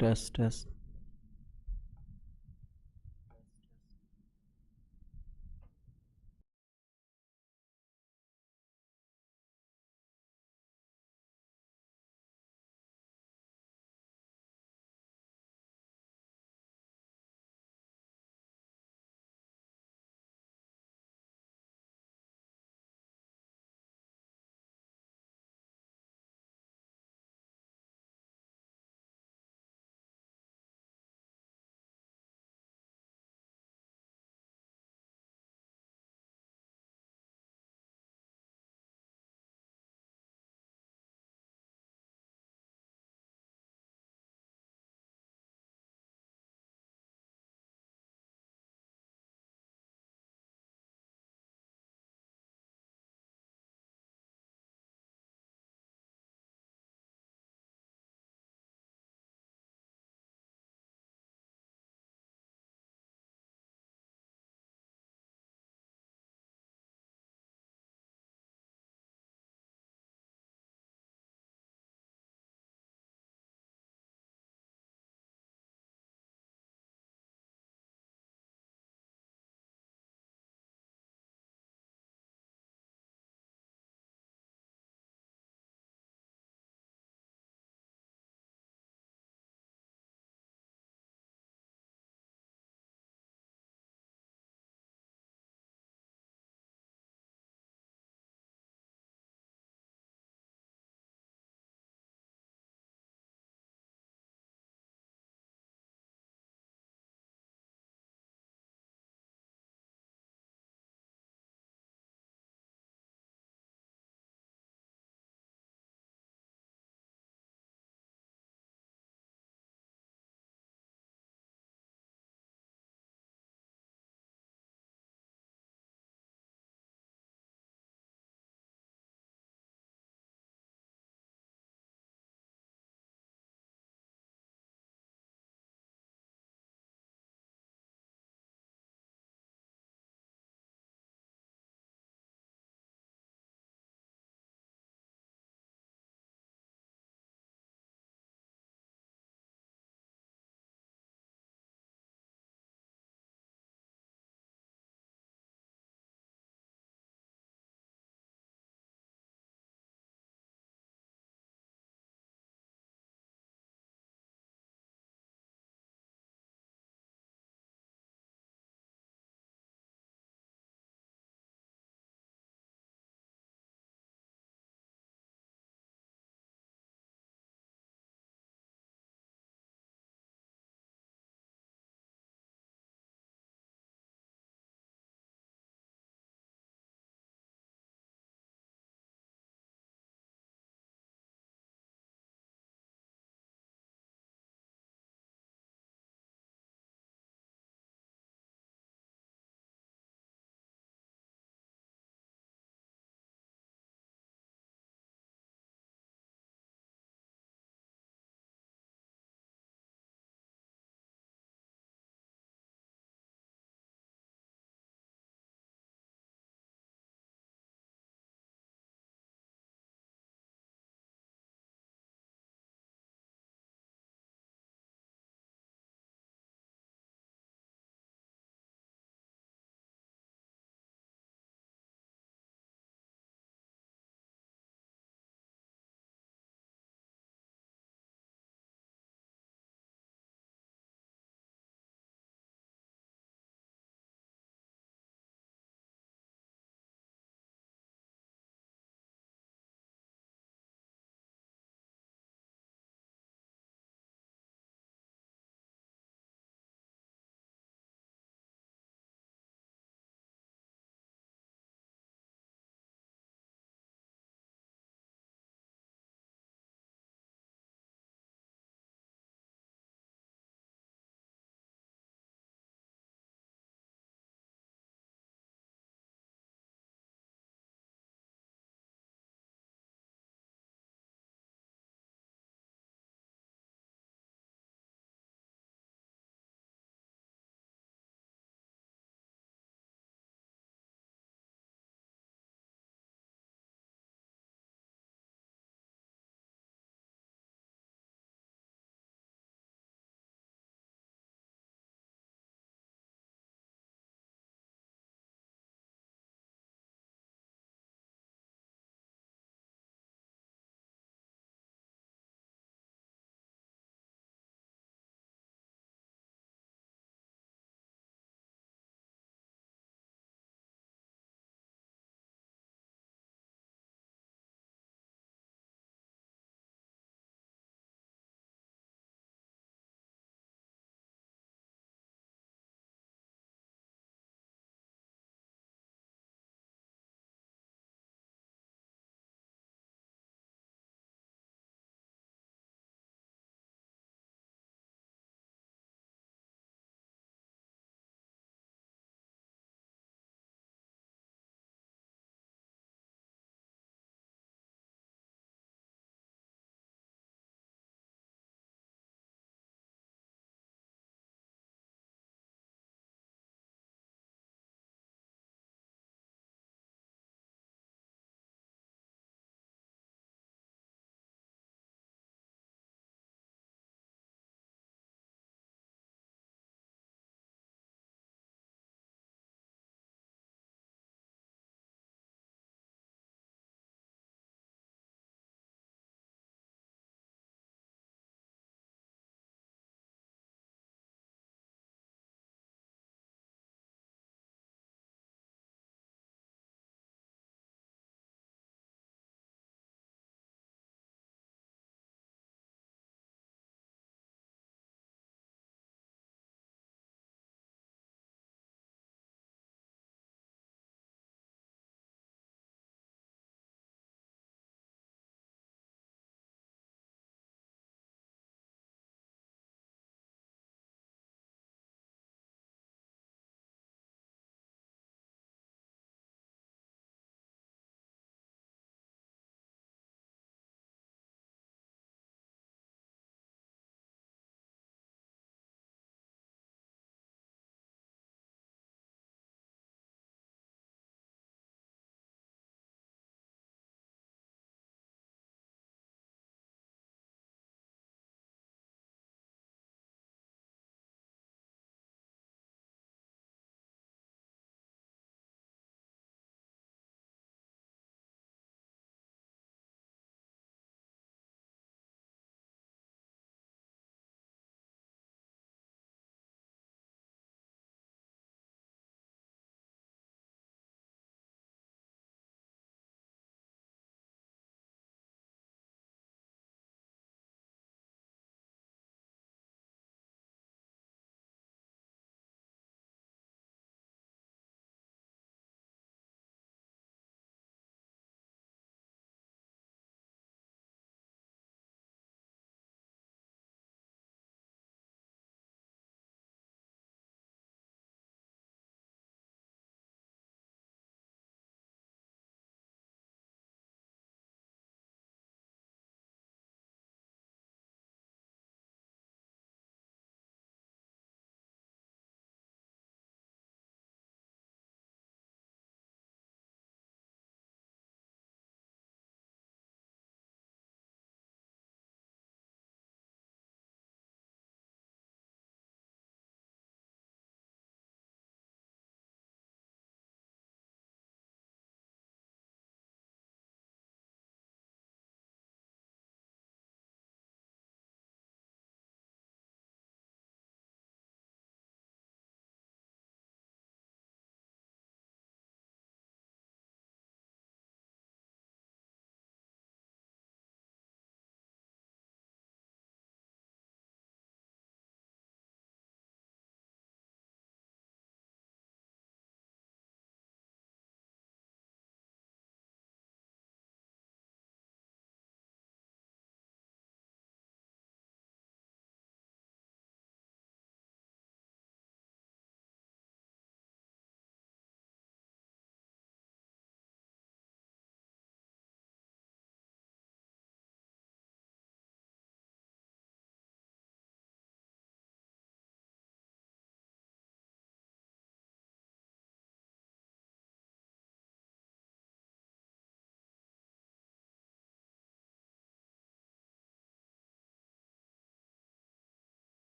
Test.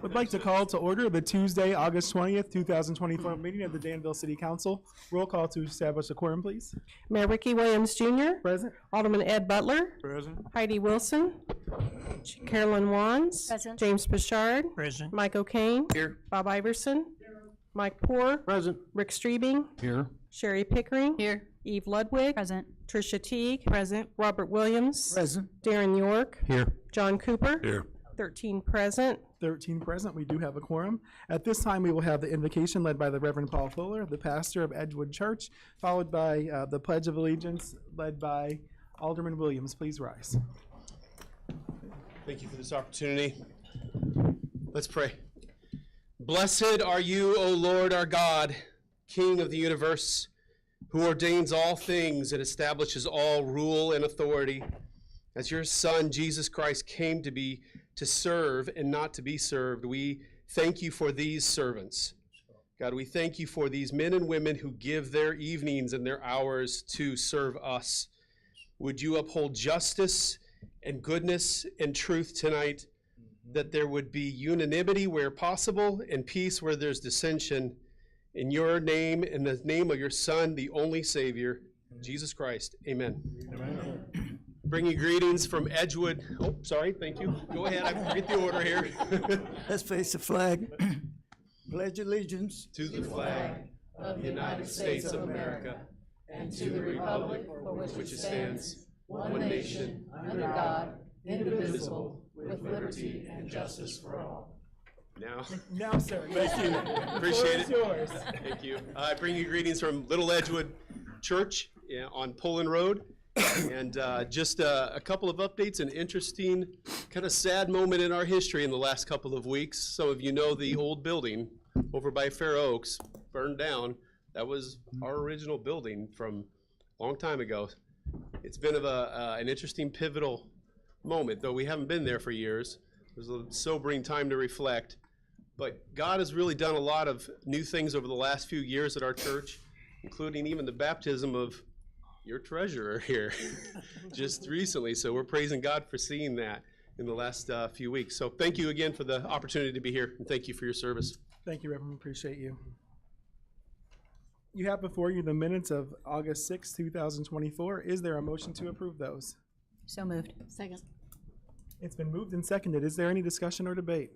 Would like to call to order the Tuesday, August 20th, 2024 meeting of the Danville City Council. Roll call to establish a quorum, please. Mayor Ricky Williams Jr. Present. Alderman Ed Butler. Present. Heidi Wilson. Carolyn Wands. Present. James Bouchard. Present. Mike O'Kane. Here. Bob Iverson. Mike Poore. Present. Rick Streebing. Here. Sherry Pickering. Here. Eve Ludwig. Present. Tricia Teague. Present. Robert Williams. Present. Darren York. Here. John Cooper. Here. 13 present. 13 present. We do have a quorum. At this time, we will have the invocation led by the Reverend Paul Fuller, the pastor of Edgewood Church, followed by the Pledge of Allegiance led by Alderman Williams. Please rise. Thank you for this opportunity. Let's pray. Blessed are you, O Lord our God, King of the universe, who ordains all things and establishes all rule and authority. As your Son, Jesus Christ, came to serve and not to be served, we thank you for these servants. God, we thank you for these men and women who give their evenings and their hours to serve us. Would you uphold justice and goodness and truth tonight, that there would be unanimity where possible and peace where there's dissension. In your name, in the name of your Son, the only Savior, Jesus Christ. Amen. Amen. Bringing greetings from Edgewood. Oh, sorry, thank you. Go ahead, I forget the order here. Let's face the flag. Pledge allegiance to the flag of the United States of America and to the republic for which it stands, one nation, under God, indivisible, with liberty and justice for all. Now, sir. Thank you. Appreciate it. Yours. Thank you. I bring you greetings from Little Edgewood Church on Pullen Road. And just a couple of updates, an interesting, kind of sad moment in our history in the last couple of weeks. Some of you know the old building over by Fair Oaks burned down. That was our original building from a long time ago. It's been an interesting, pivotal moment, though we haven't been there for years. It was a sobering time to reflect. But God has really done a lot of new things over the last few years at our church, including even the baptism of your treasurer here just recently. So we're praising God for seeing that in the last few weeks. So thank you again for the opportunity to be here, and thank you for your service. Thank you, Reverend. Appreciate you. You have before you the minutes of August 6, 2024. Is there a motion to approve those? So moved. Second. It's been moved and seconded. Is there any discussion or debate?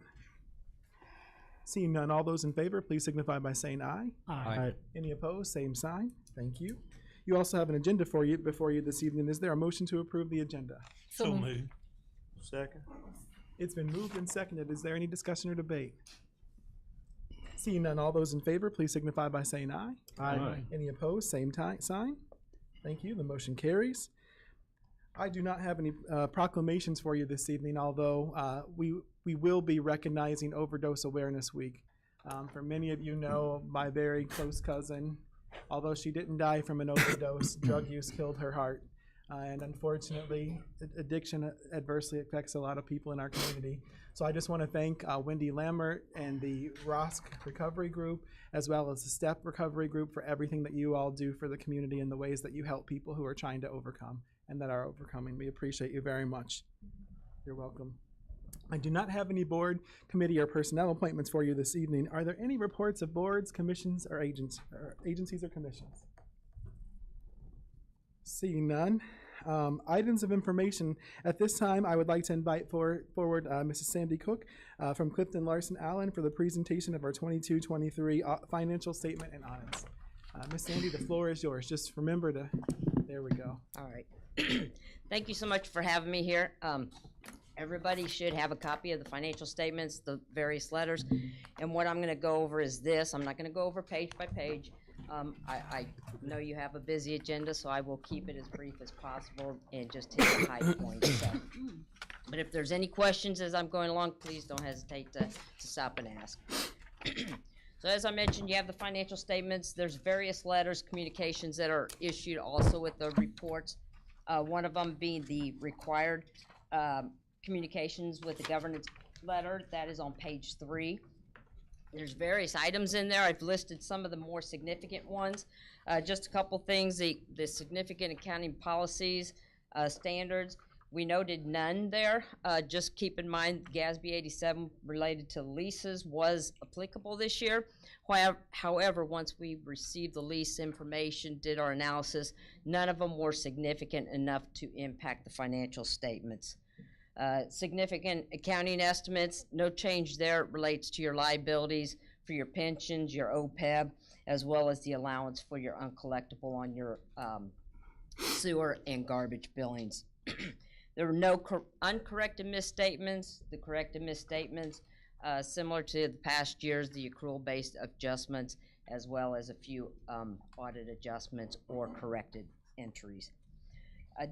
Seeing none, all those in favor, please signify by saying aye. Aye. Any opposed, same sign. Thank you. You also have an agenda before you this evening. Is there a motion to approve the agenda? So moved. Second. It's been moved and seconded. Is there any discussion or debate? Seeing none, all those in favor, please signify by saying aye. Aye. Any opposed, same sign. Thank you. The motion carries. I do not have any proclamations for you this evening, although we will be recognizing Overdose Awareness Week. For many of you know, my very close cousin, although she didn't die from an overdose, drug use killed her heart. And unfortunately, addiction adversely affects a lot of people in our community. So I just want to thank Wendy Lambert and the ROSC Recovery Group, as well as the STEP Recovery Group, for everything that you all do for the community and the ways that you help people who are trying to overcome and that are overcoming. We appreciate you very much. You're welcome. I do not have any board, committee, or personnel appointments for you this evening. Are there any reports of boards, commissions, or agencies or commissions? Seeing none. Items of information. At this time, I would like to invite forward Mrs. Sandy Cook from Clifton Larson Allen for the presentation of our 22-23 financial statement and audits. Ms. Sandy, the floor is yours. Just remember to, there we go. All right. Thank you so much for having me here. Everybody should have a copy of the financial statements, the various letters, and what I'm going to go over is this. I'm not going to go over page by page. I know you have a busy agenda, so I will keep it as brief as possible and just hit the high points. So. But if there's any questions as I'm going along, please don't hesitate to stop and ask. So as I mentioned, you have the financial statements. There's various letters, communications that are issued also with the reports. One of them being the required communications with the governance letter. That is on page 3. There's various items in there. I've listed some of the more significant ones. Just a couple things, the significant accounting policies, standards. We noted none there. Just keep in mind, GASB 87 related to leases was applicable this year. However, once we received the lease information, did our analysis, none of them were significant enough to impact the financial statements. Significant accounting estimates, no change there. It relates to your liabilities for your pensions, your OPEB, as well as the allowance for your uncollectible on your sewer and garbage billings. There were no uncorrected misstatements. The corrected misstatements, similar to the past years, the accrual-based adjustments, as well as a few audit adjustments or corrected entries.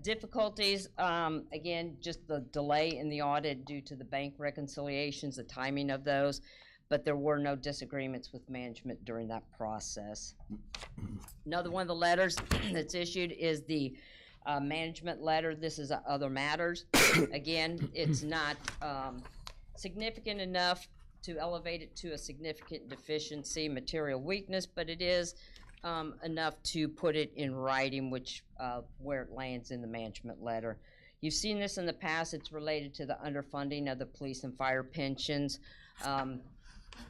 Difficulties, again, just the delay in the audit due to the bank reconciliations, the timing of those, but there were no disagreements with management during that process. Another one of the letters that's issued is the management letter. This is other matters. Again, it's not significant enough to elevate it to a significant deficiency, material weakness, but it is enough to put it in writing, which where it lands in the management letter. You've seen this in the past. It's related to the underfunding of the police and fire pensions.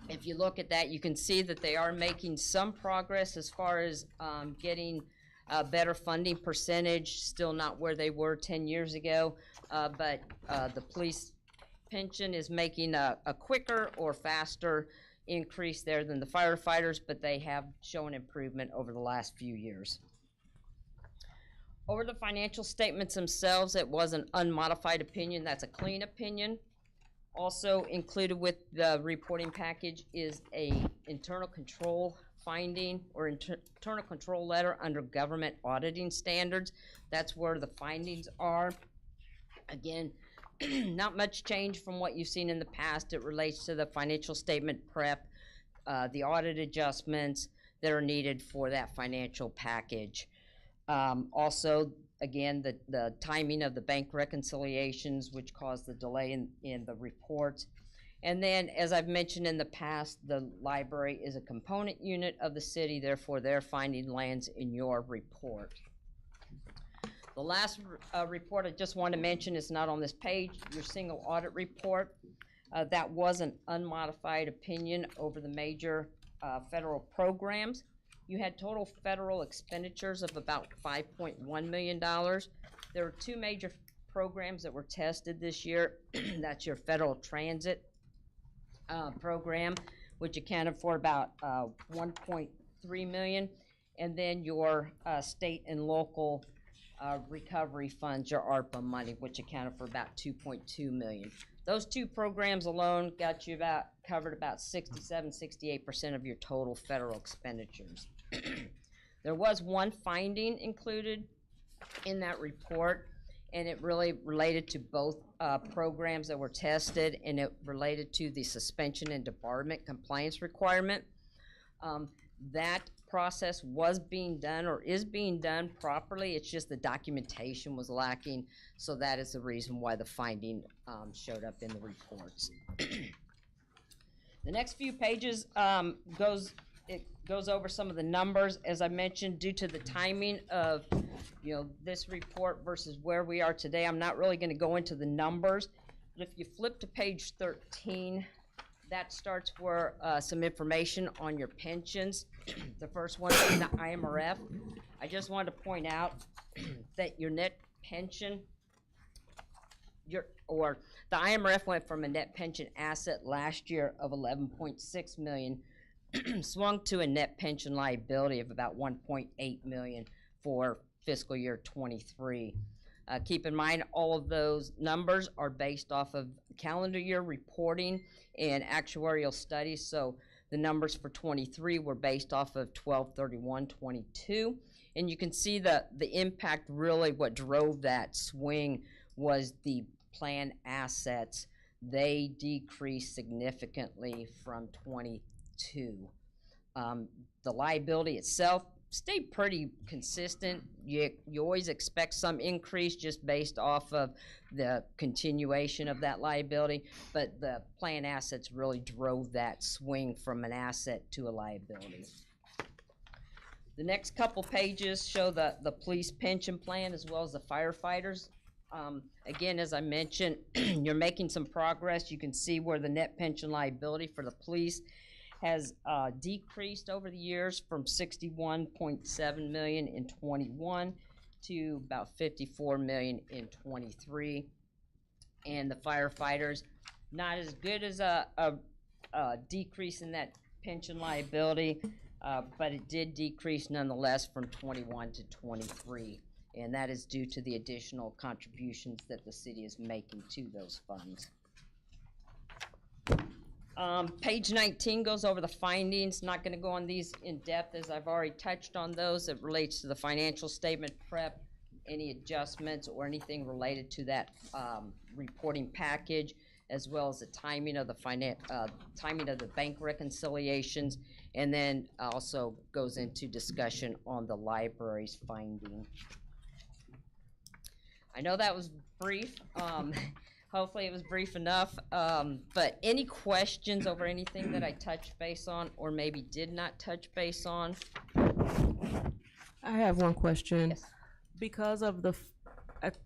If you look at that, you can see that they are making some progress as far as getting a better funding percentage, still not where they were 10 years ago, but the police pension is making a quicker or faster increase there than the firefighters, but they have shown improvement over the last few years. Over the financial statements themselves, it was an unmodified opinion. That's a clean opinion. Also included with the reporting package is a internal control finding or internal control letter under government auditing standards. That's where the findings are. Again, not much change from what you've seen in the past. It relates to the financial statement prep, the audit adjustments that are needed for that financial package. Also, again, the timing of the bank reconciliations, which caused the delay in the reports. And then, as I've mentioned in the past, the library is a component unit of the city, therefore their finding lands in your report. The last report I just want to mention is not on this page, your single audit report. That was an unmodified opinion over the major federal programs. You had total federal expenditures of about $5.1 million. There were two major programs that were tested this year. That's your federal transit program, which accounted for about $1.3 million, and then your state and local recovery funds, your ARPA money, which accounted for about $2.2 million. Those two programs alone got you covered about 67-68% of your total federal expenditures. There was one finding included in that report, and it really related to both programs that were tested, and it related to the suspension and debarment compliance requirement. That process was being done or is being done properly. It's just the documentation was lacking, so that is the reason why the finding showed up in the reports. The next few pages goes over some of the numbers. As I mentioned, due to the timing of this report versus where we are today, I'm not really going to go into the numbers. But if you flip to page 13, that starts where some information on your pensions. The first one is the IMRF. I just wanted to point out that your net pension, the IMRF went from a net pension asset last year of $11.6 million, swung to a net pension liability of about $1.8 million for fiscal year 23. Keep in mind, all of those numbers are based off of calendar year reporting and actuarial studies. So the numbers for 23 were based off of 12/31/22. And you can see the impact, really what drove that swing was the plan assets. They decreased significantly from 22. The liability itself stayed pretty consistent. You always expect some increase just based off of the continuation of that liability, but the plan assets really drove that swing from an asset to a liability. The next couple pages show the police pension plan as well as the firefighters Again, as I mentioned, you're making some progress. You can see where the net pension liability for the police has decreased over the years from 61.7 million in 21 to about 54 million in 23. And the firefighters, not as good as a decrease in that pension liability, but it did decrease nonetheless from 21 to 23. And that is due to the additional contributions that the city is making to those funds. Page 19 goes over the findings. Not gonna go on these in depth as I've already touched on those. It relates to the financial statement prep, any adjustments or anything related to that reporting package, as well as the timing of the timing of the bank reconciliations, and then also goes into discussion on the library's finding. I know that was brief. Hopefully it was brief enough, but any questions over anything that I touched base on or maybe did not touch base on? I have one question. Yes. Because of the,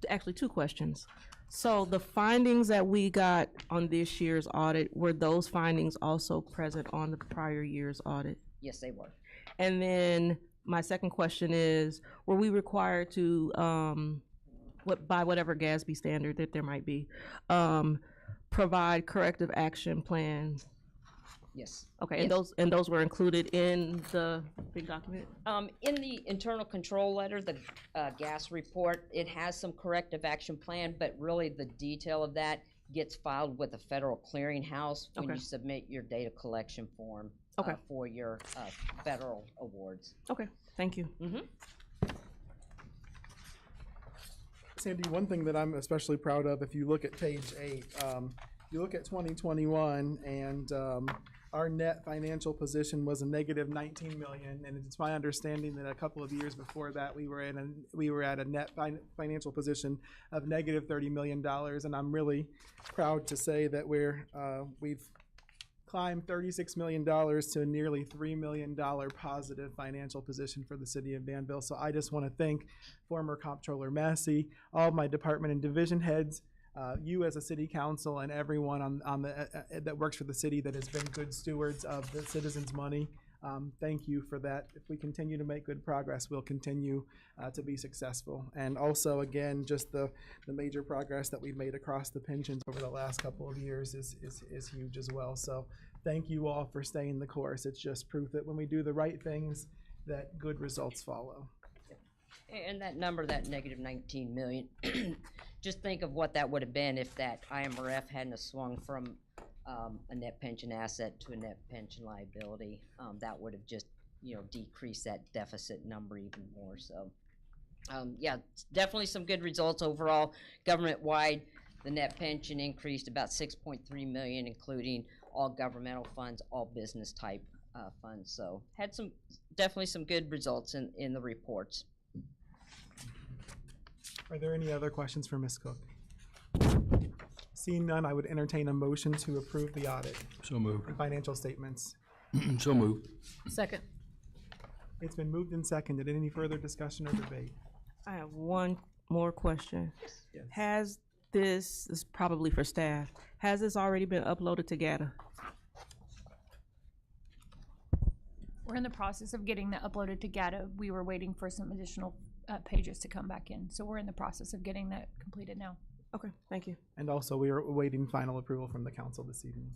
actually two questions. So the findings that we got on this year's audit, were those findings also present on the prior year's audit? Yes, they were. And then my second question is, were we required to, by whatever GASB standard that there might be, provide corrective action plans? Yes. Okay, Yes. and those were included in the big document? In the internal control letter, the gas report, it has some corrective action plan, but really the detail of that gets filed with the federal clearinghouse when Okay. you submit your data collection form Okay. for your federal awards. Okay, thank you. Sandy, one thing that I'm especially proud of, if you look at page 8, you look at 2021, and our net financial position was a negative 19 million, and it's my understanding that a couple of years before that, we were at a net financial position of negative $30 million, and I'm really proud to say that we've climbed $36 million to a nearly $3 million positive financial position for the city of Danville. So I just want to thank former Comptroller Massey, all of my department and division heads, you as a city council, and everyone that works for the city that has been good stewards of the citizens' money. Thank you for that. If we continue to make good progress, we'll continue to be successful. And also, again, just the major progress that we've made across the pensions over the last couple of years is huge as well. So thank you all for staying the course. It's just proof that when we do the right things, that good results follow. And that number, that negative 19 million, just think of what that would have been if that IMRF hadn't have swung from a net pension asset to a net pension liability. That would have just, decreased that deficit number even more. So, yeah, definitely some good results overall. Government-wide, the net pension increased about 6.3 million, including all governmental funds, all business type funds. So, had definitely some good results in the reports. Are there any other questions for Ms. Cook? Seeing none, I would entertain a motion to approve the audit So moved. and financial statements. So moved. Second. It's been moved and seconded. Any further discussion or debate? I have one more question. Yes. Has this is probably for staff, has this already been uploaded to GATA? We're in the process of getting that uploaded to GATA. We were waiting for some additional pages to come back in. So we're in the process of getting that completed now. Okay, thank you. And also, we are awaiting final approval from the council this evening.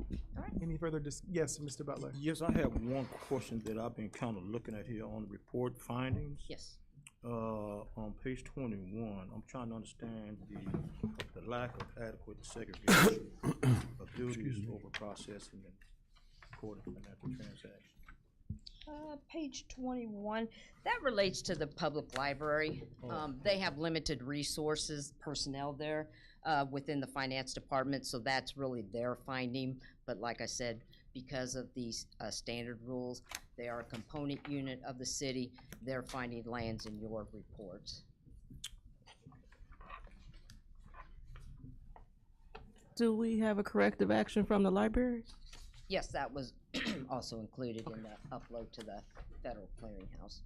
All right. Any further yes, Mr. Butler? Yes, I have one question that I've been kind of looking at here on the report findings. Yes. On page 21, I'm trying to understand the lack of adequate segregation of duties over processing and recording financial transactions. Page 21, that relates to the public library. They have limited resources, personnel there within the finance department, so that's really their finding. But like I said, because of these standard rules, they are a component unit of the city. Their finding lands in your reports. Do we have a corrective action from the library? Yes, that was also included in the upload to the federal clearinghouse.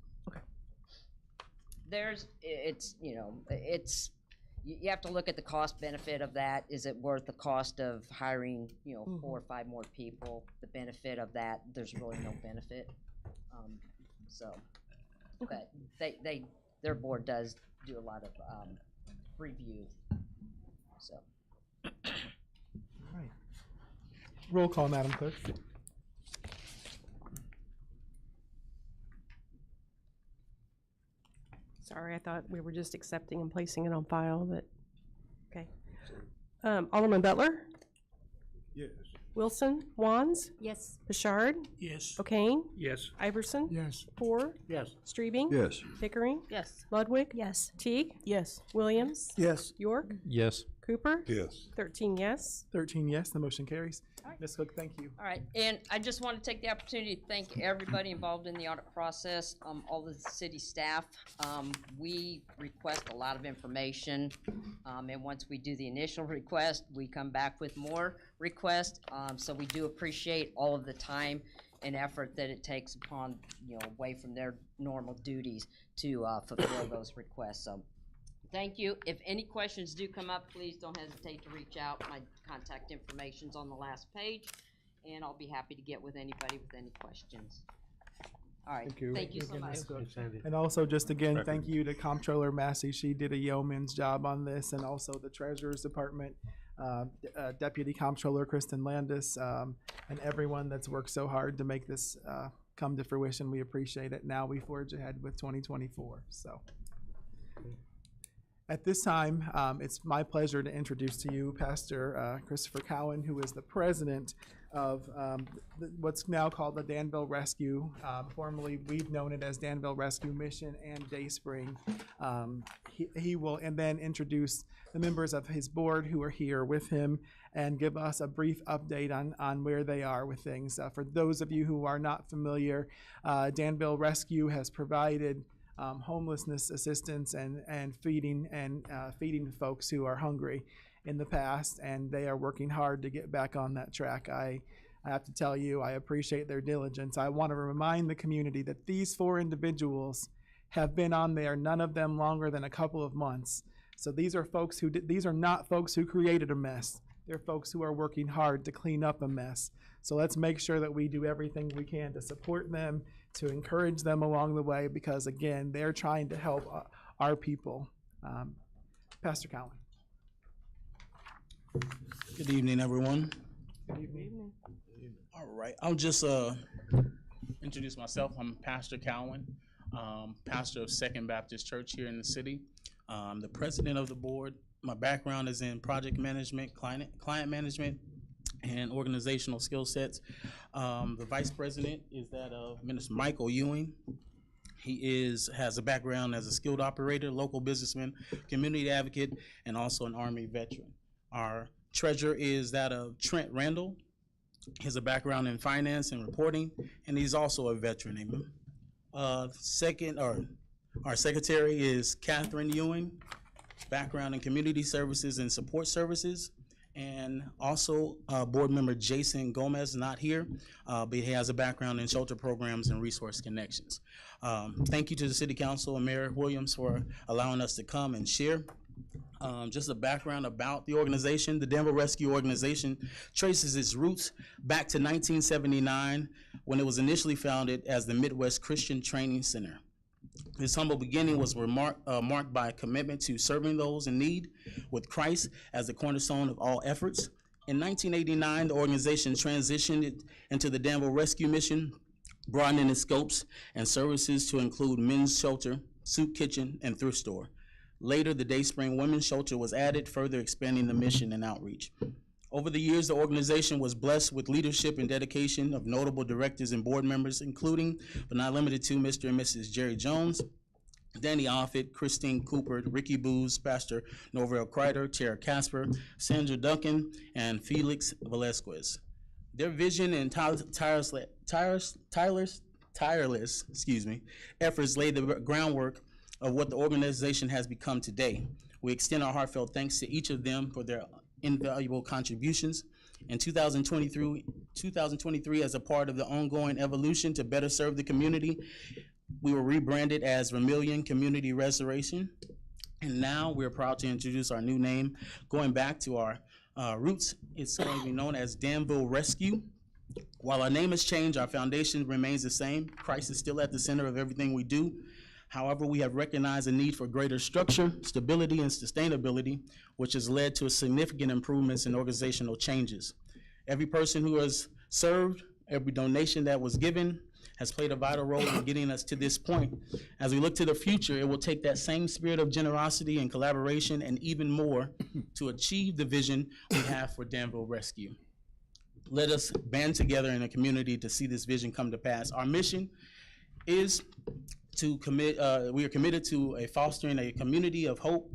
it's, you have to look at the cost benefit of that. Is it worth the cost of hiring, 4 or 5 more people? The benefit of that, there's really no benefit. But their board does do a lot of review, so. Right. Roll call, Madam Clerk. Sorry, I thought we were just accepting and placing it on file, but, okay. Alderman Butler? Yes. Wilson? Wands? Yes. Bouchard? Yes. O'Kane? Yes. Iverson? Yes. Poor? Yes. Strebing? Yes. Pickering? Yes. Ludwig? Yes. Teague? Yes. Williams? Yes. York? Yes. Cooper? Yes. 13 yes. 13 yes, the motion carries. All right. Ms. Cook, thank you. All right, and I just want to take the opportunity to thank everybody involved in the audit process, all the city staff. We request a lot of information, and once we do the initial request, we come back with more requests. So we do appreciate all of the time and effort that it takes upon, away from their normal duties to fulfill those requests. So thank you. If any questions do come up, please don't hesitate to reach out. My contact information's on the last page, and I'll be happy to get with anybody with any questions. All right, thank you so much. And also, just again, thank you to Comptroller Massey. She did a yeoman's job on this, and also the Treasurer's Department, Deputy Comptroller Kristen Landis, and everyone that's worked so hard to make this come to fruition. We appreciate it. Now we forge ahead with 2024. So. At this time, it's my pleasure to introduce to you Pastor Christopher Cowan, who is the president of what's now called the Danville Rescue. Formerly, we've known it as Danville Rescue Mission and Dayspring. He will and then introduce the members of his board who are here with him and give us a brief update on where they are with things. For those of you who are not familiar, Danville Rescue has provided homelessness assistance and feeding folks who are hungry in the past, and they are working hard to get back on that track. I have to tell you, I appreciate their diligence. I want to remind the community that these 4 individuals have been on there, none of them longer than a couple of months. So these are folks these are not folks who created a mess. They're folks who are working hard to clean up a mess. So let's make sure that we do everything we can to support them, to encourage them along the way, because again, they're trying to help our people. Pastor Cowan. Good evening, everyone. Good evening. All right, I'll just introduce myself. I'm Pastor Cowan, pastor of Second Baptist Church here in the city. I'm the president of the board. My background is in project management, client management, and organizational skill sets. The vice president is that of Minister Michael Ewing. He has a background as a skilled operator, local businessman, community advocate, and also an Army veteran. Our treasurer is that of Trent Randall. He has a background in finance and reporting, and he's also a veteran. Amen. Our secretary is Catherine Ewing, background in community services and support services. And also board member Jason Gomez, not here, but he has a background in shelter programs and resource connections. Thank you to the City Council and Mayor Williams for allowing us to come and share. Just a background about the organization. The Danville Rescue Organization traces its roots back to 1979 when it was initially founded as the Midwest Christian Training Center. His humble beginning was marked by a commitment to serving those in need, with Christ as the cornerstone of all efforts. In 1989, the organization transitioned into the Danville Rescue Mission, broadening its scopes and services to include men's shelter, soup kitchen, and thrift store. Later, the Dayspring Women's Shelter was added, further expanding the mission and outreach. Over the years, the organization was blessed with leadership and dedication of notable directors and board members, including, but not limited to, Mr. and Mrs. Jerry Jones, Danny Offit, Christine Cooper, Ricky Booz, Pastor Norvell Kreider, Tara Casper, Sandra Duncan, and Felix Velasquez. Their vision and tireless efforts laid the groundwork of what the organization has become today. We extend our heartfelt thanks to each of them for their invaluable contributions. In 2023, as a part of the ongoing evolution to better serve the community, we were rebranded as Vermilion Community Restoration. And now we're proud to introduce our new name. Going back to our roots, it's going to be known as Danville Rescue. While our name has changed, our foundation remains the same. Christ is still at the center of everything we do. However, we have recognized the need for greater structure, stability, and sustainability, which has led to significant improvements in organizational changes. Every person who has served, every donation that was given, has played a vital role in getting us to this point. As we look to the future, it will take that same spirit of generosity and collaboration and even more to achieve the vision we have for Danville Rescue. Let us band together in a community to see this vision come to pass. Our mission is to we are committed to fostering a community of hope,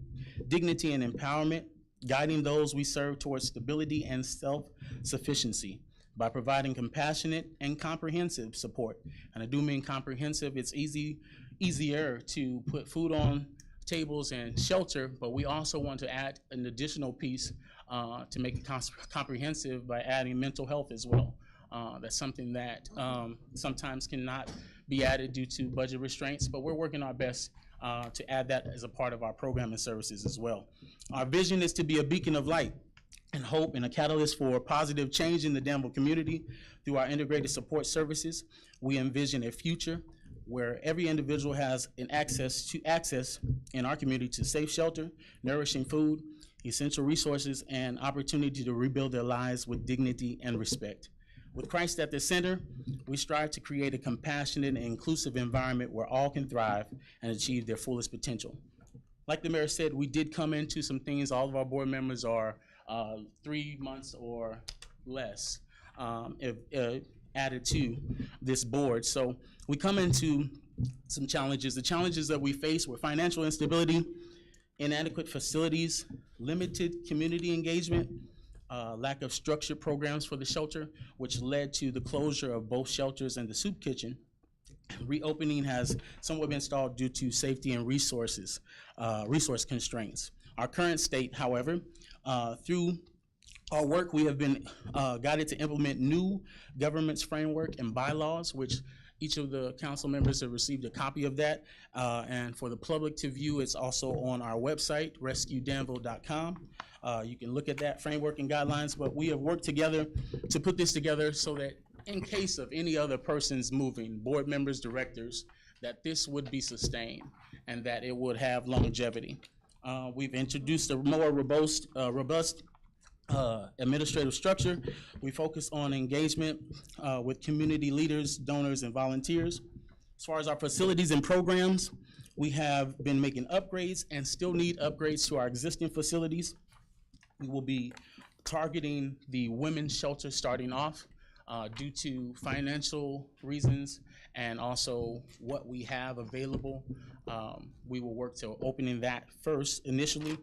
dignity, and empowerment, guiding those we serve towards stability and self-sufficiency by providing compassionate and comprehensive support. And I do mean comprehensive. It's easier to put food on tables and shelter, but we also want to add an additional piece to make it comprehensive by adding mental health as well. That's something that sometimes cannot be added due to budget restraints, but we're working our best to add that as a part of our program and services as well. Our vision is to be a beacon of light and hope and a catalyst for positive change in the Danville community. Through our integrated support services, we envision a future where every individual has access in our community to safe shelter, nourishing food, essential resources, and opportunity to rebuild their lives with dignity and respect. With Christ at the center, we strive to create a compassionate and inclusive environment where all can thrive and achieve their fullest potential. Like the mayor said, we did come into some things. All of our board members are 3 months or less added to this board. So we come into some challenges. The challenges that we face were financial instability, inadequate facilities, limited community engagement, lack of structured programs for the shelter, which led to the closure of both shelters and the soup kitchen. Reopening has somewhat been stalled due to safety and resource constraints. Our current state, however, through our work, we have been guided to implement new governance framework and bylaws, which each of the council members have received a copy of that. And for the public to view, it's also on our website, rescuedanville.com. You can look at that framework and guidelines, but we have worked together to put this together so that in case of any other persons moving, board members, directors, that this would be sustained and that it would have longevity. We've introduced a more robust administrative structure. We focus on engagement with community leaders, donors, and volunteers. As far as our facilities and programs, we have been making upgrades and still need upgrades to our existing facilities. We will be targeting the women's shelter starting off due to financial reasons and also what we have available. We will work to opening that first initially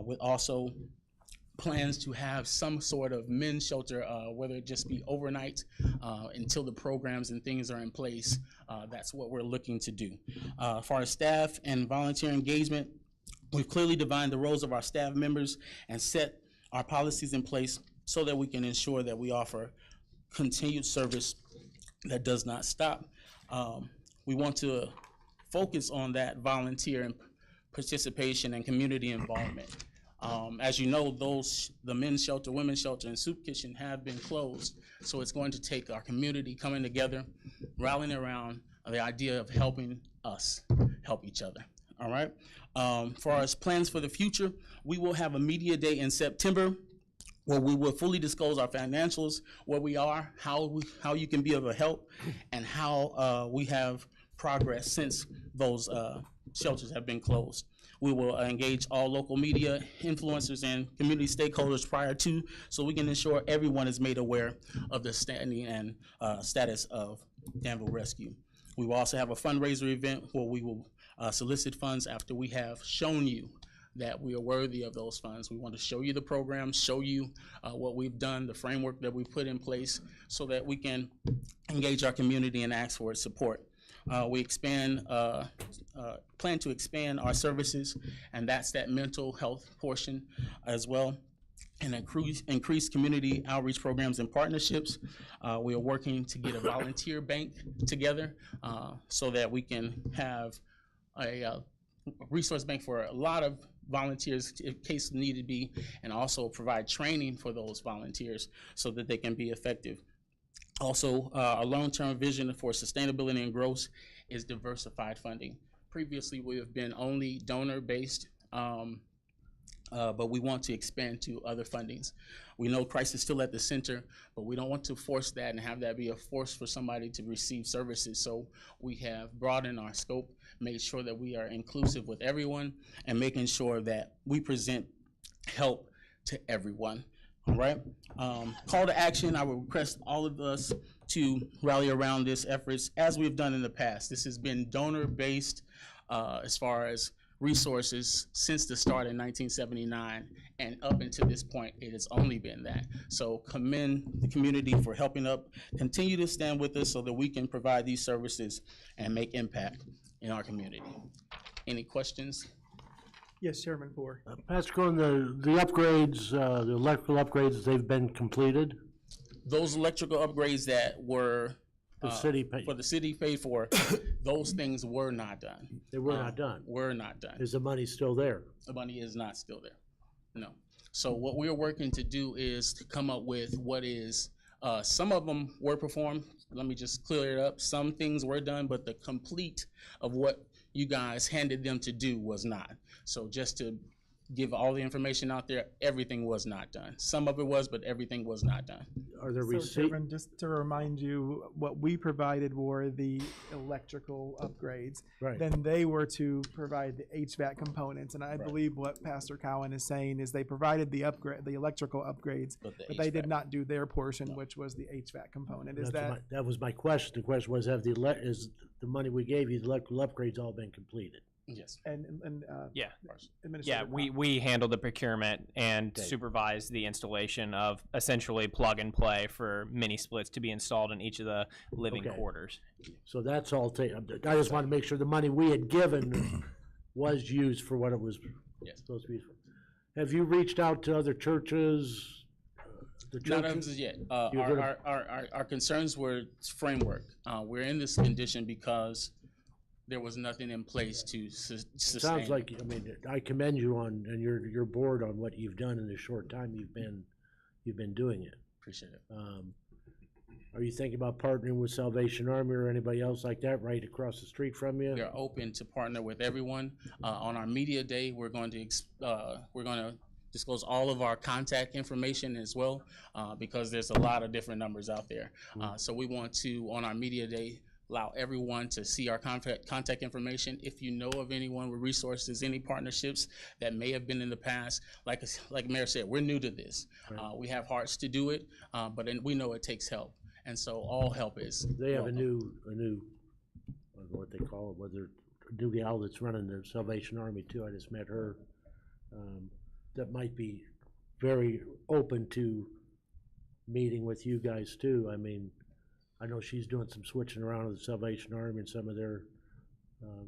with also plans to have some sort of men's shelter, whether it just be overnight until the programs and things are in place. That's what we're looking to do. For our staff and volunteer engagement, we've clearly defined the roles of our staff members and set our policies in place so that we can ensure that we offer continued service that does not stop. We want to focus on that volunteer and participation and community involvement. As you know, the men's shelter, women's shelter, and soup kitchen have been closed. So it's going to take our community coming together, rallying around the idea of helping us help each other. All right. For our plans for the future, we will have a media day in September where we will fully disclose our financials, where we are, how you can be of a help, and how we have progressed since those shelters have been closed. We will engage all local media, influencers, and community stakeholders prior to, so we can ensure everyone is made aware of the standing and status of Danville Rescue. We will also have a fundraiser event where we will solicit funds after we have shown you that we are worthy of those funds. We want to show you the program, show you what we've done, the framework that we put in place so that we can engage our community and ask for its support. We plan to expand our services, and that's that mental health portion as well. and increase community outreach programs and partnerships. We are working to get a volunteer bank together so that we can have a resource bank for a lot of volunteers in case needed be, and also provide training for those volunteers so that they can be effective. Also, a long-term vision for sustainability and growth is diversified funding. Previously, we have been only donor-based, but we want to expand to other fundings. We know Christ is still at the center, but we don't want to force that and have that be a force for somebody to receive services. So we have broadened our scope, made sure that we are inclusive with everyone, and making sure that we present help to everyone. All right. Call to action. I will request all of us to rally around this efforts as we've done in the past. This has been donor-based as far as resources since the start in 1979, and up until this point, it has only been that. So commend the community for helping up. Continue to stand with us so that we can provide these services and make impact in our community. Any questions? Yes, Chairman Poor. Pastor Cohen, the upgrades, the electrical upgrades, they've been completed? Those electrical upgrades that were The city paid? for the city paid for, those things were not done. They were not done? Were not done. Is the money still there? The money is not still there. No. So what we're working to do is to come up with what is, some of them were performed. Let me just clear it up. Some things were done, but the complete of what you guys handed them to do was not. So just to give all the information out there, everything was not done. Some of it was, but everything was not done. Are there So, receipts? Chairman, just to remind you, what we provided were the electrical upgrades. Right. Then they were to provide the HVAC components, and I believe what Pastor Cowan is saying is they provided the electrical upgrades, but they did not do their portion, which was the HVAC component. Is That was my question. The question was, is the money we gave you, the electrical upgrades all been completed? Yes. Yeah. Administrator we handle the procurement and supervise the installation of essentially plug and play for mini splits to be installed in each of the living quarters. So that's all I just want to make sure the money we had given was used for what it was supposed to be used for. Have you reached out to other churches? Not as yet. Our concerns were framework. We're in this condition because there was nothing in place to sustain. Sounds like, I mean, I commend you on, and your board on what you've done in the short time you've been doing it. Appreciate it. Are you thinking about partnering with Salvation Army or anybody else like that right across the street from you? We are open to partner with everyone. On our media day, we're going to disclose all of our contact information as well, because there's a lot of different numbers out there. So we want to, on our media day, allow everyone to see our contact information. If you know of anyone with resources, any partnerships that may have been in the past, like Mayor said, we're new to this. Right. We have hearts to do it, but we know it takes help. And so all help is They have welcome. a new, I don't know what they call it, whether a new gal that's running the Salvation Army too. I just met her. That might be very open to meeting with you guys too. I mean, I know she's doing some switching around with the Salvation Army and some of their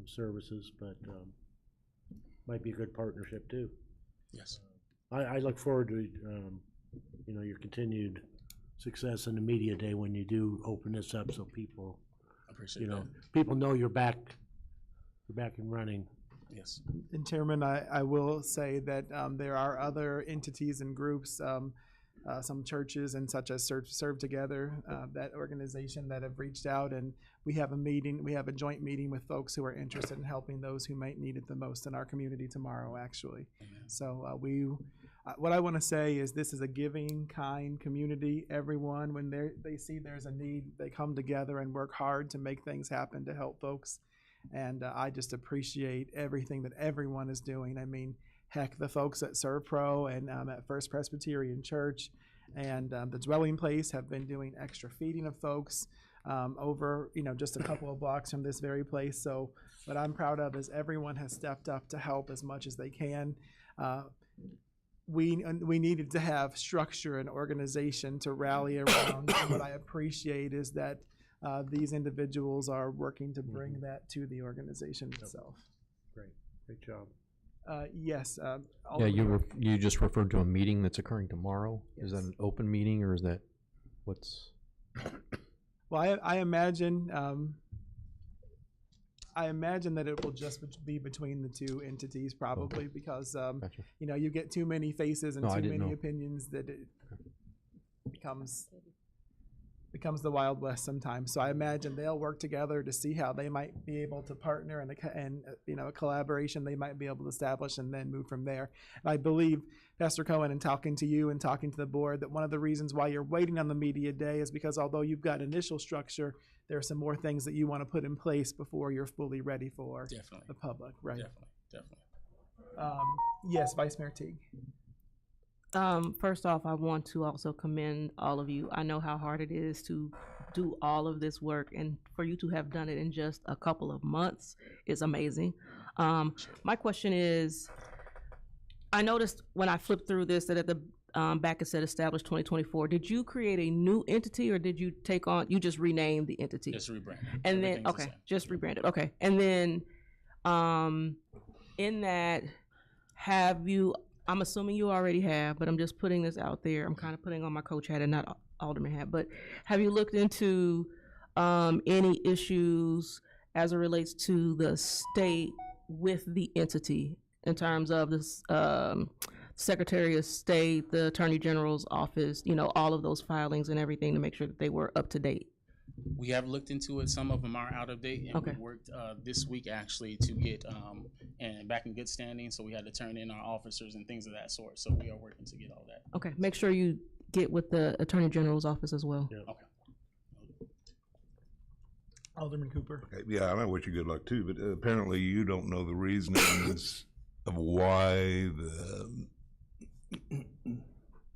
services, but might be a good partnership too. Yes. I look forward to your continued success in the media day when you do open this up, so people Appreciate that. people know you're back and running. Yes. And Chairman, I will say that there are other entities and groups, some churches and such as Serve Together, that organization that have reached out, and we have a joint meeting with folks who are interested in helping those who might need it the most in our community tomorrow, actually. Amen. So what I want to say is this is a giving, kind community. Everyone, when they see there's a need, they come together and work hard to make things happen to help folks. And I just appreciate everything that everyone is doing. I mean, heck, the folks at Serve Pro and at First Presbyterian Church and the Dwelling Place have been doing extra feeding of folks over, just a couple of blocks from this very place. So what I'm proud of is everyone has stepped up to help as much as they can. We needed to have structure and organization to rally around. And what I appreciate is that these individuals are working to bring that to the organization itself. Great job. Yes. Yeah, Alderman- you just referred to a meeting that's occurring tomorrow. Is that an open meeting or is that what's? Well, I imagine that it will just be between the two entities probably because Gotcha. you know, you get too many faces and No, I too didn't many know. opinions that it becomes the Wild West sometimes. So I imagine they'll work together to see how they might be able to partner and you know, a collaboration they might be able to establish and then move from there. And I believe, Pastor Cohen, in talking to you and talking to the board, that one of the reasons why you're waiting on the media day is because although you've got initial structure, there are some more things that you want to put in place before you're fully ready for Definitely. the public, right? Definitely. Yes, Vice Mayor Teague. First off, I want to also commend all of you. I know how hard it is to do all of this work, and for you to have done it in just a couple of months is amazing. My question is, I noticed when I flipped through this that at the back it said established 2024. Did you create a new entity or did you take on, you just renamed the entity? Just rebranded. And then, Everything's the okay, same. just rebranded, okay. And then, in that, have you, I'm assuming you already have, but I'm just putting this out there. I'm kind of putting on my coach hat and not alderman hat, but have you looked into any issues as it relates to the state with the entity in terms of the Secretary of State, the Attorney General's office, you know, all of those filings and everything to make sure that they were up to date? We have looked into it. Some of them are out of date, and Okay. we worked this week actually to get and back in good standing. So we had to turn in our officers and things of that sort. So we are working to get all that. Okay, make sure you get with the Attorney General's office as well. Okay. Alderman Cooper. Okay, yeah, I wish you good luck too, but apparently you don't know the reasons of why the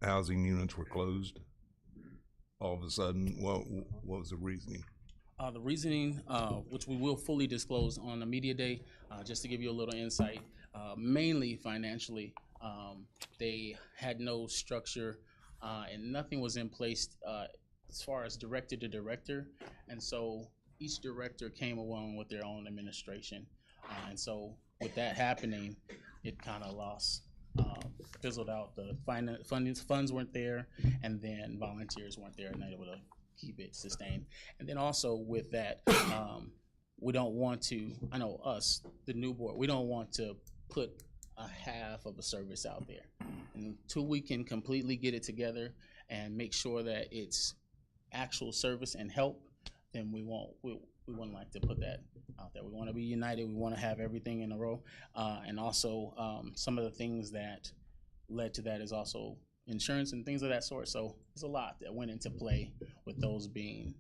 housing units were closed. All of a sudden, what was the reasoning? The reasoning, which we will fully disclose on the media day, just to give you a little insight, mainly financially, they had no structure and nothing was in place as far as director to director, and so each director came along with their own administration, and so with that happening, it kind of lost. Fizzled out. The funds weren't there, and then volunteers weren't there, and not able to keep it sustained. And then also with that, we don't want to. I know us, the new board, we don't want to put a half of a service out there. And until we can completely get it together and make sure that it's actual service and help, then we won't. We wouldn't like to put that out there. We want to be united. We want to have everything in a row. And also some of the things that led to that is also insurance and things of that sort. So there's a lot that went into play with those being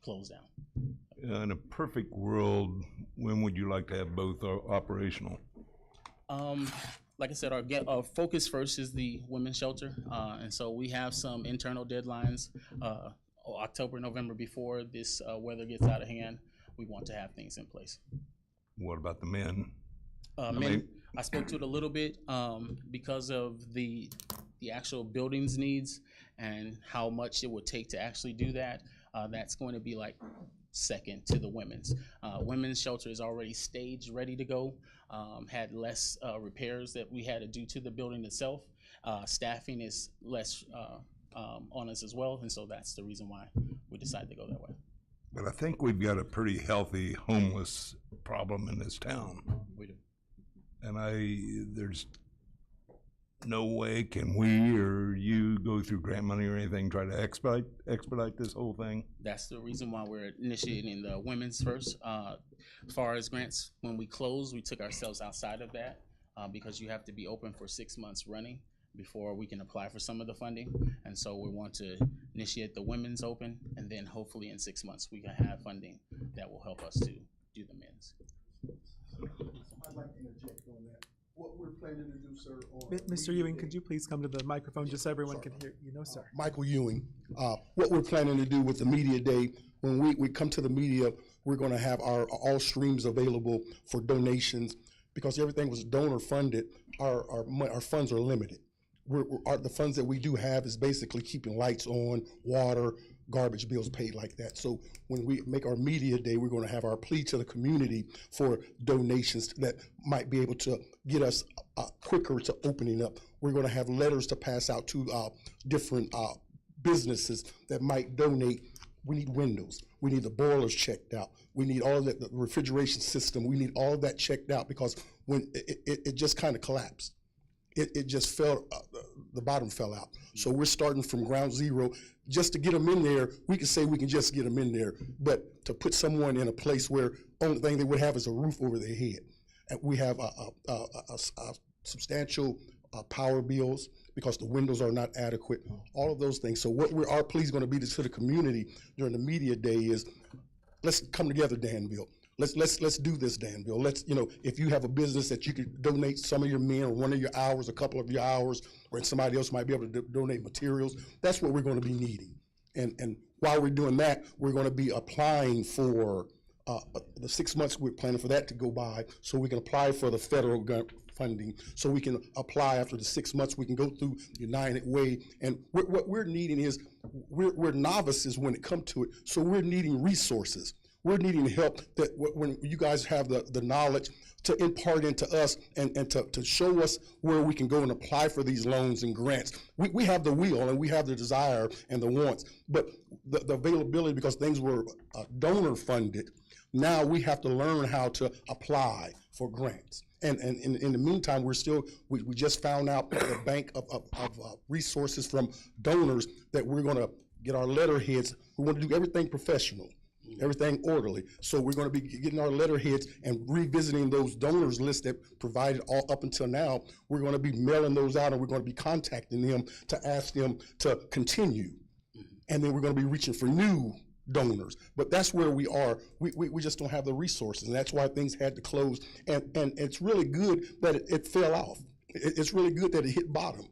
closed down. In a perfect world, when would you like to have both operational? Like I said, our focus first is the women's shelter. And so we have some internal deadlines. October, November, before this weather gets out of hand, we want to have things in place. What about the men? Men, I spoke to it a little bit because of the actual buildings needs and how much it would take to actually do that. That's going to be like second to the women's. Women's shelter is already staged, ready to go. Had less repairs that we had to do to the building itself. Staffing is less on us as well, and so that's the reason why we decided to go that way. But I think we've got a pretty healthy homeless problem in this town. We do. And there's no way can we or you go through grant money or anything, try to expedite this whole thing? That's the reason why we're initiating the women's first. As far as grants, when we closed, we took ourselves outside of that because you have to be open for 6 months running before we can apply for some of the funding. And so we want to initiate the women's open, and then hopefully in 6 months we can have funding that will help us to do the men's. I'd like to interject on that. What we're planning to do, sir, on Mr. Ewing, could you please come to the microphone just so everyone can hear you? No, sir. Michael Ewing. What we're planning to do with the media day, when we come to the media, we're going to have all streams available for donations because everything was donor funded. Our funds are limited. The funds that we do have is basically keeping lights on, water, garbage bills paid like that. So when we make our media day, we're going to have our plea to the community for donations that might be able to get us quicker to opening up. We're going to have letters to pass out to different businesses that might donate. We need windows. We need the boilers checked out. We need all that, the refrigeration system. We need all of that checked out, because when it just kind of collapsed. It just fell, the bottom fell out. So we're starting from ground zero. Just to get them in there, we can say we can just get them in there, but to put someone in a place where only thing they would have is a roof over their head. And we have a substantial power bills because the windows are not adequate, all of those things. So what our plea is going to be to the community during the media day is, let's come together, Danville. Let's do this, Danville. Let's, if you have a business that you could donate some of your men or one of your hours, a couple of your hours, or somebody else might be able to donate materials, that's what we're going to be needing. And while we're doing that, we're going to be applying for the 6 months we're planning for that to go by, so we can apply for the federal funding, so we can apply after the 6 months. We can go through United Way, and what we're needing is, we're novices when it comes to it, so we're needing resources. We're needing help that when you guys have the knowledge to impart into us and to show us where we can go and apply for these loans and grants. We have the will and we have the desire and the wants, but the availability, because things were donor funded, now we have to learn how to apply for grants. And in the meantime, we just found out the bank of resources from donors that we're gonna get our letterheads. We want to do everything professional, everything orderly. So we're going to be getting our letterheads and revisiting those donors lists that provided all up until now. We're going to be mailing those out, and we're going to be contacting them to ask them to continue. And then we're going to be reaching for new donors. But that's where we are. We just don't have the resources, and that's why things had to close. And it's really good that it fell off. It's really good that it hit bottom.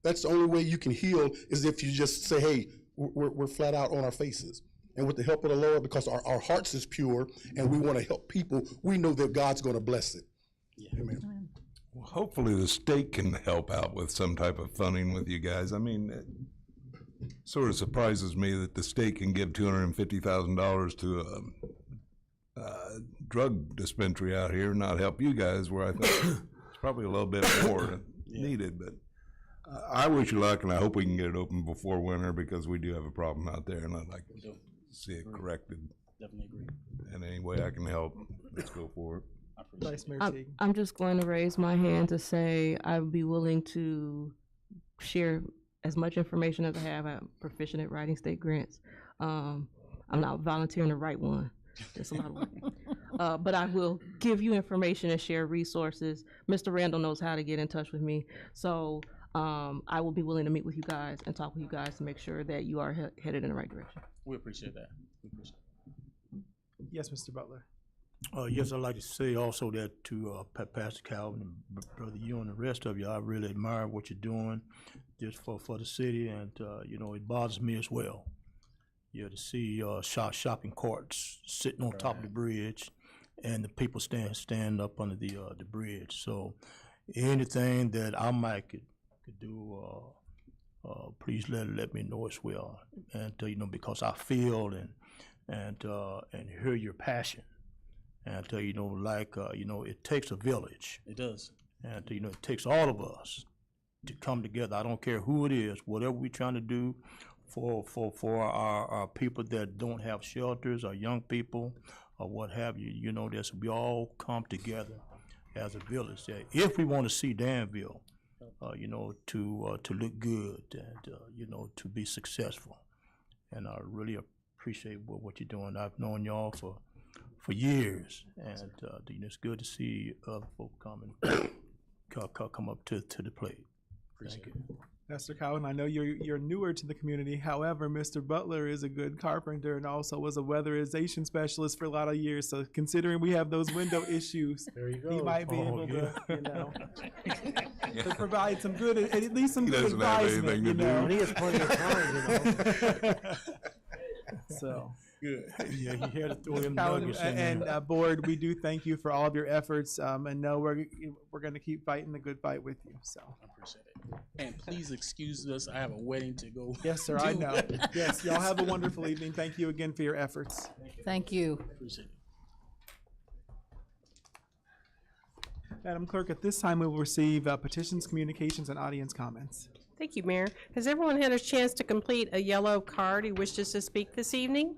That's the only way you can heal, is if you just say, hey, we're flat out on our faces. And with the help of the Lord, because our hearts is pure and we want to help people, we know that God's going to bless it. Yeah. Amen. Well, hopefully the state can help out with some type of funding with you guys. I mean, it sort of surprises me that the state can give $250,000 to a drug dispensary out here and not help you guys, where I think it's probably a little bit more needed. But I wish you luck, and I hope we can get it open before winter, because we do have a problem out there, and I'd like to see it corrected. Definitely agree. And any way I can help, let's go for it. Vice Mayor Teague. I'm just going to raise my hand to say I would be willing to share as much information as I have. I'm proficient at writing state grants. I'm not volunteering to write one. There's a lot of work. But I will give you information and share resources. Mr. Randall knows how to get in touch with me. So I will be willing to meet with you guys and talk with you guys to make sure that you are headed in the right direction. We appreciate that. Yes, Mr. Butler. Yes, I'd like to say also that to Pastor Calvin and Brother you and the rest of you, I really admire what you're doing just for the city, and it bothers me as well. To see shopping carts sitting on top of the bridge, and the people stand up under the bridge. So anything that I might could do, please let me know as well, and because I feel and hear your passion, and it takes a village. It does. And it takes all of us to come together. I don't care who it is, whatever we're trying to do for our people that don't have shelters, or young people, or what have you. This, we all come together as a village. If we want to see Danville, to look good, and to be successful. And I really appreciate what you're doing. I've known y'all for years, and it's good to see other folk come up to the plate. Thank you. Pastor Cowan, I know you're newer to the community. However, Mr. Butler is a good carpenter and also was a weatherization specialist for a lot of years. So considering we have those window issues, there you go. He might be able to, to provide some good, at least some good advisement. And he has plenty of time, So, Good. Yeah, he had to throw them Colin, nuggets in and there. board, we do thank you for all of your efforts, and know we're going to keep fighting the good fight with you. So I appreciate it. And please excuse us. I have a wedding to go. yes, sir, I do. know. Yes, y'all have a wonderful evening. Thank you again for your efforts. Thank you. Appreciate it. Madam Clerk, at this time we will receive petitions, communications, and audience comments. Thank you, Mayor. Has everyone had a chance to complete a yellow card who wishes to speak this evening?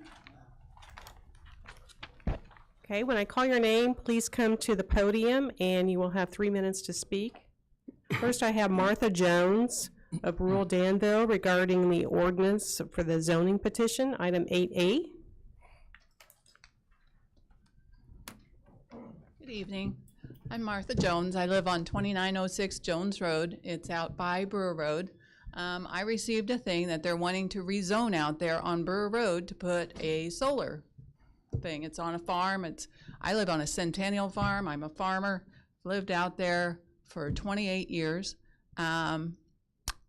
Okay, when I call your name, please come to the podium and you will have 3 minutes to speak. First, I have Martha Jones of rural Danville regarding the ordinance for the zoning petition, item 8A. Good evening. I'm Martha Jones. I live on 2906 Jones Road. It's out by Brewer Road. I received a thing that they're wanting to rezone out there on Brewer Road to put a solar thing. It's on a farm. I live on a centennial farm. I'm a farmer. Lived out there for 28 years. I'm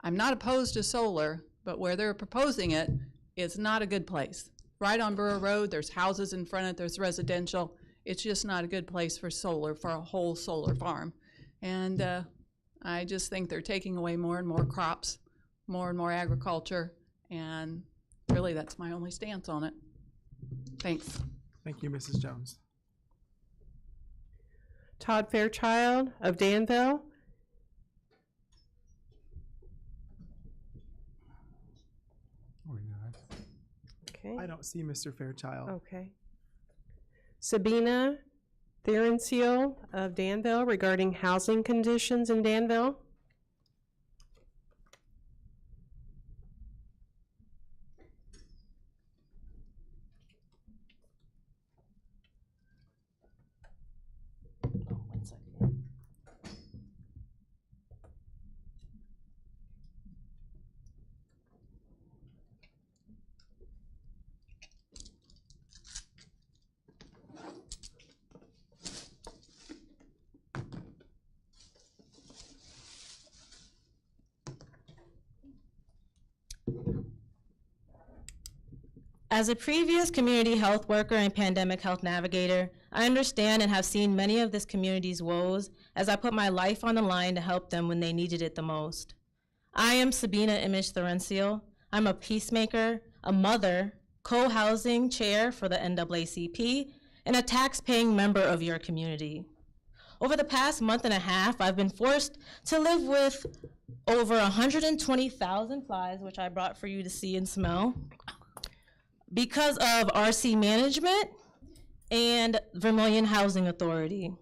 not opposed to solar, but where they're proposing it is not a good place. Right on Brewer Road, there's houses in front of it, there's residential. It's just not a good place for solar, for a whole solar farm. And I just think they're taking away more and more crops, more and more agriculture, and really that's my only stance on it. Thanks. Thank you, Mrs. Jones. Todd Fairchild of Danville. Okay. I don't see Mr. Fairchild. Okay. Sabina Therencio of Danville regarding housing conditions in Danville. As a previous community health worker and pandemic health navigator, I understand and have seen many of this community's woes as I put my life on the line to help them when they needed it the most. I am Sabina Image Therencio. I'm a peacemaker, a mother, co-housing chair for the NAACP, and a tax-paying member of your community. Over the past month and a half, I've been forced to live with over 120,000 flies, which I brought for you to see and smell, because of RC management and Vermilion Housing Authority.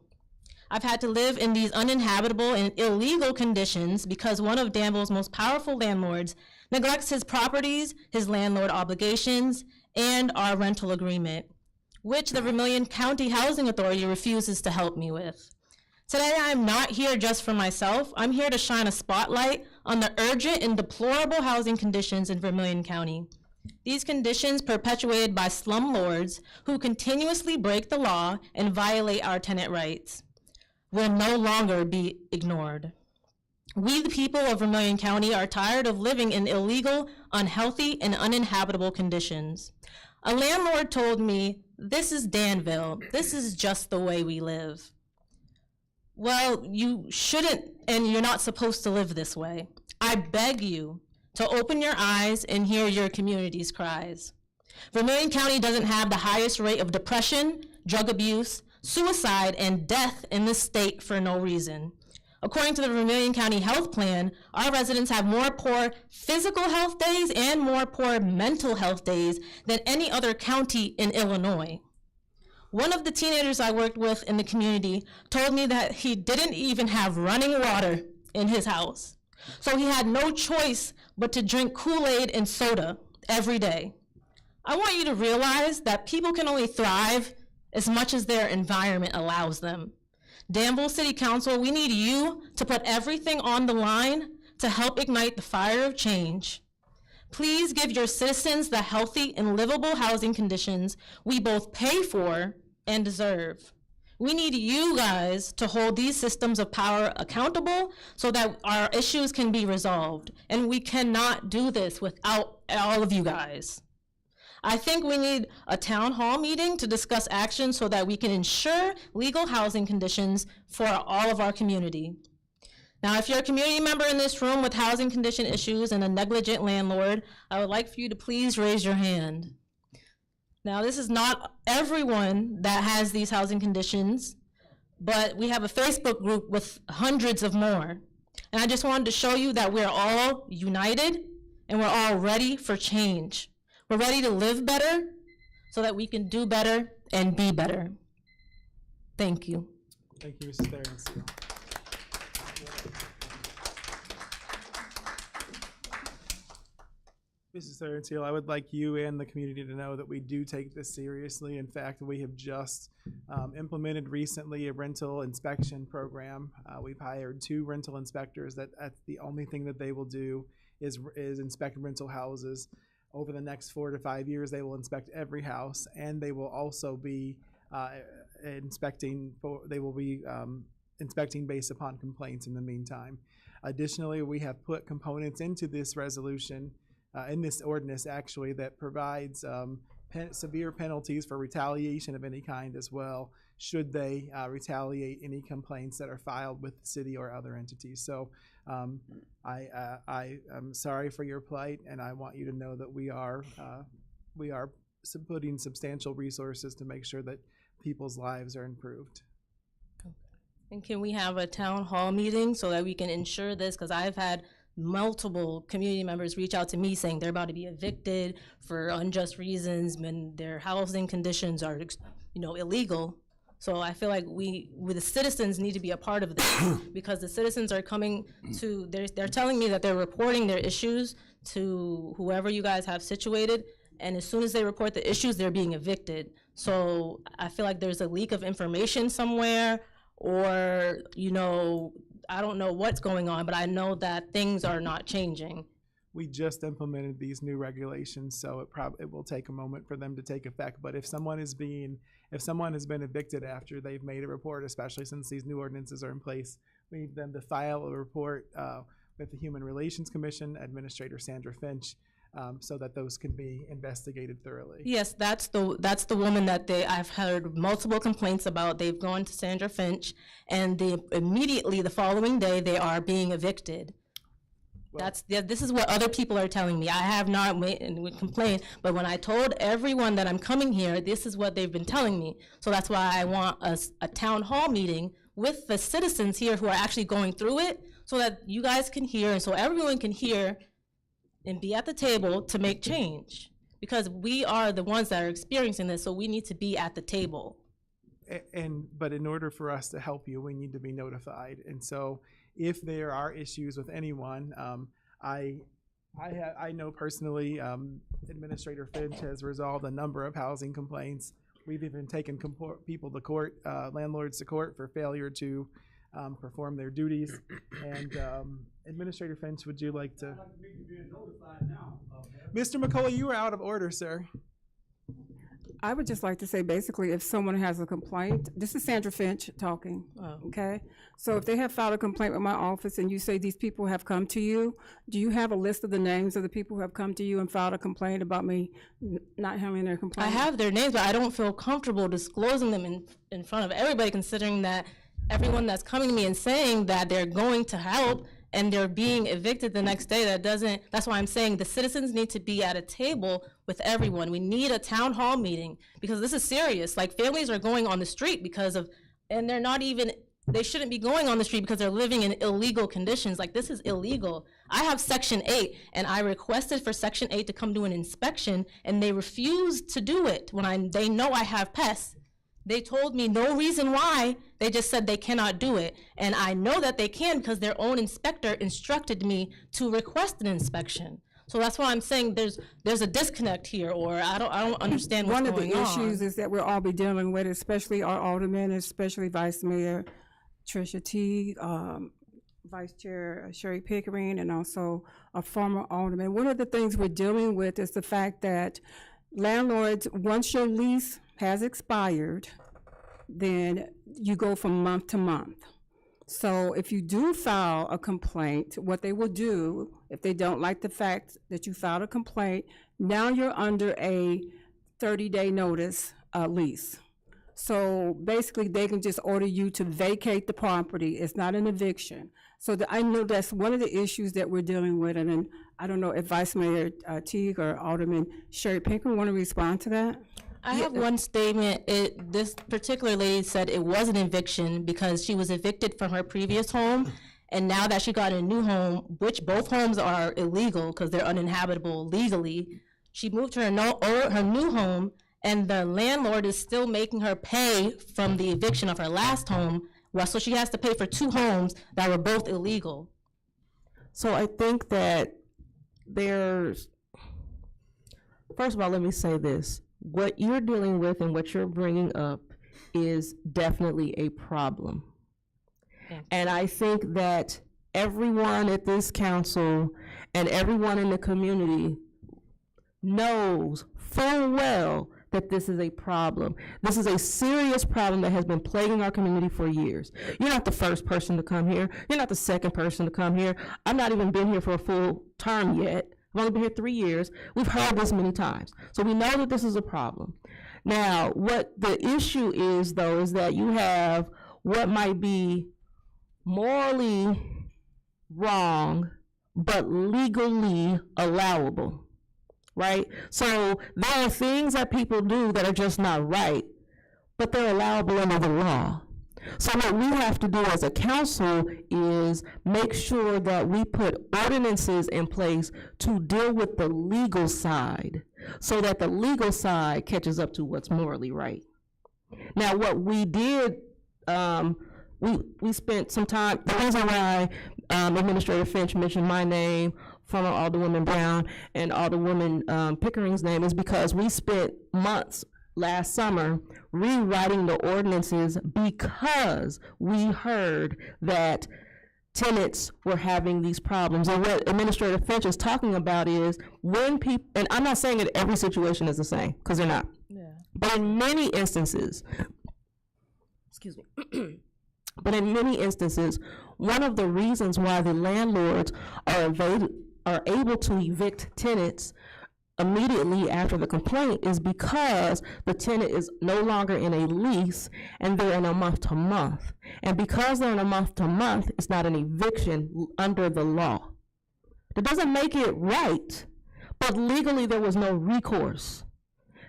I've had to live in these uninhabitable and illegal conditions because one of Danville's most powerful landlords neglects his properties, his landlord obligations, and our rental agreement, which the Vermilion County Housing Authority refuses to help me with. Today, I'm not here just for myself. I'm here to shine a spotlight on the urgent and deplorable housing conditions in Vermilion County. These conditions perpetuated by slumlords who continuously break the law and violate our tenant rights will no longer be ignored. We, the people of Vermilion County, are tired of living in illegal, unhealthy, and uninhabitable conditions. A landlord told me, "This is Danville. This is just the way we live." Well, you shouldn't, and you're not supposed to live this way. I beg you to open your eyes and hear your community's cries. Vermilion County doesn't have the highest rate of depression, drug abuse, suicide, and death in the state for no reason. According to the Vermilion County Health Plan, our residents have more poor physical health days and more poor mental health days than any other county in Illinois. One of the teenagers I worked with in the community told me that he didn't even have running water in his house. So he had no choice but to drink Kool-Aid and soda every day. I want you to realize that people can only thrive as much as their environment allows them. Danville City Council, we need you to put everything on the line to help ignite the fire of change. Please give your citizens the healthy and livable housing conditions we both pay for and deserve. We need you guys to hold these systems of power accountable so that our issues can be resolved. And we cannot do this without all of you guys. I think we need a town hall meeting to discuss action so that we can ensure legal housing conditions for all of our community. Now, if you're a community member in this room with housing condition issues and a negligent landlord, I would like for you to please raise your hand. Now, this is not everyone that has these housing conditions, but we have a Facebook group with hundreds of more. And I just wanted to show you that we're all united and we're all ready for change. We're ready to live better so that we can do better and be better. Thank you. Thank you, Mrs. Therian-Seal. Mrs. Therian-Seal, I would like you and the community to know that we do take this seriously. In fact, we have just implemented recently a rental inspection program. We've hired 2 rental inspectors that's the only thing that they will do is inspect rental houses. Over the next 4 to 5 years, they will inspect every house, and they will also be inspecting based upon complaints in the meantime. Additionally, we have put components into this resolution, in this ordinance actually, that provides severe penalties for retaliation of any kind as well, should they retaliate any complaints that are filed with the city or other entities. So I am sorry for your plight, and I want you to know that we are putting substantial resources to make sure that people's lives are improved. And can we have a town hall meeting so that we can ensure this? Because I've had multiple community members reach out to me saying they're about to be evicted for unjust reasons when their housing conditions are, illegal. So I feel like we the citizens need to be a part of this because the citizens are coming to, they're telling me that they're reporting their issues to whoever you guys have situated, and as soon as they report the issues, they're being evicted. So I feel like there's a leak of information somewhere, or, I don't know what's going on, but I know that things are not changing. We just implemented these new regulations, so it will take a moment for them to take effect. But if someone has been evicted after they've made a report, especially since these new ordinances are in place, we need them to file a report with the Human Relations Commission, Administrator Sandra Finch, so that those can be investigated thoroughly. Yes, that's the woman that I've heard multiple complaints about. They've gone to Sandra Finch, and immediately the following day they are being evicted. Well, this is what other people are telling me. I have not complained, but when I told everyone that I'm coming here, this is what they've been telling me. So that's why I want a town hall meeting with the citizens here who are actually going through it, so that you guys can hear, and so everyone can hear and be at the table to make change, because we are the ones that are experiencing this, so we need to be at the table. But in order for us to help you, we need to be notified. And so if there are issues with anyone, I know personally Administrator Finch has resolved a number of housing complaints. We've even taken people to court, landlords to court for failure to perform their duties. And Administrator Finch, would you like to? Mr. McCullough, you are out of order, sir. I would just like to say, basically, if someone has a complaint, this is Sandra Finch talking, okay? So if they have filed a complaint with my office and you say these people have come to you, do you have a list of the names of the people who have come to you and filed a complaint about me not handling their complaint? I have their names, but I don't feel comfortable disclosing them in front of everybody, considering that everyone that's coming to me and saying that they're going to help and they're being evicted the next day, that's why I'm saying the citizens need to be at a table with everyone. We need a town hall meeting, because this is serious. Like, families are going on the street and they shouldn't be going on the street because they're living in illegal conditions. Like, this is illegal. I have Section 8, and I requested for Section 8 to come do an inspection, and they refused to do it when they know I have pests. They told me no reason why. They just said they cannot do it. And I know that they can because their own inspector instructed me to request an inspection. So that's why I'm saying there's a disconnect here, or I don't understand what's going on. One of the issues is that we'll all be dealing with, especially our aldermen, especially Vice Mayor Tricia T, Vice Chair Sherry Pickering, and also a former alderman. One of the things we're dealing with is the fact that landlords, once your lease has expired, then you go from month to month. So if you do file a complaint, what they will do, if they don't like the fact that you filed a complaint, now you're under a 30-day notice lease. So basically, they can just order you to vacate the property. It's not an eviction. So I know that's one of the issues that we're dealing with. And then, I don't know if Vice Mayor Teague or Alderman Sherry Pinker want to respond to that? I have one statement. This particular lady said it was an eviction because she was evicted from her previous home, and now that she got a new home, which both homes are illegal because they're uninhabitable legally, she moved to her new home, and the landlord is still making her pay from the eviction of her last home. Well, so she has to pay for two homes that were both illegal. So I think that first of all, let me say this. What you're dealing with and what you're bringing up is definitely a problem. And I think that everyone at this council and everyone in the community knows full well that this is a problem. This is a serious problem that has been plaguing our community for years. You're not the first person to come here. You're not the second person to come here. I've not even been here for a full term yet. I've only been here 3 years. We've heard this many times. So we know that this is a problem. Now, what the issue is, though, is that you have what might be morally wrong, but legally allowable, right? So there are things that people do that are just not right, but they're allowable under the law. So what we have to do as a council is make sure that we put ordinances in place to deal with the legal side so that the legal side catches up to what's morally right. Now, what we did, we spent some time, the reason why Administrator Finch mentioned my name, former Alderwoman Brown, and Alderwoman Pickering's name is because we spent months last summer rewriting the ordinances because we heard that tenants were having these problems. And what Administrator Finch is talking about is when people, and I'm not saying that every situation is the same, because they're not. Yeah. But in many instances, excuse me, but in many instances, one of the reasons why the landlords are able to evict tenants immediately after the complaint is because the tenant is no longer in a lease and they're in a month-to-month. And because they're in a month-to-month, it's not an eviction under the law. That doesn't make it right, but legally there was no recourse.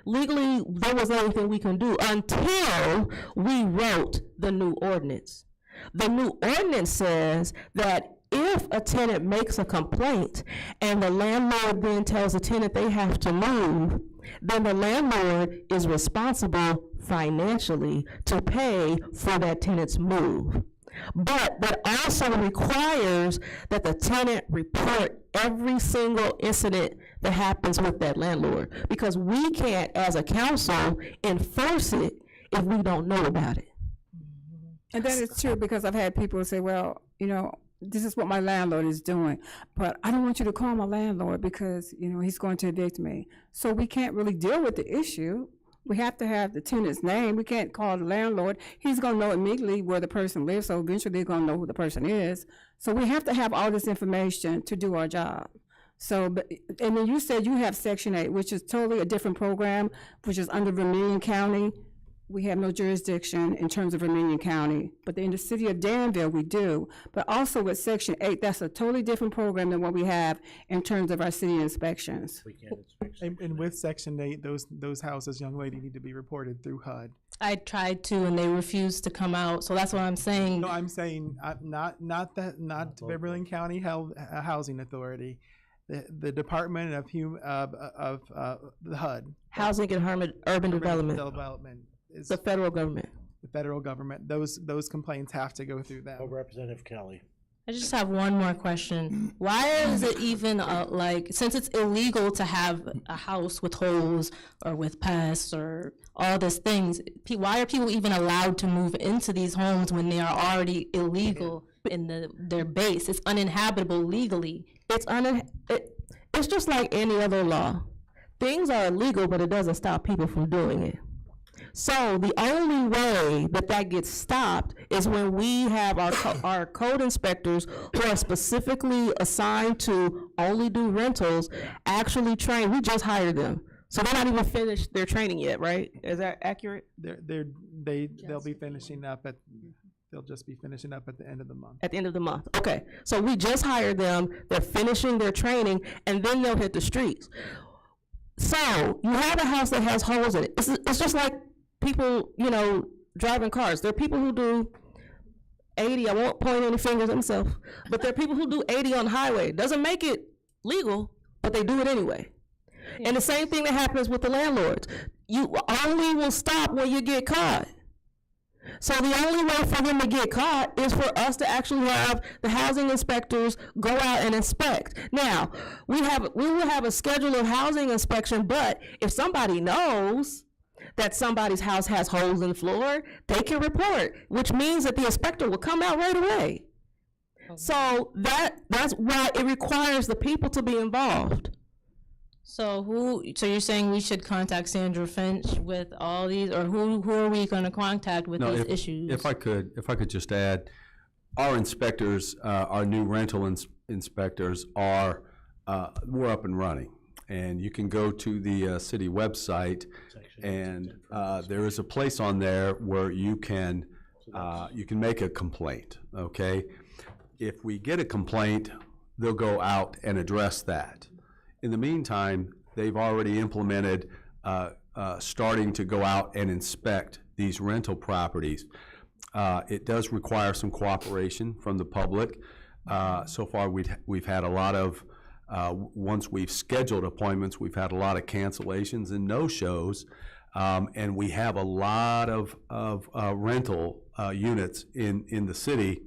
Legally, there wasn't anything we can do until we wrote the new ordinance. The new ordinance says that if a tenant makes a complaint and the landlord then tells the tenant they have to move, then the landlord is responsible financially to pay for that tenant's move. But that also requires that the tenant report every single incident that happens with that landlord, because we can't, as a council, enforce it if we don't know about it. And that is true, because I've had people say, well, this is what my landlord is doing, but I don't want you to call my landlord because, he's going to evict me. So we can't really deal with the issue. We have to have the tenant's name. We can't call the landlord. He's going to know immediately where the person lives, so eventually they're going to know who the person is. So we have to have all this information to do our job. So, and then you said you have Section 8, which is totally a different program, which is under Vermilion County. We have no jurisdiction in terms of Vermilion County, but in the city of Danville, we do. But also with Section 8, that's a totally different program than what we have in terms of our city inspections. And with Section 8, those houses, young lady, need to be reported through HUD. I tried to, and they refused to come out, so that's what I'm saying. No, I'm saying not Vermilion County Housing Authority. The Department of the HUD. Housing and Urban Development. Is the federal government. The federal government. Those complaints have to go through them. Representative Kelly. I just have one more question. Why is it even since it's illegal to have a house with holes or with pests or all these things, why are people even allowed to move into these homes when they are already illegal in their base? It's uninhabitable legally. It's just like any other law. Things are illegal, but it doesn't stop people from doing it. So the only way that gets stopped is when we have our code inspectors who are specifically assigned to only do rentals actually train. We just hired them. So they're not even finished their training yet, right? Is that accurate? They'll be finishing up they'll just be finishing up at the end of the month. At the end of the month, okay. So we just hired them, they're finishing their training, and then they'll hit the streets. So you have a house that has holes in it. It's just like people, driving cars. There are people who do 80, I won't point any fingers at myself, but there are people who do 80 on the highway. Doesn't make it legal, but they do it anyway. And the same thing that happens with the landlords. You only will stop when you get caught. So the only way for them to get caught is for us to actually have the housing inspectors go out and inspect. Now, we will have a schedule of housing inspection, but if somebody knows that somebody's house has holes in the floor, they can report, which means that the inspector will come out right away. So that's why it requires the people to be involved. So you're saying we should contact Sandra Finch with all these, or who are we going to contact with these issues? If I could just add, our inspectors, our new rental inspectors we're up and running. And you can go to the city website, and there is a place on there where you can make a complaint, okay? If we get a complaint, they'll go out and address that. In the meantime, they've already implemented starting to go out and inspect these rental properties. It does require some cooperation from the public. So far, we've had a lot of, once we've scheduled appointments, we've had a lot of cancellations and no-shows, and we have a lot of rental units in the city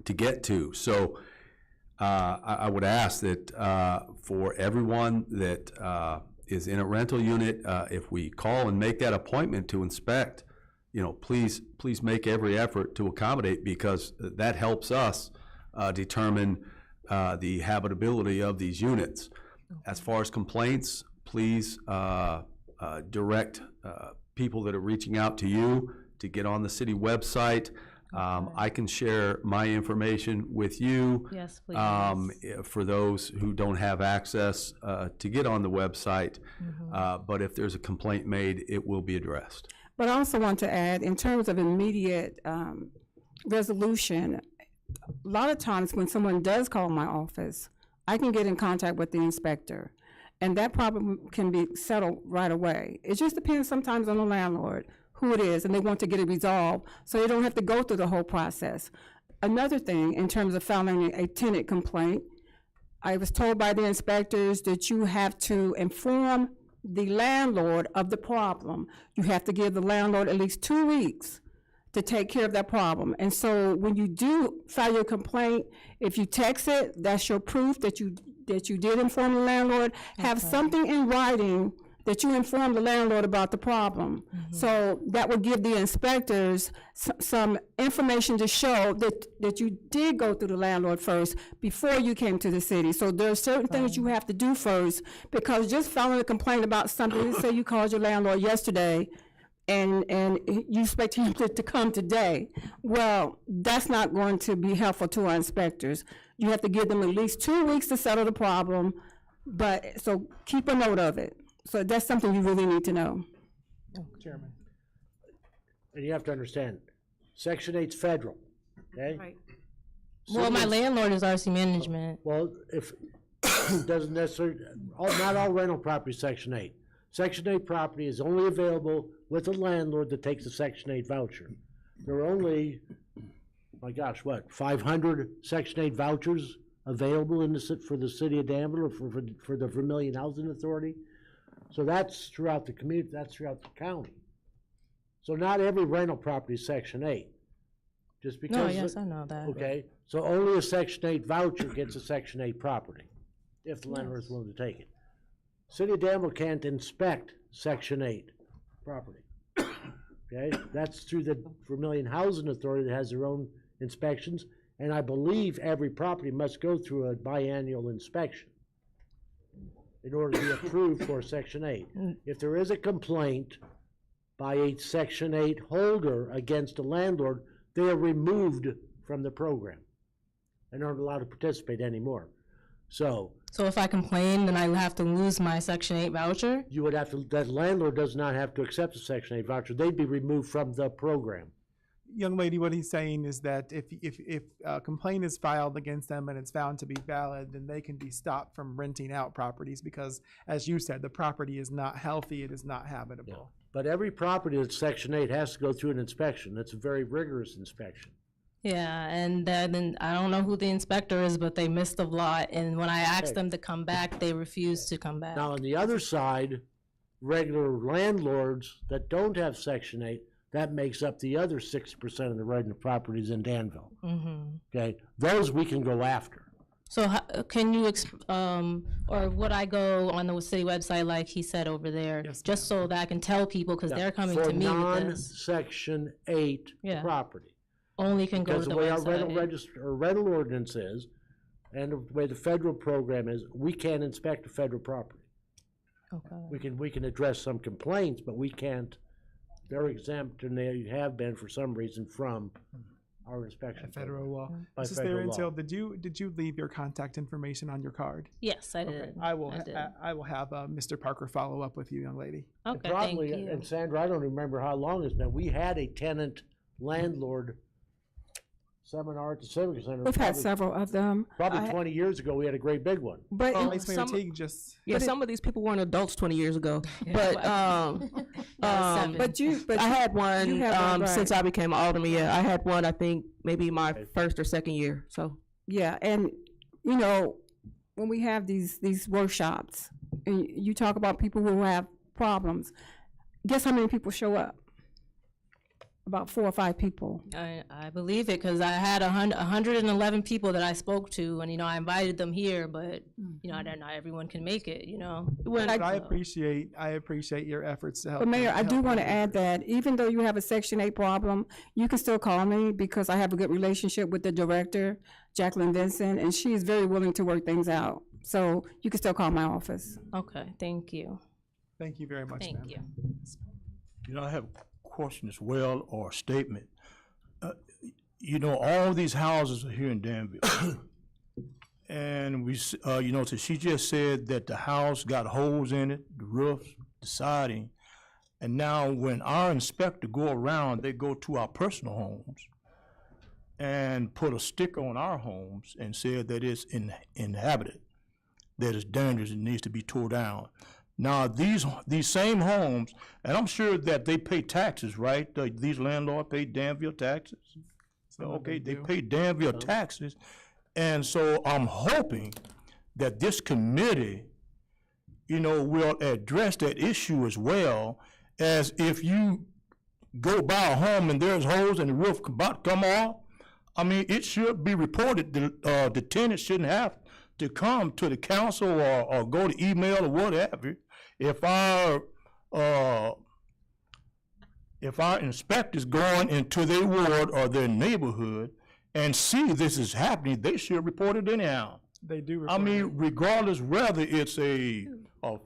to get to. So I would ask that for everyone that is in a rental unit, if we call and make that appointment to inspect, please make every effort to accommodate, because that helps us determine the habitability of these units. As far as complaints, please direct people that are reaching out to you to get on the city website. I can share my information with you. Yes, please. For those who don't have access to get on the website. But if there's a complaint made, it will be addressed. But I also want to add, in terms of immediate resolution, a lot of times when someone does call my office, I can get in contact with the inspector, and that problem can be settled right away. It just depends sometimes on the landlord, who it is, and they want to get it resolved so they don't have to go through the whole process. Another thing, in terms of filing a tenant complaint, I was told by the inspectors that you have to inform the landlord of the problem. You have to give the landlord at least 2 weeks to take care of that problem. And so when you do file your complaint, if you text it, that's your proof that you did inform the landlord. Have something in writing that you informed the landlord about the problem. So that would give the inspectors some information to show that you did go through the landlord first before you came to the city. So there are certain things you have to do first, because just filing a complaint about something, let's say you called your landlord yesterday and you expect him to come today. Well, that's not going to be helpful to our inspectors. You have to give them at least 2 weeks to settle the problem, so keep a note of it. So that's something you really need to know. Chairman. And you have to understand, Section 8's federal, okay? Right. Well, my landlord is RC Management. Well, if it doesn't necessarily, not all rental property is Section 8. Section 8 property is only available with a landlord that takes a Section 8 voucher. There are only, my gosh, 500 Section 8 vouchers available for the city of Danville, or for the Vermilion Housing Authority. So that's throughout the community, that's throughout the county. So not every rental property is Section 8. Just because. No, yes, I know that. Okay, so only a Section 8 voucher gets a Section 8 property, if the landlord is willing to take it. City of Danville can't inspect Section 8 property. Okay, that's through the Vermilion Housing Authority that has their own inspections, and I believe every property must go through a biannual inspection in order to be approved for Section 8. If there is a complaint by a Section 8 holder against a landlord, they are removed from the program and aren't allowed to participate anymore. So if I complain, then I have to lose my Section 8 voucher? you would have to, that landlord does not have to accept a Section 8 voucher. They'd be removed from the program. Young lady, what he's saying is that if a complaint is filed against them and it's found to be valid, then they can be stopped from renting out properties because, as you said, the property is not healthy, it is not habitable. But every property that's Section 8 has to go through an inspection. It's a very rigorous inspection. Yeah, and then I don't know who the inspector is, but they missed a lot. And when I asked them to come back, they refused to come back. Now, on the other side, regular landlords that don't have Section 8, that makes up the other 60% of the rental properties in Danville. Okay, those we can go after. So can you, or would I go on the city website like he said over there, just so that I can tell people, because they're coming to me with this. Non-Section 8 property. Only can go to Because the the way website. our rental register, or rental ordinance is, and the way the federal program is, we can't inspect a federal property. Okay. We can address some complaints, but we can't. They're exempt, and they have been for some reason from our inspection. Federal law. By Mrs. federal law. Therientil, did you leave your contact information on your card? Yes, I did. Okay. I will did. have Mr. Parker follow up with you, young lady. And probably, and Sandra, I don't remember how long it's been. We had a tenant landlord seminar at the Civic Center. We've had several of them. Probably 20 years ago, we had a great big one. But some of these people weren't adults 20 years ago. But but I had one you have one, since right. I became an alderman. Yeah, I had one. I think maybe my first or second year. So Yeah, and you know, when we have these workshops, and you talk about people who have problems, guess how many people show up? About 4 or 5 people. I believe it, because I had 111 people that I spoke to, and I invited them here, but not everyone can make it. I appreciate your efforts to help. But Mayor, I do want to them. add that even though you have a Section 8 problem, you can still call me because I have a good relationship with the director, Jacqueline Vincent, and she is very willing to work things out. So you can still call my office. Okay, thank you. Thank you very much, Thank ma'am. you. I have a question as well, or a statement. All these houses are here in Danville. And we, so she just said that the house got holes in it, the roof, the siding. And now when our inspector go around, they go to our personal homes and put a sticker on our homes and said that it's inhabited, that it's dangerous, it needs to be tore down. Now, these same homes, and I'm sure that they pay taxes, right? These landlords pay Danville taxes. Okay, they pay Danville taxes. And so I'm hoping that this committee, will address that issue as well, as if you go by a home and there's holes and the roof about to come off. I mean, it should be reported. The tenant shouldn't have to come to the council or go to email or whatever. If our inspectors going into their ward or their neighborhood and see this is happening, they should report it anyhow. They do. I mean, regardless whether it's a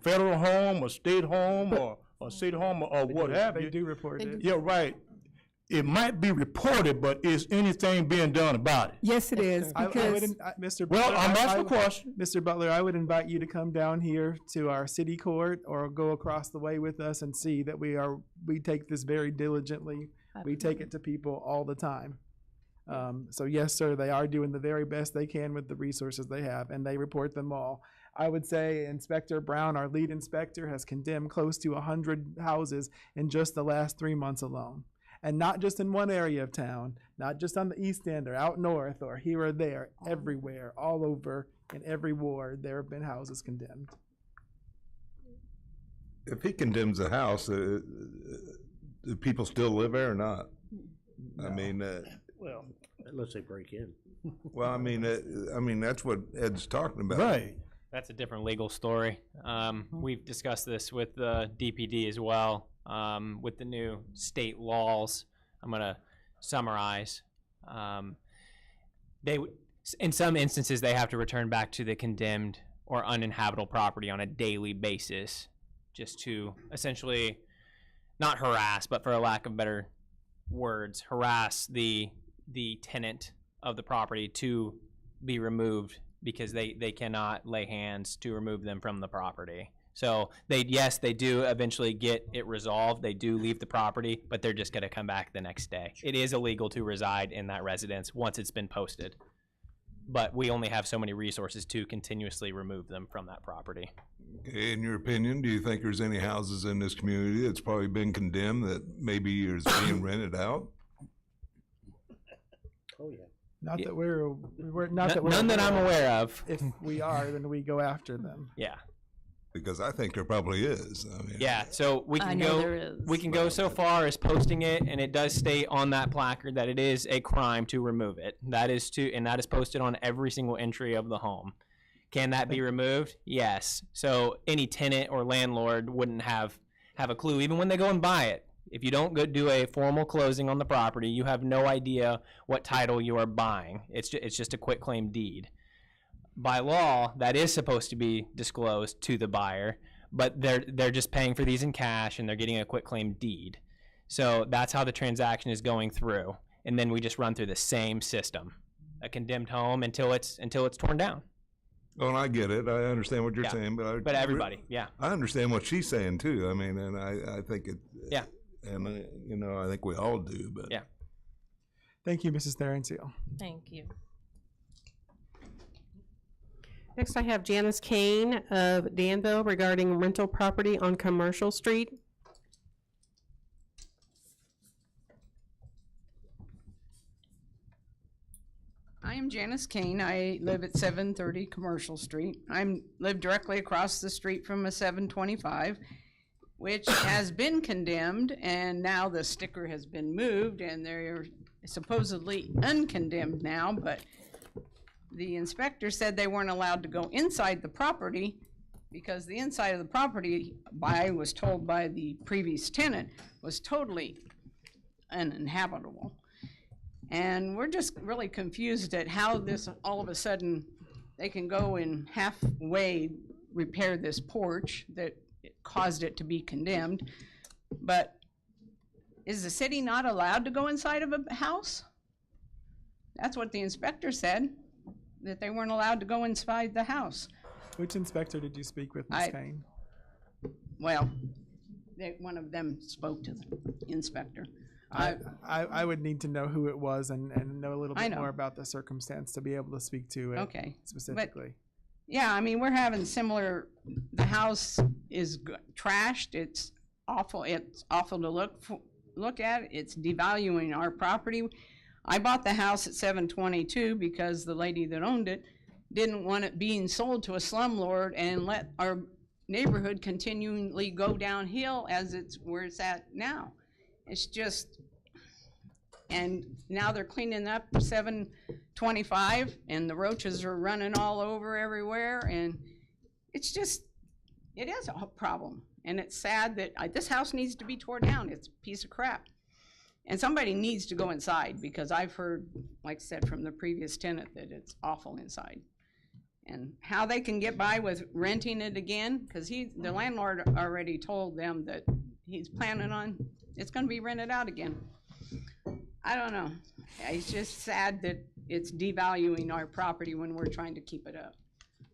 federal home, a state home, or a city home, or what have you. They do report it. Yeah, right. It might be reported, but is anything being done about it? Yes, it is. Mr. Well, Butler, I'm asking a question. Mr. Butler, I would invite you to come down here to our city court or go across the way with us and see that we take this very diligently. We take it to people all the time. So yes, sir, they are doing the very best they can with the resources they have, and they report them all. I would say Inspector Brown, our lead inspector, has condemned close to 100 houses in just the last 3 months alone. And not just in one area of town, not just on the east end or out north or here or there, everywhere, all over, in every ward, there have been houses condemned. If he condemns a house, do people still live there or not? I mean, Well, unless they break in. well, I mean, that's what Ed's talking about. Right. That's a different legal story. We've discussed this with the DPD as well. With the new state laws, I'm going to summarize. In some instances, they have to return back to the condemned or uninhabitable property on a daily basis, just to essentially not harass, but for a lack of better words, harass the tenant of the property to be removed because they cannot lay hands to remove them from the property. So they do eventually get it resolved. They do leave the property, but they're just going to come back the next day. It is illegal to reside in that residence once it's been posted, but we only have so many resources to continuously remove them from that property. In your opinion, do you think there's any houses in this community that's probably been condemned that maybe is being rented out? Oh, yeah. Not that we're not that we're None that I'm aware of. If we are, then we go after them. Yeah. Because I think there probably is. I mean, Yeah, so we I can know go there is. we can go so far as posting it, and it does state on that placard that it is a crime to remove it. That is posted on every single entry of the home. Can that be removed? Yes. So any tenant or landlord wouldn't have a clue, even when they go and buy it. If you don't go do a formal closing on the property, you have no idea what title you are buying. It's just a quitclaim deed. By law, that is supposed to be disclosed to the buyer, but they're just paying for these in cash and they're getting a quitclaim deed. So that's how the transaction is going through, and then we just run through the same system, a condemned home until it's torn down. Well, and I get it. I understand what you're Yeah. saying, But everybody, yeah. I understand what she's saying too. I mean, and I think it. Yeah. And I think we all do. But yeah. Thank you, Mrs. Therenseal. Thank you. Next, I have Janice Kane of Danville regarding rental property on Commercial Street. I am Janice Kane. I live at 730 Commercial Street. I live directly across the street from a 725, which has been condemned, and now the sticker has been moved, and they're supposedly uncondemned now, but the inspector said they weren't allowed to go inside the property because the inside of the property, I was told by the previous tenant, was totally uninhabitable. And we're just really confused at how this, all of a sudden, they can go and halfway repair this porch that caused it to be condemned. But is the city not allowed to go inside of a house? That's what the inspector said, that they weren't allowed to go inside the house. Which inspector did you speak with, Ms. Kane? Well, one of them spoke to the inspector. I would need to know who it was and know a little bit more about the circumstance to be able to speak to it specifically. Yeah, I mean, we're having similar, the house is trashed, it's awful to look at, it's devaluing our property. I bought the house at 722 because the lady that owned it didn't want it being sold to a slumlord and let our neighborhood continually go downhill as it's where it's at now. It's just, and now they're cleaning up 725 and the roaches are running all over everywhere, and it's just, it is a problem. And it's sad that this house needs to be torn down. It's a piece of crap. And somebody needs to go inside because I've heard, like I said, from the previous tenant that it's awful inside. And how they can get by with renting it again, because the landlord already told them that he's planning on, it's gonna be rented out again. I don't know. It's just sad that it's devaluing our property when we're trying to keep it up.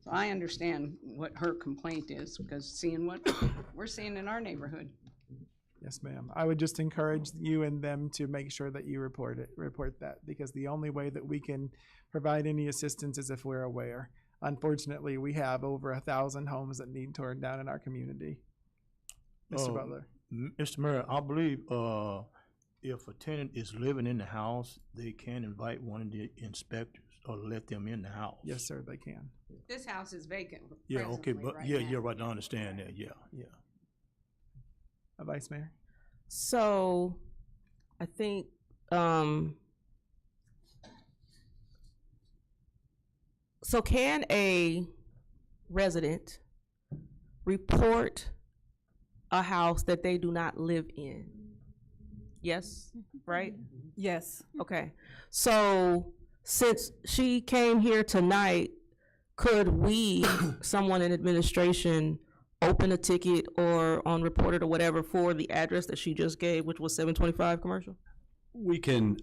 So I understand what her complaint is, because seeing what we're seeing in our neighborhood. Yes, ma'am. I would just encourage you and them to make sure that you report that, because the only way that we can provide any assistance is if we're aware. Unfortunately, we have over 1,000 homes that need torn down in our community. Mr. Butler. Mr. Mayor, I believe if a tenant is living in the house, they can invite one of the inspectors or let them in the house. Yes, sir, they can. This house is vacant. Yeah, okay, but right yeah, now. you're right, I understand that, yeah. Vice Mayor? So, I think, so can a resident report a house that they do not live in? Yes, right? Yes. Okay. So, since she came here tonight, could we, someone in administration, open a ticket or on Reported or whatever for the address that she just gave, which was 725 Commercial? We can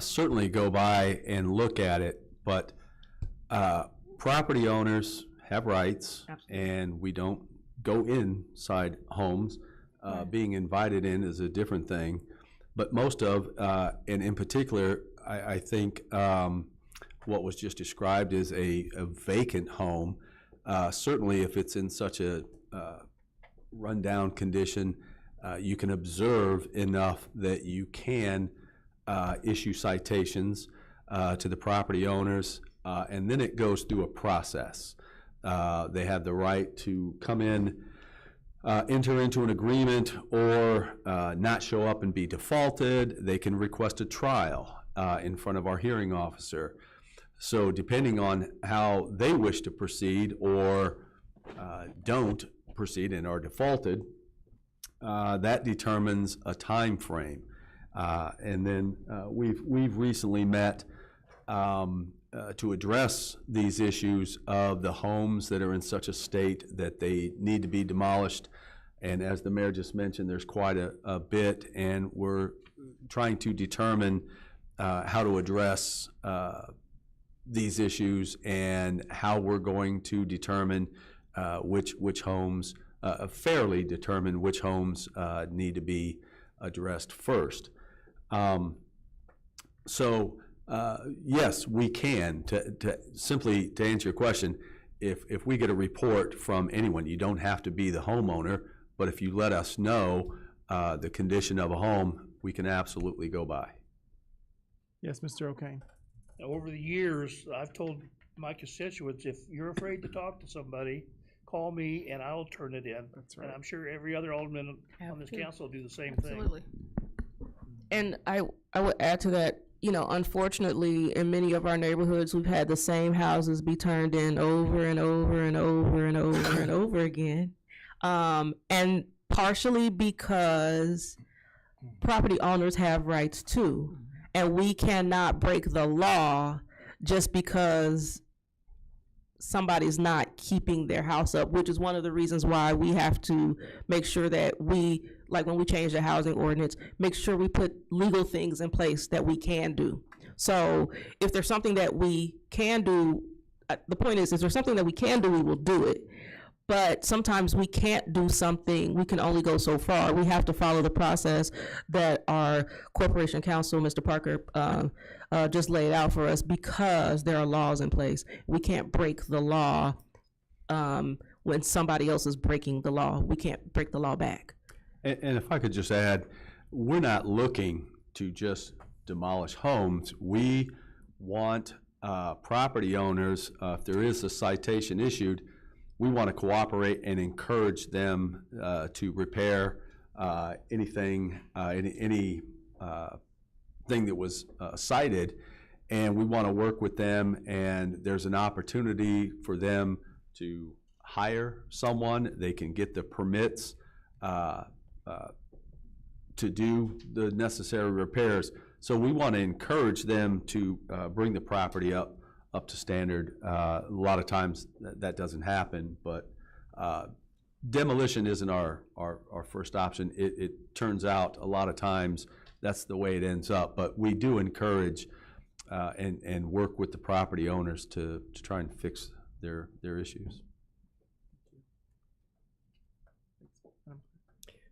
certainly go by and look at it, but property owners have rights, and we don't go inside homes. Being invited in is a different thing. But most of, and in particular, I think what was just described is a vacant home. Certainly if it's in such a rundown condition, you can observe enough that you can issue citations to the property owners, and then it goes through a process. They have the right to come in, enter into an agreement, or not show up and be defaulted. They can request a trial in front of our hearing officer. So depending on how they wish to proceed or don't proceed and are defaulted, that determines a time frame. And then we've recently met to address these issues of the homes that are in such a state that they need to be demolished. And as the mayor just mentioned, there's quite a bit, and we're trying to determine how to address these issues and how we're going to determine which homes, fairly determine which homes need to be addressed first. Yes, we can. Simply to answer your question, if we get a report from anyone, you don't have to be the homeowner, but if you let us know the condition of a home, we can absolutely go by. Yes, Mr. O'Kane. Over the years, I've told my constituents, if you're afraid to talk to somebody, call me and I'll turn it in. That's right. And I'm sure every other alderman on this council will do the same Absolutely. thing. And I would add to that, you know, unfortunately, in many of our neighborhoods, we've had the same houses be turned in over and over and over and over and over again. And partially because property owners have rights too. And we cannot break the law just because somebody's not keeping their house up, which is one of the reasons why we have to make sure that we, like when we change the housing ordinance, make sure we put legal things in place that we can do. So if there's something that we can do, the point is, if there's something that we can do, we will do it. But sometimes we can't do something, we can only go so far. We have to follow the process that our corporation counsel, Mr. Parker, just laid out for us, because there are laws in place. We can't break the law when somebody else is breaking the law. We can't break the law back. And if I could just add, we're not looking to just demolish homes. We want property owners, if there is a citation issued, we want to cooperate and encourage them to repair anything, any thing that was cited, and we want to work with them, and there's an opportunity for them to hire someone. They can get the permits to do the necessary repairs. So we want to encourage them to bring the property up to standard. A lot of times that doesn't happen, but demolition isn't our first option. It turns out a lot of times that's the way it ends up, but we do encourage and work with the property owners to try and fix their issues.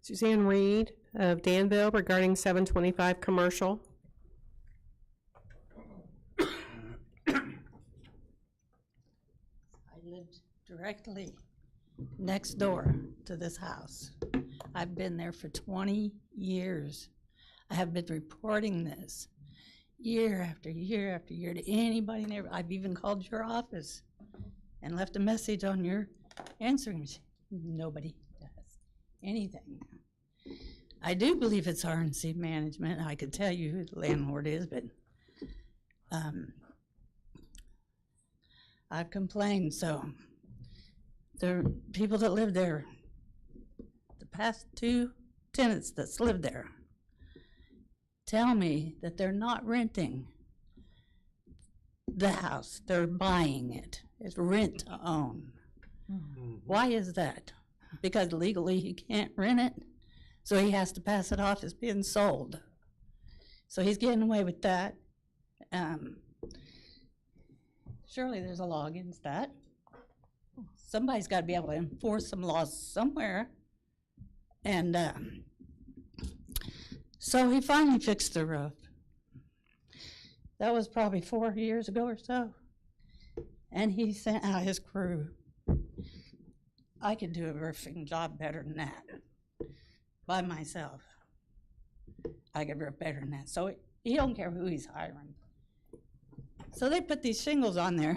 Suzanne Reed of Danville regarding 725 Commercial. I lived directly next door to this house. I've been there for 20 years. I have been reporting this year after year after year to anybody in there. I've even called your office and left a message on your answering machine. Nobody does anything. I do believe it's RNC management. I could tell you who the landlord is, but I've complained. So the people that live there, the past 2 tenants that's lived there, tell me that they're not renting the house, they're buying it. It's rent to own. Why is that? because legally he can't rent it, so he has to pass it off as being sold. So he's getting away with that. Surely there's a law against that. Somebody's got to be able to enforce some laws somewhere. And so he finally fixed the roof. That was probably 4 years ago or so. And he sent out his crew. I could do a roofing job better than that by myself. I could roof better than that. So he don't care who he's hiring. So they put these shingles on there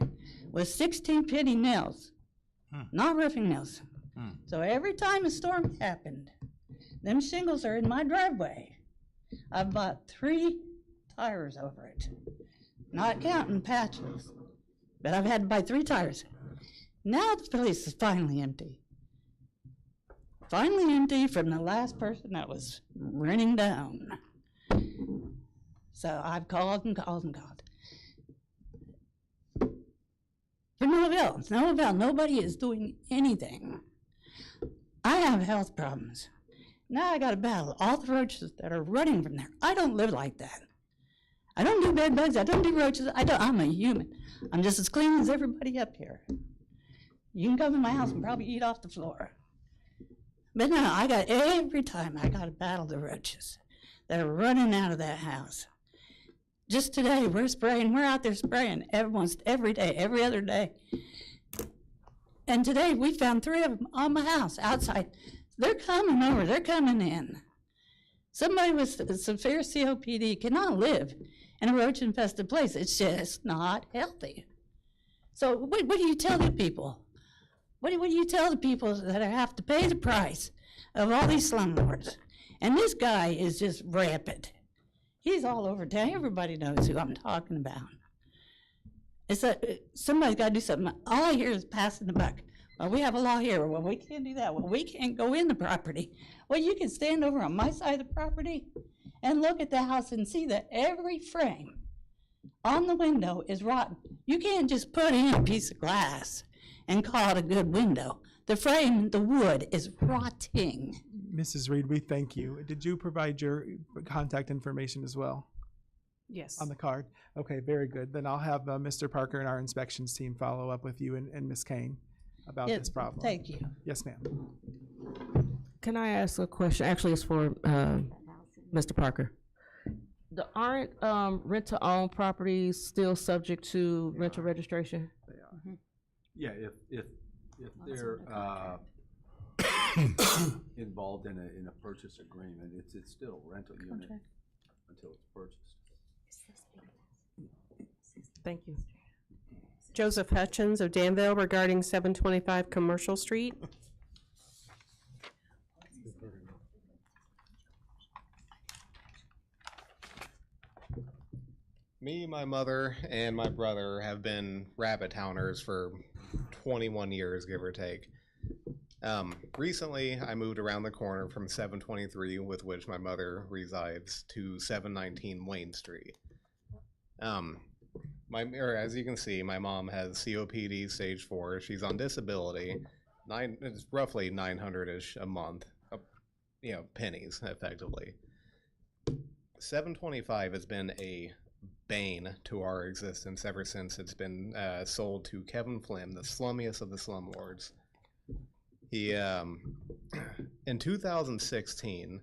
with 16 penny nails, not roofing nails. So every time a storm happened, them shingles are in my driveway. I bought 3 tires over it, not counting patches, but I've had to buy 3 tires. Now the place is finally empty. Finally empty from the last person that was running down. So I've called and called and called. For no avail, no avail. Nobody is doing anything. I have health problems. Now I got to battle all the roaches that are running from there. I don't live like that. I don't do bed bugs. I don't do roaches. I'm a human. I'm just as clean as everybody up here. You can come in my house and probably eat off the floor. But no, every time I got to battle the roaches that are running out of that house. Just today, we're out there spraying every day, every other day. And today, we found 3 of them on my house, outside. They're coming over, they're coming in. Somebody with severe COPD cannot live in a roach-infested place. It's just not healthy. So what do you tell the people? What do you tell the people that have to pay the price of all these slumlords? And this guy is just rampant. He's all over town. Everybody knows who I'm talking about. It's somebody's got to do something. All I hear is passing the buck. Well, we have a law here. Well, we can't do that. Well, we can't go in the property. Well, you can stand over on my side of the property and look at the house and see that every frame on the window is rotten. You can't just put in a piece of glass and call it a good window. The frame, the wood is rotting. Mrs. Reed, we thank you. Did you provide your contact information as well? Yes. On the card? Okay, very good. Then I'll have Mr. Parker and our inspections team follow up with you and Ms. Kane about this problem. Thank you. Yes, ma'am. Can I ask a question? Actually, it's for Mr. Parker. Aren't rent-to-own properties still subject to rental registration? They are. Yeah, if they're involved in a purchase agreement, it's still a rental unit until it's purchased. Thank you. Joseph Hutchins of Danville regarding 725 Commercial Street. Me, my mother, and my brother have been rabbit hounders for 21 years, give or take. Recently, I moved around the corner from 723, with which my mother resides, to 719 Wayne Street. As you can see, my mom has COPD stage 4. She's on disability. It's roughly 900-ish a month, pennies, effectively. 725 has been a bane to our existence ever since it's been sold to Kevin Flynn, the slummiest of the slumlords. He, in 2016,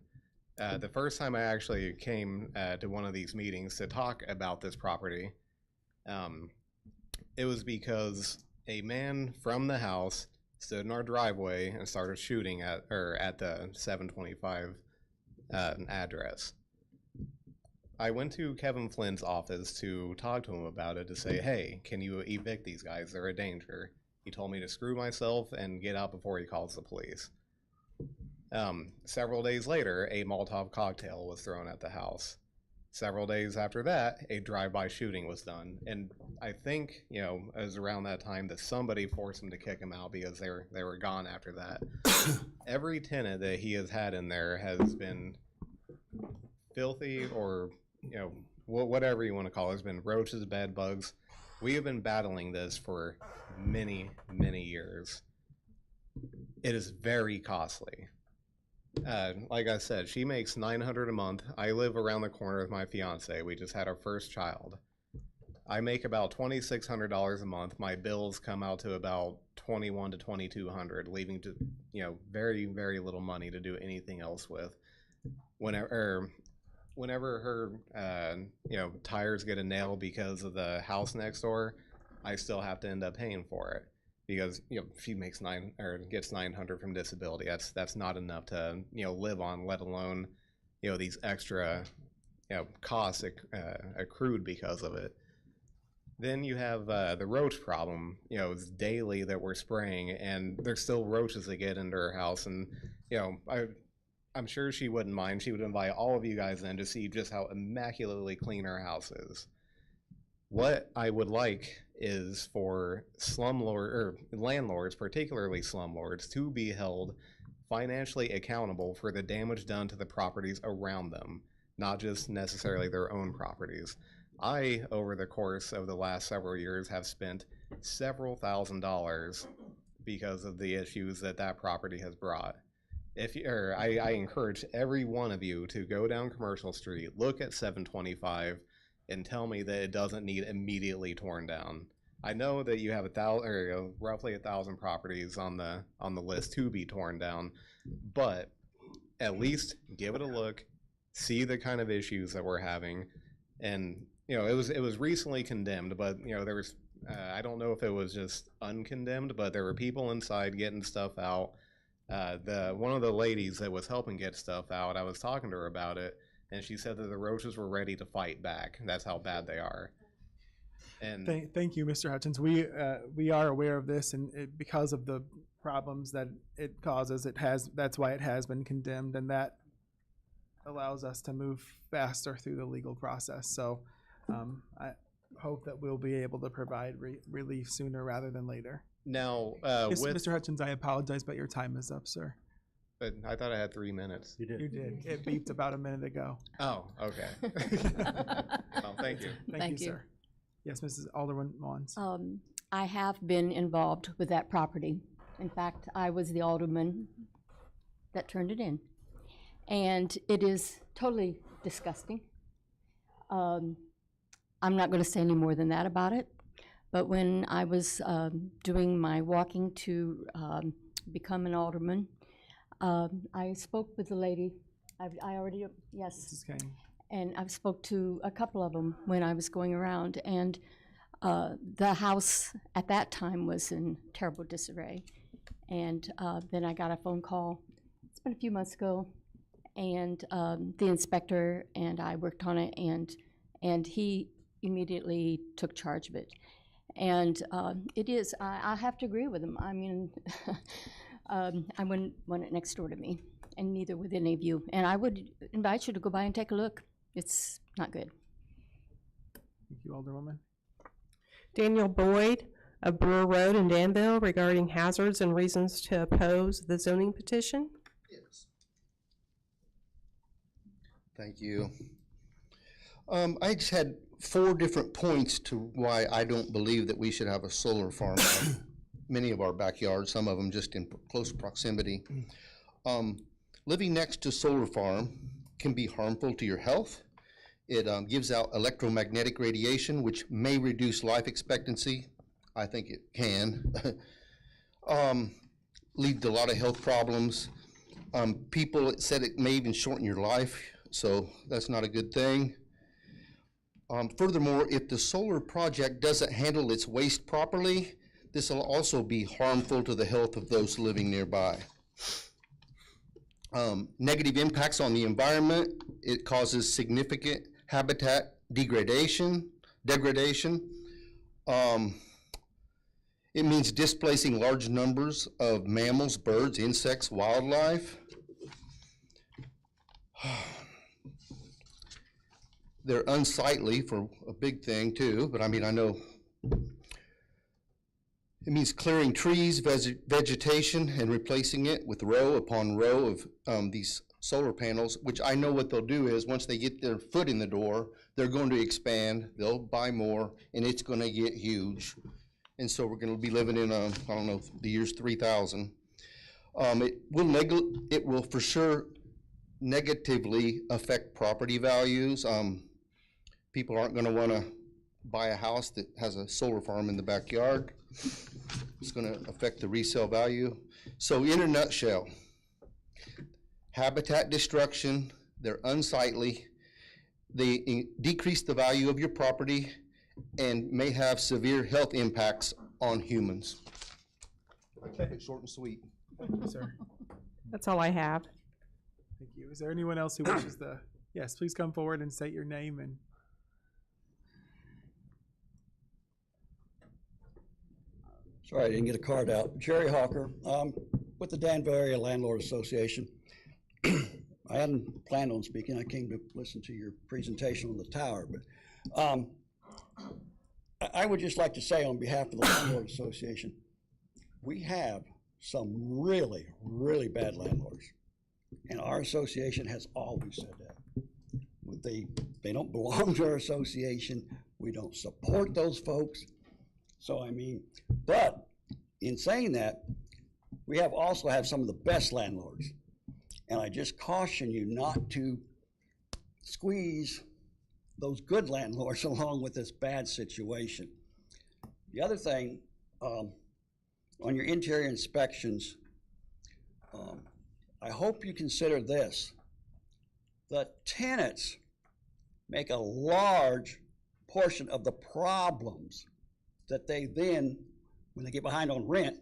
the first time I actually came to one of these meetings to talk about this property, it was because a man from the house stood in our driveway and started shooting at the 725 address. I went to Kevin Flynn's office to talk to him about it, to say, hey, can you evict these guys? They're a danger. He told me to screw myself and get out before he calls the police. Several days later, a Molotov cocktail was thrown at the house. Several days after that, a drive-by shooting was done. And I think, it was around that time that somebody forced him to kick him out because they were gone after that. Every tenant that he has had in there has been filthy, or whatever you want to call it. There's been roaches, bed bugs. We have been battling this for many, many years. it is very costly. Like I said, she makes $900 a month. I live around the corner with my fiance. We just had our first child. I make about $2,600 a month. My bills come out to about $2,100 to $2,200, leaving to very, very little money to do anything else with. Whenever her tires get a nail because of the house next door, I still have to end up paying for it because she makes gets $900 from disability. That's not enough to live on, let alone these extra costs accrued because of it. Then you have the roach problem. It's daily that we're spraying, and there's still roaches that get into her house. And I'm sure she wouldn't mind. She would invite all of you guys in to see just how immaculately clean her house is. What I would like is for landlords, particularly slumlords, to be held financially accountable for the damage done to the properties around them, not just necessarily their own properties. I, over the course of the last several years, have spent several $1,000s because of the issues that property has brought. I encourage every one of you to go down Commercial Street, look at 725, and tell me that it doesn't need immediately torn down. I know that you have roughly 1,000 properties on the list to be torn down, but at least give it a look, see the kind of issues that we're having, and it was recently condemned, but there was I don't know if it was just uncondemned, but there were people inside getting stuff out. One of the ladies that was helping get stuff out, I was talking to her about it, and she said that the roaches were ready to fight back. That's how bad they are. And thank you, Mr. Hutchins. We are aware of this, and because of the problems that it causes, that's why it has been condemned, and that allows us to move faster through the legal process. So I hope that we'll be able to provide relief sooner rather than later. Now, yes, Mr. Hutchins, I apologize, but your time is up, sir. But I thought I had 3 minutes. You did. You did. It beeped about a minute ago. Oh, okay. Well, thank you. Thank you, sir. Yes, Mrs. Alderman Mons. I have been involved with that property. In fact, I was the alderman that turned it in. And it is totally disgusting. I'm not going to say any more than that about it. But when I was doing my walking to become an alderman, I spoke with the lady. I already, yes. Mrs. Kane. And I spoke to a couple of them when I was going around. And the house at that time was in terrible disarray. And then I got a phone call. It's been a few months ago. And the inspector and I worked on it, and he immediately took charge of it. And it is, I have to agree with him. I mean, I wouldn't want it next door to me, and neither would any of you. And I would invite you to go by and take a look. It's not good. Thank you, Alderwoman. Daniel Boyd of Brewer Road in Danville regarding hazards and reasons to oppose the zoning petition. Yes. Thank you. I just had 4 different points to why I don't believe that we should have a solar farm on many of our backyards, some of them just in close proximity. Living next to solar farm can be harmful to your health. It gives out electromagnetic radiation, which may reduce life expectancy. I think it can. Lead to a lot of health problems. People said it may even shorten your life, so that's not a good thing. Furthermore, if the solar project doesn't handle its waste properly, this will also be harmful to the health of those living nearby. Negative impacts on the environment. It causes significant habitat degradation. It means displacing large numbers of mammals, birds, insects, wildlife. They're unsightly for a big thing too, but I mean, I know it means clearing trees, vegetation, and replacing it with row upon row of these solar panels, which I know what they'll do is once they get their foot in the door, they're going to expand, they'll buy more, and it's going to get huge. And so we're going to be living in, I don't know, the year's 3000. It will for sure negatively affect property values. People aren't gonna wanna buy a house that has a solar farm in the backyard. It's gonna affect the resale value. So in a nutshell, habitat destruction, they're unsightly, they decrease the value of your property and may have severe health impacts on humans. I kept it short and sweet. Thank you, sir. That's all I have. Thank you. Is there anyone else who wishes to? Yes, please come forward and state your name and. Sorry, I didn't get a card out. Jerry Hawker, with the Danville Area Landlord Association. I hadn't planned on speaking. I came to listen to your presentation on the tower, but I would just like to say on behalf of the Landlord Association, we have some really, really bad landlords. And our association has always said that. They don't belong to our association. We don't support those folks. So, I mean, but in saying that, we also have some of the best landlords. And I just caution you not to squeeze those good landlords along with this bad situation. The other thing, on your interior inspections, I hope you consider this. The tenants make a large portion of the problems that they then, when they get behind on rent,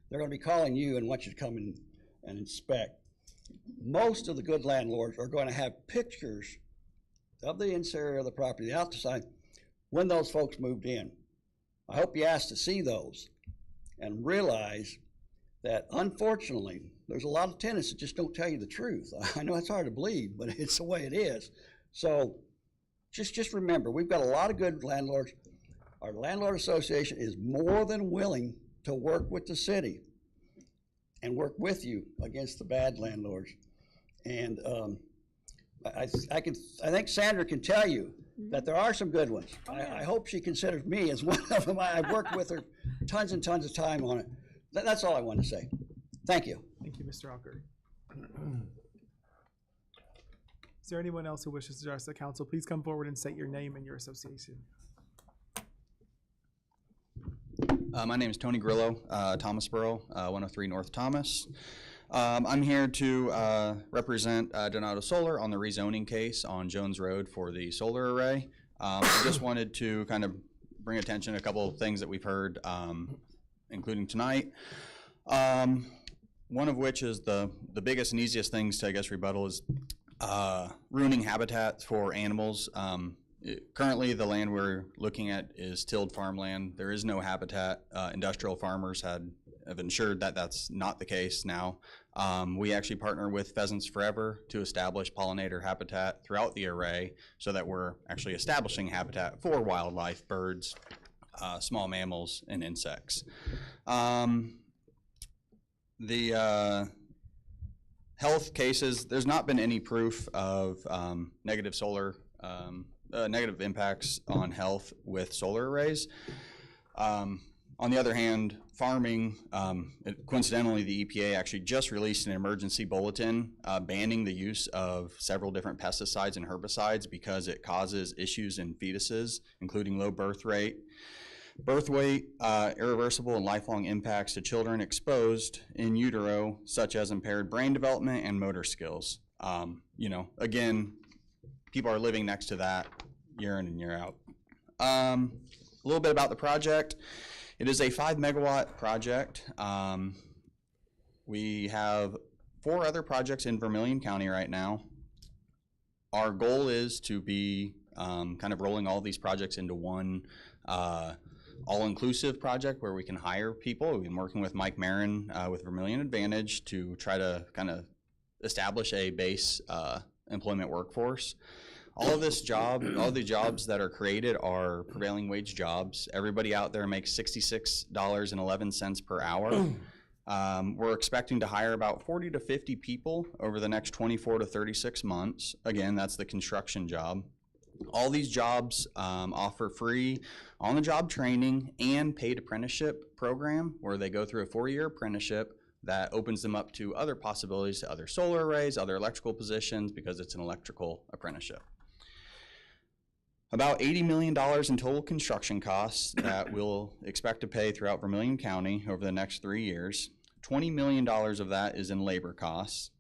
they're going to be calling you and want you to come in and inspect. Most of the good landlords are going to have pictures of the interior of the property, the outside, when those folks moved in. I hope you ask to see those and realize that, unfortunately, there's a lot of tenants that just don't tell you the truth. I know it's hard to believe, but it's the way it is. So just remember, we've got a lot of good landlords. Our landlord association is more than willing to work with the city and work with you against the bad landlords. And I think Sandra can tell you that there are some good ones. I hope she considers me as one of them. I've worked with her tons and tons of time on it. That's all I wanted to say. Thank you. Thank you, Mr. Hawker. Is there anyone else who wishes to address the council? Please come forward and state your name and your association. My name is Tony Grillo, Thomasboro, 103 North Thomas. I'm here to represent Donato Solar on the rezoning case on Jones Road for the solar array. I just wanted to kind of bring attention to a couple of things that we've heard, including tonight. One of which is the biggest and easiest things to, I guess, rebuttal is ruining habitat for animals. Currently, the land we're looking at is tilled farmland. There is no habitat. Industrial farmers have ensured that that's not the case now. We actually partner with Pheasants Forever to establish pollinator habitat throughout the array so that we're actually establishing habitat for wildlife, birds, small mammals, and insects. The health cases, there's not been any proof of negative impacts on health with solar arrays. On the other hand, farming, coincidentally, the EPA actually just released an emergency bulletin banning the use of several different pesticides and herbicides because it causes issues in fetuses, including low birth rate, birth weight, irreversible and lifelong impacts to children exposed in utero, such as impaired brain development and motor skills. Again, people are living next to that year in and year out. A little bit about the project. It is a 5 megawatt project. We have 4 other projects in Vermilion County right now. Our goal is to be kind of rolling all these projects into one all-inclusive project where we can hire people. We've been working with Mike Marin with Vermilion Advantage to try to kind of establish a base employment workforce. All of the jobs that are created are prevailing wage jobs. Everybody out there makes $66.11 per hour. We're expecting to hire about 40 to 50 people over the next 24 to 36 months. Again, that's the construction job. All these jobs offer free on-the-job training and paid apprenticeship program where they go through a 4-year apprenticeship, that opens them up to other possibilities, other solar arrays, other electrical positions, because it's an electrical apprenticeship. About $80 million in total construction costs that we'll expect to pay throughout Vermilion County over the next 3 years. $20 million of that is in labor costs.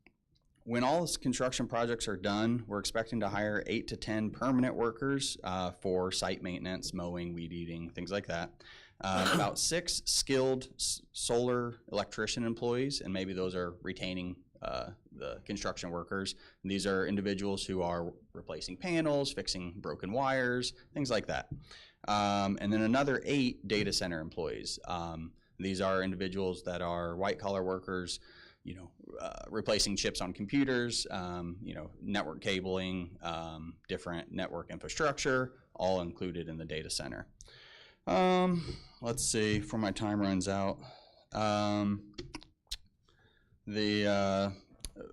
When all these construction projects are done, we're expecting to hire 8 to 10 permanent workers for site maintenance, mowing, weed eating, things like that. About 6 skilled solar electrician employees, and maybe those are retaining the construction workers. And these are individuals who are replacing panels, fixing broken wires, things like that. And then another 8 data center employees. These are individuals that are white collar workers, you know, replacing chips on computers, you know, network cabling, different network infrastructure, all included in the data center. Let's see, before my time runs out. The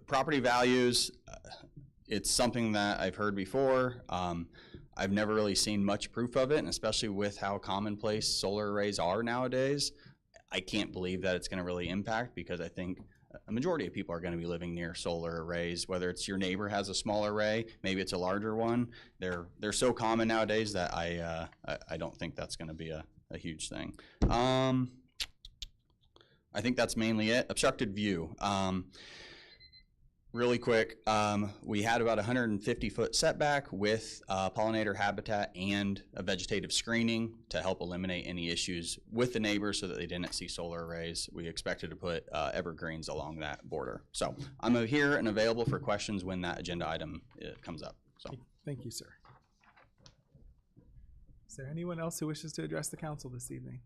property values, it's something that I've heard before. I've never really seen much proof of it, and especially with how commonplace solar arrays are nowadays, I can't believe that it's going to really impact, because I think a majority of people are going to be living near solar arrays, whether it's your neighbor has a small array, maybe it's a larger one. They're so common nowadays that I don't think that's going to be a huge thing. I think that's mainly it. Obstructed view. Really quick, we had about 150-foot setback with pollinator habitat and a vegetative screening to help eliminate any issues with the neighbors so that they didn't see solar arrays. We expected to put evergreens along that border. So I'm here and available for questions when that agenda item comes up. So Thank you, sir. Is there anyone else who wishes to address the council this evening?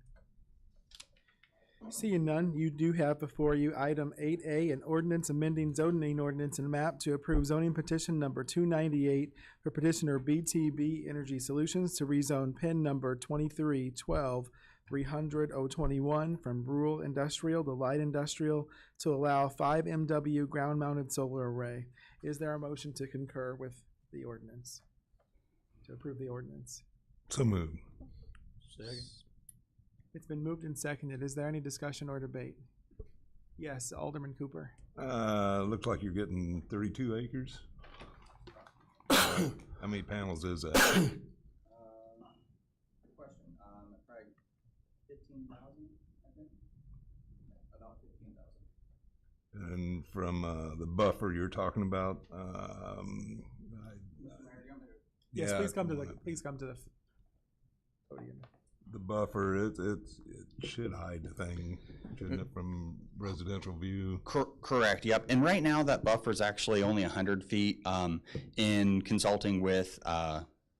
Seeing none, you do have before you item 8A, an ordinance amending zoning ordinance and map to approve zoning petition number 298 for petitioner BTB Energy Solutions to rezone PIN number 2312-300-021 from rural industrial to light industrial to allow 5 MW ground-mounted solar array. Is there a motion to concur with the ordinance? To approve the ordinance? So moved. Second. It's been moved and seconded. Is there any discussion or debate? Yes, Alderman Cooper. Looks like you're getting 32 acres. How many panels is that? Question, probably 15,000, I think. About 15,000. And from the buffer you're talking about, Yes, yeah, please come to the podium. the buffer, it should hide the thing, shouldn't it, from residential view? Correct, yep. And right now that buffer is actually only 100 feet. In consulting with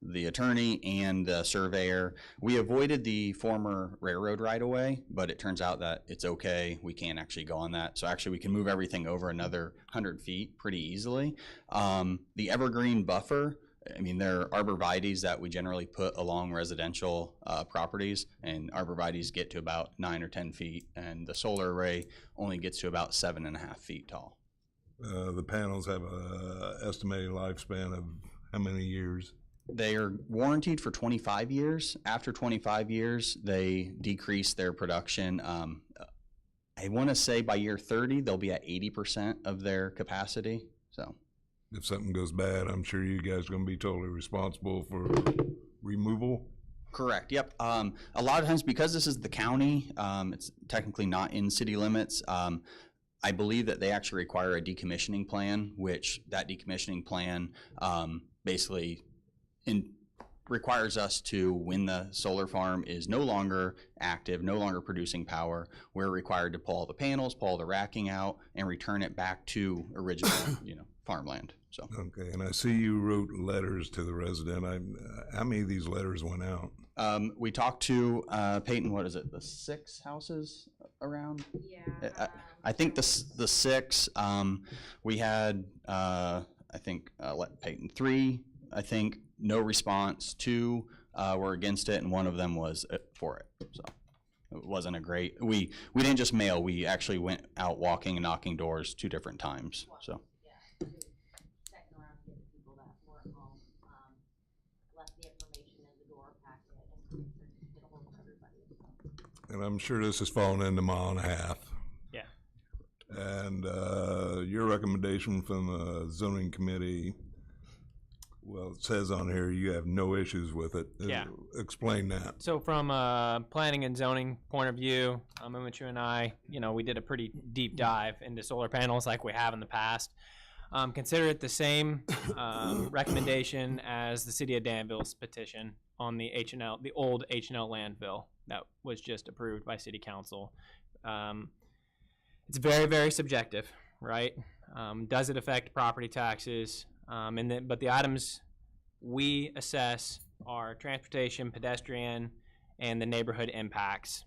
the attorney and the surveyor, we avoided the former railroad right-of-way, but it turns out that it's okay. We can't actually go on that. So actually we can move everything over another 100 feet pretty easily. The evergreen buffer, I mean, there are arborvitaes that we generally put along residential properties, and arborvitaes get to about 9 or 10 feet, and the solar array only gets to about 7.5 feet tall. The panels have a estimated lifespan of how many years? They are warranted for 25 years. After 25 years, they decrease their production. I want to say by year 30, they'll be at 80% of their capacity. So, if something goes bad, I'm sure you guys are going to be totally responsible for removal. Correct. Yep. A lot of times, because this is the county, it's technically not in city limits. I believe that they actually require a decommissioning plan, which that decommissioning plan basically requires us to, when the solar farm is no longer active, no longer producing power, we're required to pull all the panels, pull all the racking out, and return it back to original, farmland. So. Okay, and I see you wrote letters to the resident. How many of these letters went out? We talked to Peyton. What is it? The 6 houses around? Yeah. I think the 6. We had I think Peyton 3. I think no response. 2 were against it, and one of them was for it. So it wasn't a great. We didn't just mail. We actually went out walking and knocking doors 2 different times. So. And I'm sure this has fallen into mile and a half. Yeah. And your recommendation from the zoning committee, well, it says on here you have no issues with it. Yeah. Explain that. So from a planning and zoning point of view, Umachu and I, we did a pretty deep dive into solar panels like we have in the past. Consider it the same recommendation as the city of Danville's petition on the the old H&L landfill that was just approved by city council. It's very, very subjective, right? Does it affect property taxes? But the items we assess are transportation, pedestrian, and the neighborhood impacts.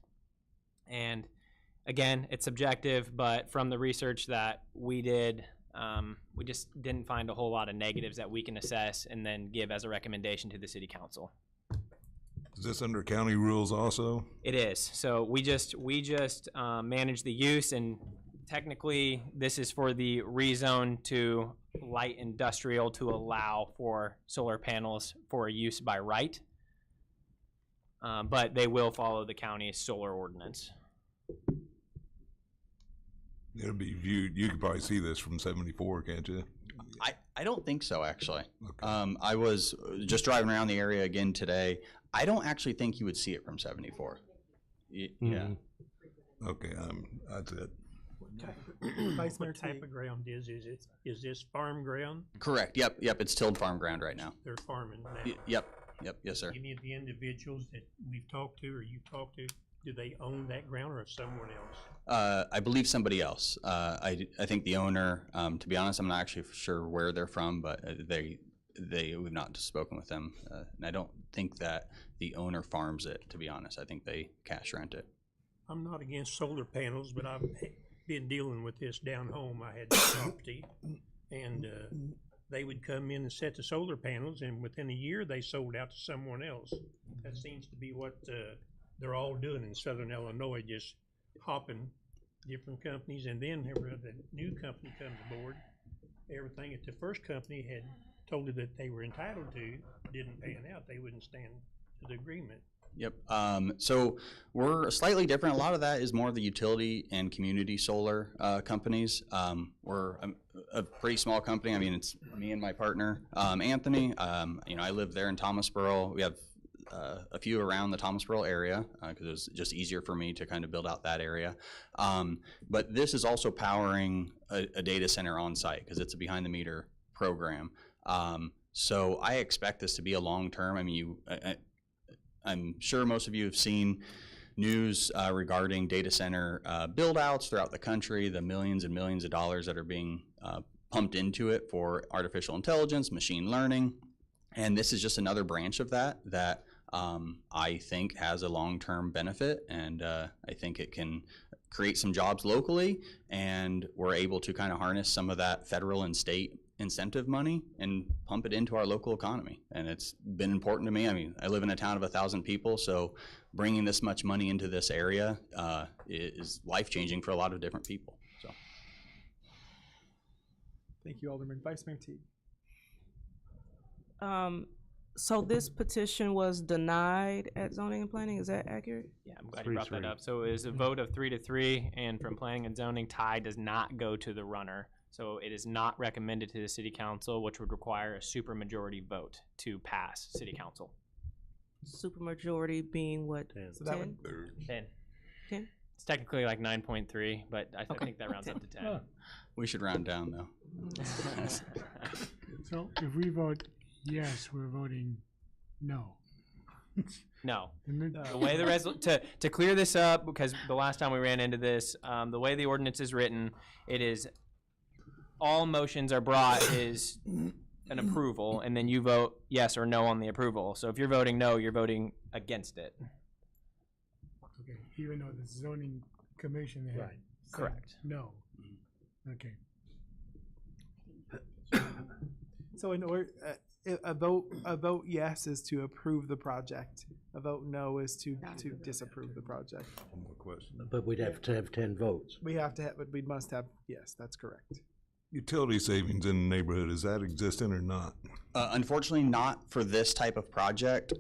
And again, it's subjective, but from the research that we did, we just didn't find a whole lot of negatives that we can assess and then give as a recommendation to the city council. Is this under county rules also? It is. So we just manage the use, and technically this is for the rezone to light industrial to allow for solar panels for use by right. But they will follow the county's solar ordinance. It'll be viewed, you could probably see this from 74, can't you? I don't think so, actually. Okay. I was just driving around the area again today. I don't actually think you would see it from 74. Yeah. Okay, that's it. Vice Mayor What type of ground is this farm ground? Correct. Yep. It's tilled farm ground right now. They're farming now. Yep. Yes, sir. Any of the individuals that we've talked to or you talked to, do they own that ground or someone else? I believe somebody else. I think the owner. To be honest, I'm not actually sure where they're from, but we've not spoken with them, and I don't think that the owner farms it. To be honest, I think they cash rent it. I'm not against solar panels, but I've been dealing with this down home. I had property, and they would come in and set the solar panels, and within a year they sold out to someone else. That seems to be what they're all doing in Southern Illinois, just hopping different companies, and then whenever the new company comes aboard, everything that the first company had told her that they were entitled to didn't pan out. They wouldn't stand to the agreement. Yep. So we're slightly different. A lot of that is more of the utility and community solar companies. We're a pretty small company. I mean, it's me and my partner, Anthony. I live there in Thomasboro. We have a few around the Thomasboro area because it was just easier for me to kind of build out that area. But this is also powering a data center on site because it's a behind the meter program. So I expect this to be a long term. I mean, I'm sure most of you have seen news regarding data center build outs throughout the country, the millions and millions of dollars that are being pumped into it for artificial intelligence, machine learning. And this is just another branch of that I think has a long-term benefit, and I think it can create some jobs locally, and we're able to kind of harness some of that federal and state incentive money and pump it into our local economy. And it's been important to me. I mean, I live in a town of 1,000 people, so bringing this much money into this area is life-changing for a lot of different people. So, thank you, Alderman. Vice Mayor Teague. So this petition was denied at zoning and planning, is that accurate? Yeah, I'm glad you brought that up. So it is a vote of 3-3, and from planning and zoning, tie does not go to the runner. So it is not recommended to the city council, which would require a supermajority vote to pass city council. Supermajority being what? 10. So that 10? would 10? 10? It's technically like 9.3, but I think that rounds up to 10. we should round down though. So if we vote yes, we're voting no. No. The way the to clear this up, because the last time we ran into this, the way the ordinance is written, it is all motions are brought is an approval, and then you vote yes or no on the approval. So if you're voting no, you're voting against it. Okay, even though the zoning commission had said Correct. no. Okay. So in order, a vote yes is to approve the project. A vote no is to disapprove the project. One more question. But we'd have to have 10 votes. We have to have, but we must have, yes, that's correct. Utility savings in the neighborhood, is that existent or not? Unfortunately, not for this type of project.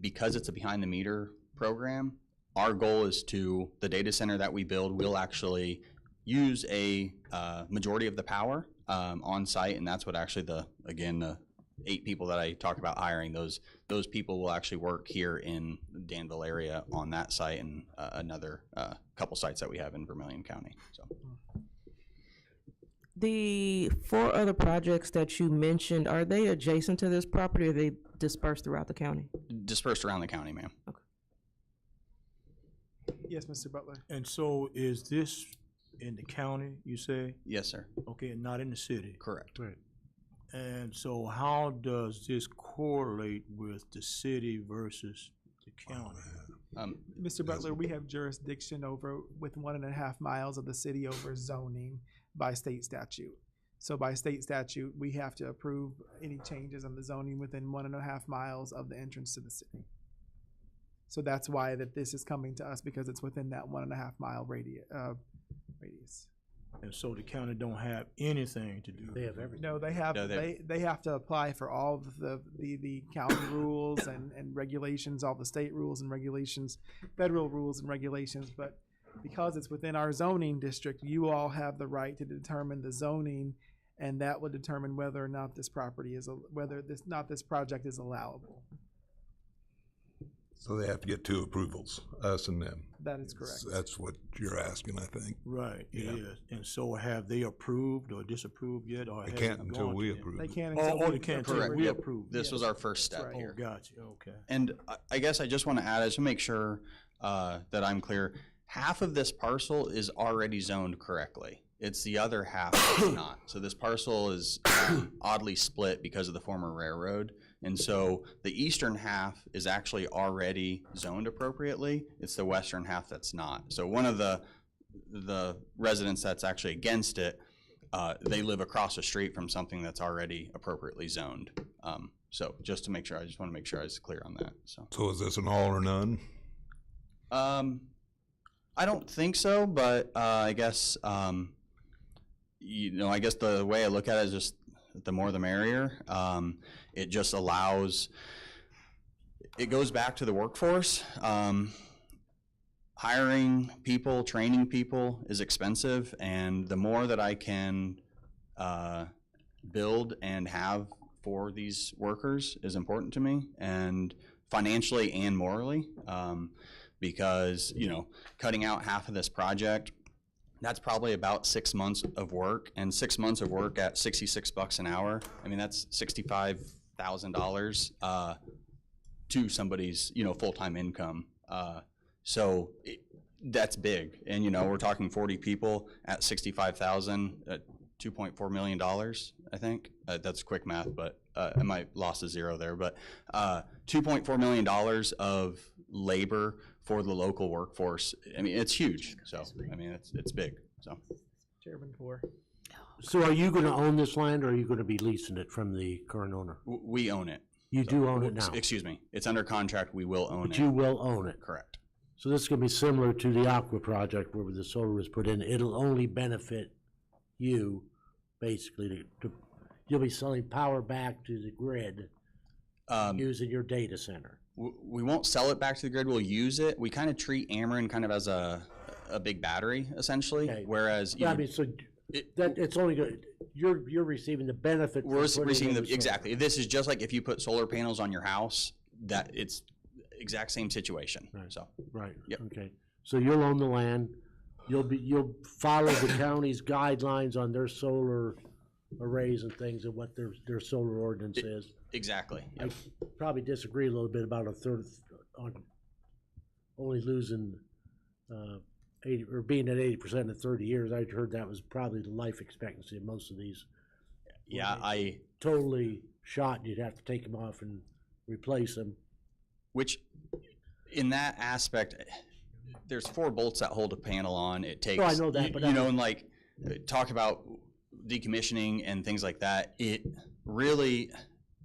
Because it's a behind the meter program, our goal is the data center that we build will actually use a majority of the power on site, and that's what actually the 8 people that I talk about hiring, those people will actually work here in the Danville area on that site and another couple sites that we have in Vermilion County. So. The 4 other projects that you mentioned, are they adjacent to this property or are they dispersed throughout the county? Dispersed around the county, ma'am. Okay. Yes, Mr. Butler. And so is this in the county, you say? Yes, sir. Okay, and not in the city? Correct. Right. And so how does this correlate with the city versus the county? Mr. Butler, we have jurisdiction over with 1.5 miles of the city over zoning by state statute. So by state statute, we have to approve any changes in the zoning within 1.5 miles of the entrance to the city. So that's why that this is coming to us, because it's within that 1.5 mile radius. And so the county don't have anything to do. They have everything. No, they have, No, they have to apply for all of the county rules and regulations, all the state rules and regulations, federal rules and regulations, but because it's within our zoning district, you all have the right to determine the zoning, and that would determine whether or not this property is, this project is allowable. So they have to get 2 approvals, us and them. That is correct. That's what you're asking, I think. Right, it Yeah. is. And so have they approved or disapproved yet, or They has can't it until gone we to them? approve They it. can't Oh, until they we can't approve until it. we Yep. approve. This was our first That's step right. here. Oh, gotcha, okay. And I guess I just want to add, just to make sure that I'm clear, half of this parcel is already zoned correctly. It's the other half that's not. So this parcel is oddly split because of the former railroad. And so the eastern half is actually already zoned appropriately. It's the western half that's not. So one of the residents that's actually against it, they live across the street from something that's already appropriately zoned. So just to make sure, I just want to make sure I was clear on that. So is this an all or none? I don't think so, but I guess I guess the way I look at it is just the more the merrier. It just allows. It goes back to the workforce. Hiring people, training people is expensive, and the more that I can build and have for these workers is important to me, and financially and morally. Because cutting out half of this project, that's probably about 6 months of work, and 6 months of work at $66 an hour. I mean, that's $65,000 to somebody's full-time income. So that's big, and we're talking 40 people at 65,000 at $2.4 million. I think that's quick math, but I might lost a zero there. But $2.4 million of labor for the local workforce. I mean, it's huge. So I mean, it's big. So Chairman Poor. So are you gonna own this land, or are you gonna be leasing it from the current owner? We own it. You do own it now? Excuse me. It's under contract. We will own it. But you will own it? Correct. So this is gonna be similar to the Aqua project where the solar was put in. It'll only benefit you, basically, you'll be selling power back to the grid using your data center. We won't sell it back to the grid. We'll use it. We kind of treat Ameren kind of as a big battery, essentially. Okay. Whereas I mean, so it's only good. You're receiving the benefit. We're from putting receiving in the exactly. This is just like if you put solar panels on your house. That it's exact same situation. Right. So right. Yep. Okay. So you'll own the land. You'll follow the county's guidelines on their solar arrays and things and what their solar ordinance is. Exactly. I probably disagree a little bit about a third on only losing 80 or being at 80% in 30 years. I heard that was probably the life expectancy of most of these. Yeah, I totally shot. You'd have to take them off and replace them. Which, in that aspect, there's 4 bolts that hold a panel on. It takes. Oh, I know that, but and like talk about decommissioning and things like that. It really.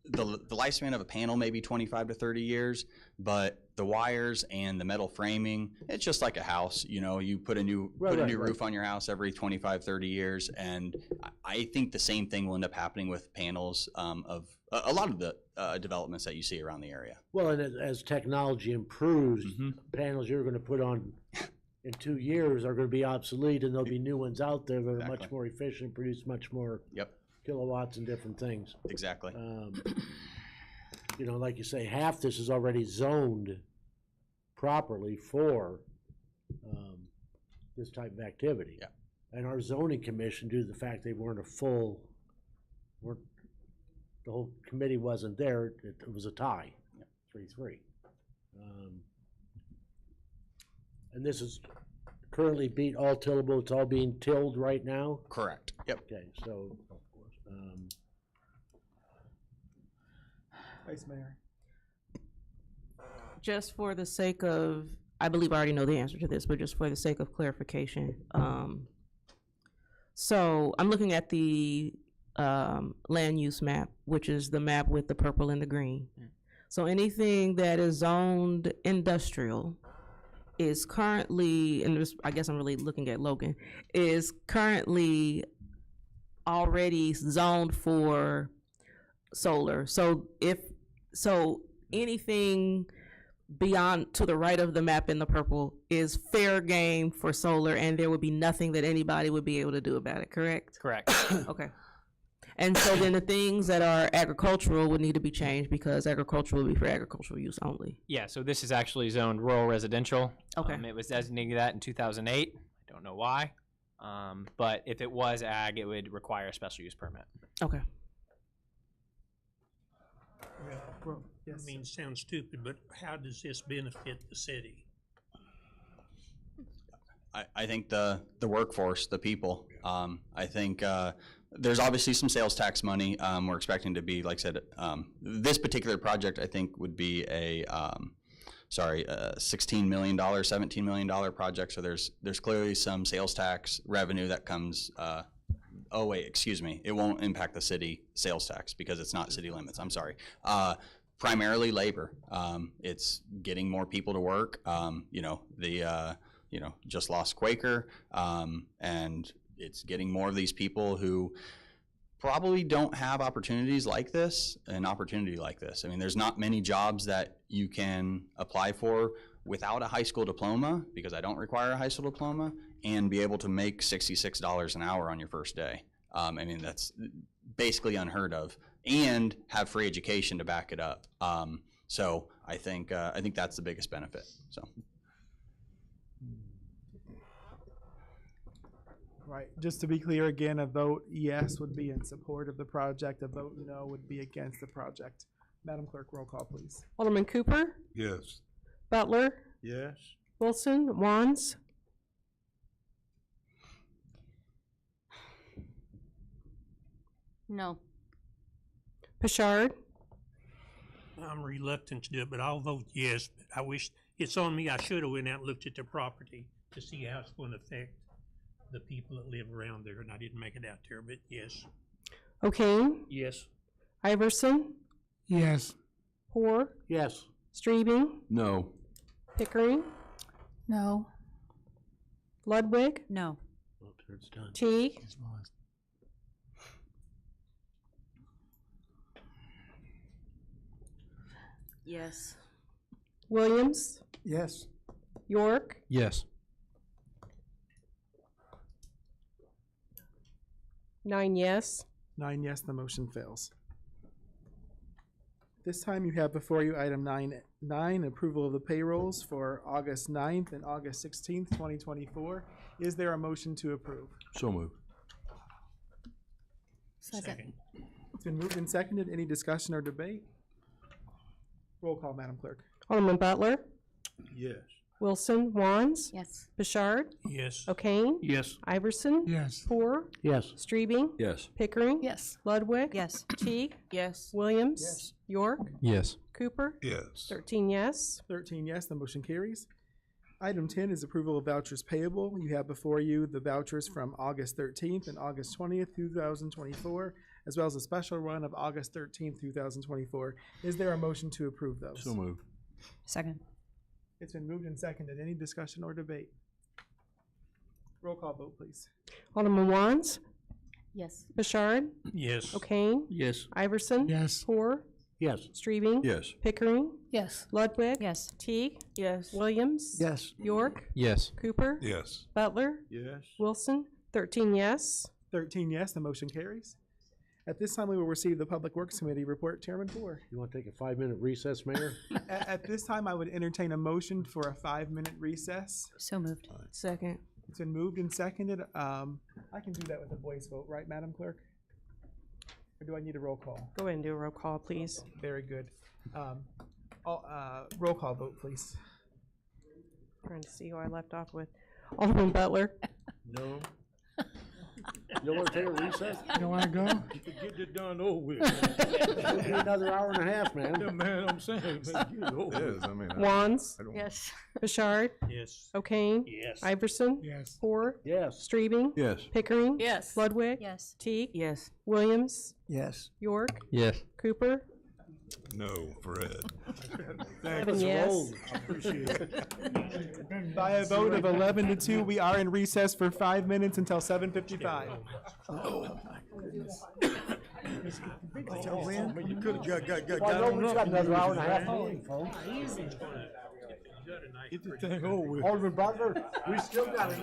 The lifespan of a panel may be 25 to 30 years, but the wires and the metal framing, it's just like a house. You put a new roof on your house every 25, 30 years, and I think the same thing will end up happening with panels of a lot of the developments that you see around the area. Well, and as technology improves, panels you're going to put on in 2 years are gonna be obsolete, and there'll be new ones out there that are much more efficient, produce much more kilowatts and different things. Exactly. You know, like you say, half this is already zoned properly for this type of activity. Yeah. And our zoning commission, due to the fact they weren't the whole committee wasn't there, it was a tie, 3-3. And this is currently all tillable, it's all being tilled right now? Correct. Yep. Okay, so, Vice Mayor. Just for the sake of, I believe I already know the answer to this, but just for the sake of clarification. So I'm looking at the land use map, which is the map with the purple and the green. So anything that is zoned industrial is currently, and I guess I'm really looking at Logan, is currently already zoned for solar. So anything beyond to the right of the map in the purple is fair game for solar, and there would be nothing that anybody would be able to do about it, correct? Correct. Okay. And so then the things that are agricultural would need to be changed because agricultural would be for agricultural use only. Yeah, so this is actually zoned rural residential. Okay. It was designated that in 2008. I don't know why. But if it was ag, it would require a special use permit. Okay. I mean, it sounds stupid, but how does this benefit the city? I think the workforce, the people. I think there's obviously some sales tax money. We're expecting to be, like I said, this particular project I think would be a $16 million, $17 million project. So there's clearly some sales tax revenue that comes. Oh wait, excuse me. It won't impact the city sales tax because it's not city limits. I'm sorry. Primarily labor. It's getting more people to work. Just lost Quaker, and it's getting more of these people who probably don't have opportunities like this, an opportunity like this. I mean, there's not many jobs that you can apply for without a high school diploma, because I don't require a high school diploma, and be able to make $66 an hour on your first day. I mean, that's basically unheard of, and have free education to back it up. So I think that's the biggest benefit. So. Right, just to be clear again, a vote yes would be in support of the project, a vote no would be against the project. Madam Clerk, roll call, please. Alderman Cooper? Yes. Butler? Yes. Wilson? Wands? No. Pashard? I'm reluctant to do it, but I'll vote yes. But I wish, it's on me, I should have went out and looked at the property to see how it's going to affect the people that live around there, and I didn't make it out there, but yes. O'Kane? Yes. Iverson? Yes. Hoare? yes. Streebing? No. Pickering? No. Ludwig? No. Oh, it's done. Teague? Yes. Williams? Yes. York? Yes. 9 yes. 9 yes, the motion fails. This time you have before you item 9.9, approval of the payrolls for August 9th and August 16th, 2024. Is there a motion to approve? So moved. Second. It's been moved and seconded. Any discussion or debate? Roll call, Madam Clerk. Alderman Butler? Yes. Wilson? Wands? Yes. Bouchard? Yes. O'Kane? Yes. Iverson? Yes. Hoare? Yes. Streebing? Yes. Pickering? Yes. Ludwig? Yes. Teague? Yes. Williams? Yes. York? Yes. Cooper? Yes. 13 yes. 13 yes, the motion carries. Item 10 is approval of vouchers payable. You have before you the vouchers from August 13th and August 20th, 2024, as well as a special run of August 13th, 2024. Is there a motion to approve those? So moved. Second. It's been moved and seconded. Any discussion or debate? Roll call vote, please. Alderman Wands? Yes. Bouchard? Yes. O'Kane? Yes. Iverson? Yes. Hoare? Yes. Streebing? Yes. Pickering? Yes. Ludwig? Yes. Teague? Yes. Williams? Yes. York? Yes. Cooper? Yes. Butler? Yes. Wilson? 13 yes. 13 yes, the motion carries. At this time, we will receive the Public Works Committee report. Chairman Poor. You want to take a 5-minute recess, Mayor? At this time, I would entertain a motion for a 5-minute recess. So moved. Second. It's been moved and seconded. I can do that with a voice vote, right, Madam Clerk? Or do I need a roll call? Go ahead and do a roll call, please. Very good. Roll call vote, please. Trying to see who I left off with. Alderman Butler? No. You don't want to take a recess? You don't want to go? Get it done over with. It'll be another hour and a half, man. Yeah, man, I'm saying, man, get it over It with. is, I mean. Wands? Yes. Bouchard? Yes. O'Kane? Yes. Iverson? Yes. Poor? Yes. Streebing? Yes. Pickering? Yes. Ludwig? Yes. Teague? Yes. Williams? Yes. York? Yes. Cooper? No, Fred. 7 yes. I appreciate it. By a vote of 11 to 2, we are in recess for 5 minutes until 7:55. You could've got Well, I know on we up got and another used hour it, and a half man. to leave, folks. Get this thing over with. Alderman Butler, we still got it.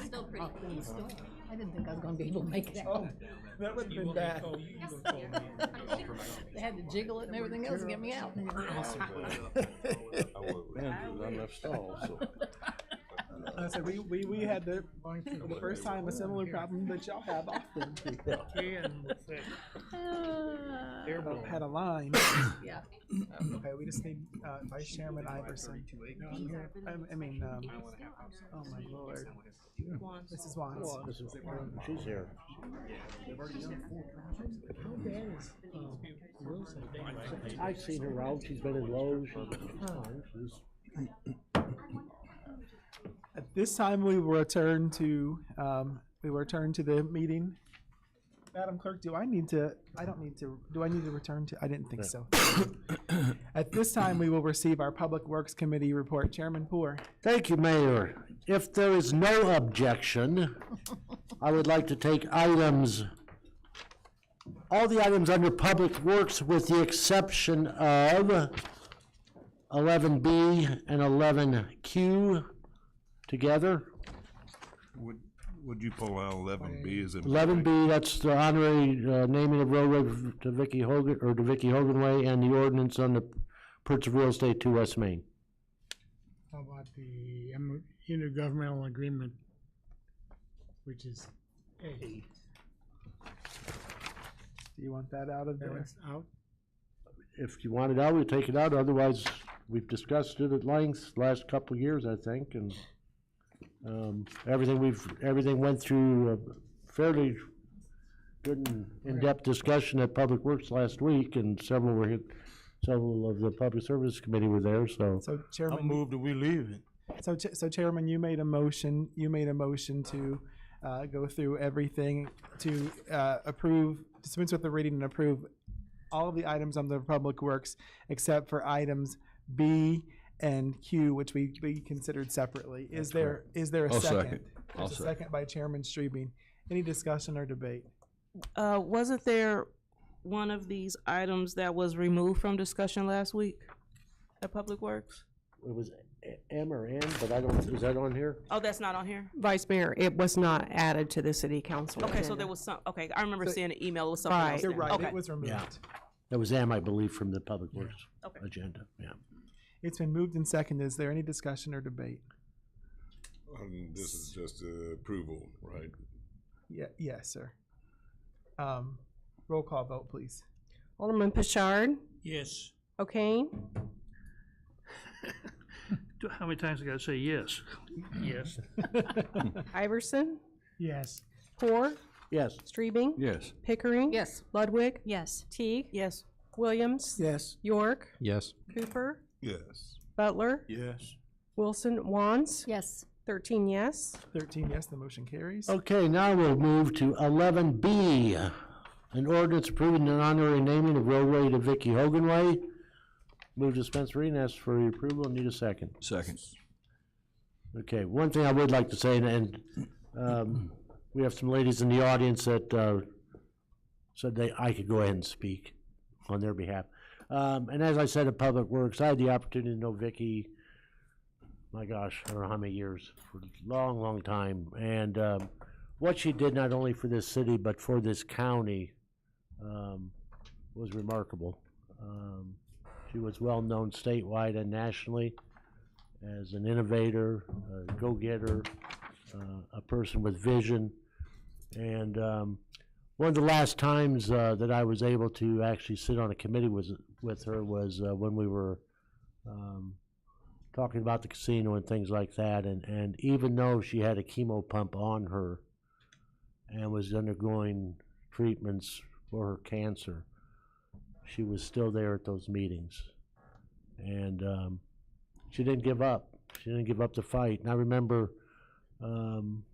still pretty pleased. I didn't think I was gonna be able to make it out. That would have been bad. They had to jiggle it and everything else to get me out. I said we had for the first time a similar problem that y'all have often. Had a line. Yeah. Okay, we just need Vice Chairman Iverson. I mean, oh my Lord. This is Juan. She's here. I've seen her out. She's been in Lowe's. At this time, we will return to the meeting. Madam Clerk, do I need to return to? I didn't think so. At this time, we will receive our Public Works Committee report. Chairman Poor. Thank you, Mayor. If there is no objection, I would like to take all the items under Public Works with the exception of 11B and 11Q together. Would you pull out 11B as in? 11B, that's the honorary naming of roadway to Vicky Hogan, or to Vicky Hogan Way, and the ordinance on the purchase of real estate to West Main. How about the intergovernmental agreement, which is A? Do you want that out of there? Out? If you want it out, we'll take it out, otherwise, we've discussed it at length last couple of years, I think, and everything went through a fairly good and in-depth discussion at Public Works last week, and several of the Public Service Committee were there, so. So Chairman. I moved that we leave it. So Chairman, you made a motion to go through everything to dispense with the reading and approve all of the items on the Public Works except for items B and Q, which we considered separately. Is there a second? There's a second by Chairman Streebing. Any discussion or debate? Wasn't there one of these items that was removed from discussion last week at Public Works? It was M or N, but I don't, is that on here? Oh, that's not on here? Vice Mayor, it was not added to the city council. Okay, so agenda. there was some, okay, I remember seeing an email with something else. You're there. right, Okay. it was removed. Yeah. That was M, I believe, from the Public Works Okay. agenda, yeah. It's been moved and seconded. Is there any discussion or debate? This is just approval, right? Yeah, yes, sir. Roll call vote, please. Alderman Pashard, Yes. O'Kane, How many times I gotta say yes? Yes. Iverson, Yes. Poor, Yes. Streebing, Yes. Pickering. Yes. Ludwig, Yes. Teague, Yes. Williams, Yes. York, Yes. Cooper, Yes. Butler, Yes. Wilson, Wands, Yes. 13 yes. 13 yes, the motion carries. Okay, now we'll move to 11B, an ordinance approving an honorary naming of roadway to Vicky Hogan Way. Move to dispense reading, ask for your approval, need a second. Second. Okay, one thing I would like to say, and we have some ladies in the audience that said I could go ahead and speak on their behalf. And as I said at Public Works, I had the opportunity to know Vicky, my gosh, I don't know how many years, for a long, long time. And what she did not only for this city, but for this county was remarkable. She was well-known statewide and nationally as an innovator, a go-getter, a person with vision. And one of the last times that I was able to actually sit on a committee with her was when we were talking about the casino and things like that. And even though she had a chemo pump on her and was undergoing treatments for her cancer, she was still there at those meetings. And she didn't give up. She didn't give up the fight. And I remember one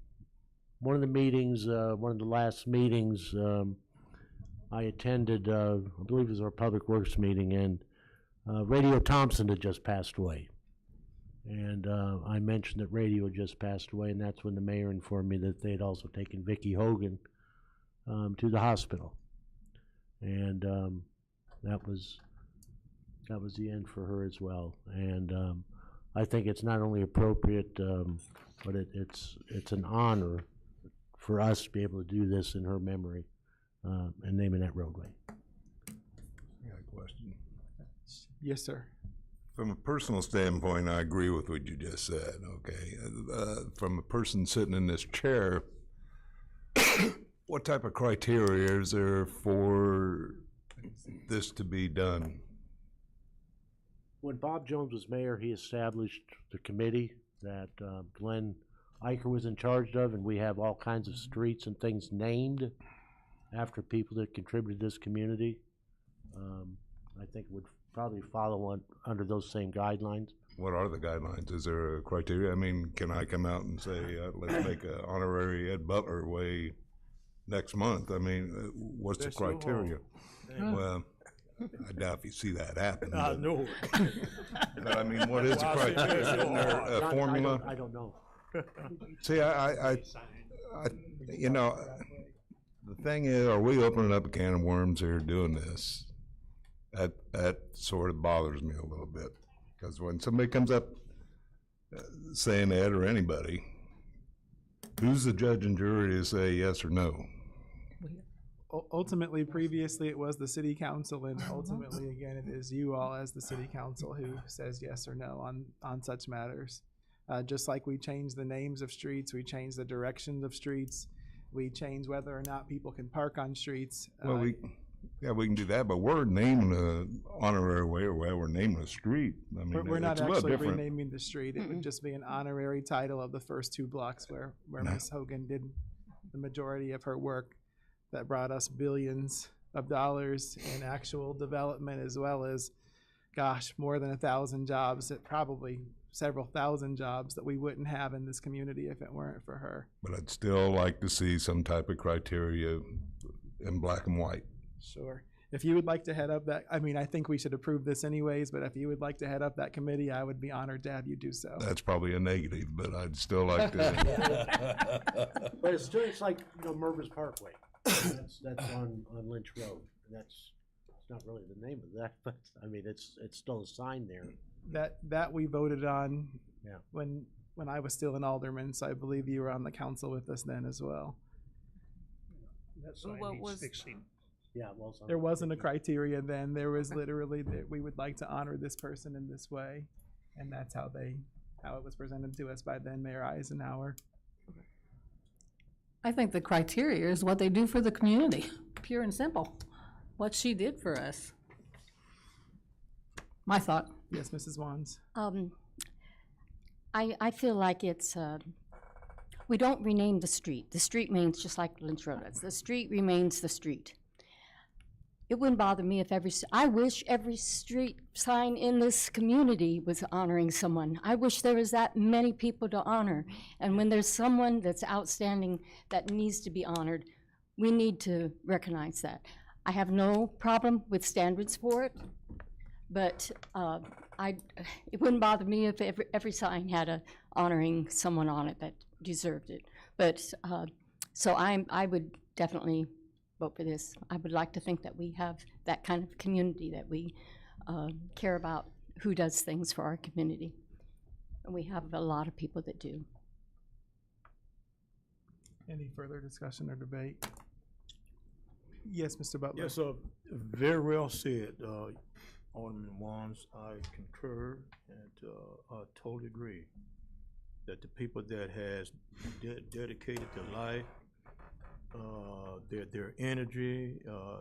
of the meetings, one of the last meetings I attended, I believe it was our Public Works meeting, and Radio Thompson had just passed away. And I mentioned that Radio had just passed away, and that's when the mayor informed me that they had also taken Vicky Hogan to the hospital. And that was the end for her as well. And I think it's not only appropriate, but it's an honor for us to be able to do this in her memory, and naming that roadway. I got a question. Yes, sir. From a personal standpoint, I agree with what you just said, okay? From a person sitting in this chair, what type of criteria is there for this to be done? When Bob Jones was mayor, he established the committee that Glenn Iker was in charge of, and we have all kinds of streets and things named after people that contributed to this community. I think it would probably follow under those same guidelines. What are the guidelines? Is there a criteria? I mean, can I come out and say, let's make an honorary Ed Butler way next month? I mean, what's the criteria? Well, I doubt if you see that happen. I know. But I mean, what is the criteria? Isn't there a formula? I don't know. See, I you know, the thing is, are we opening up a can of worms here doing this? That sort of bothers me a little bit, because when somebody comes up saying that, or anybody, who's the judge and jury to say yes or no? Ultimately, previously, it was the city council, and ultimately, again, it is you all as the city council who says yes or no on such matters. Just like we change the names of streets, we change the directions of streets, we change whether or not people can park on streets. Well, we can do that, but we're naming an honorary way, or we're naming a street. I mean, we're not it's a little actually different. renaming the street. It would just be an honorary title of the first 2 blocks where Ms. Hogan did the majority of her work that brought us billions of dollars in actual development, as well as, gosh, more than 1,000 jobs, probably several thousand jobs that we wouldn't have in this community if it weren't for her. But I'd still like to see some type of criteria in black and white. Sure. If you would like to head up that, I mean, I think we should approve this anyways, but if you would like to head up that committee, I would be honored to have you do so. That's probably a negative, but I'd still like to. But it's like, Mervis Parkway. That's on Lynch Road. It's not really the name of that, but I mean, it's still a sign there. That we voted on Yeah. when I was still an alderman, so I believe you were on the council with us then as well. That sign needs fixing. Yeah, well, There wasn't a criteria then. There was literally that we would like to honor this person in this way, and that's how it was presented to us by then Mayor Eisenhower. I think the criteria is what they do for the community, pure and simple. What she did for us. My thought. Yes, Mrs. Wands. I feel like it's, we don't rename the street. The street remains just like Lynch Road is. The street remains the street. It wouldn't bother me if I wish every street sign in this community was honoring someone. I wish there was that many people to honor. And when there's someone that's outstanding that needs to be honored, we need to recognize that. I have no problem with standards for it, but it wouldn't bother me if every sign had a honoring someone on it that deserved it. But so I would definitely vote for this. I would like to think that we have that kind of community, that we care about who does things for our community. And we have a lot of people that do. Any further discussion or debate? Yes, Mr. Butler. Yes, very well said, Alderman Wands. I concur and I totally agree that the people that has dedicated their life, their energy,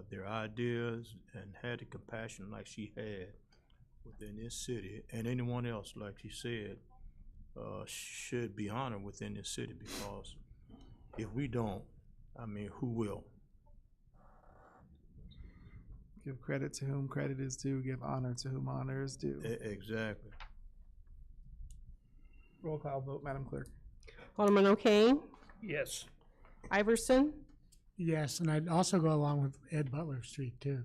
their ideas, and had the compassion like she had within this city, and anyone else, like she said, should be honored within this city, because if we don't, I mean, who will? Give credit to whom credit is due, give honor to whom honor is due. Exactly. Roll call vote, Madam Clerk. Alderman O'Kane? Yes. Iverson? Yes, and I'd also go along with Ed Butler Street too.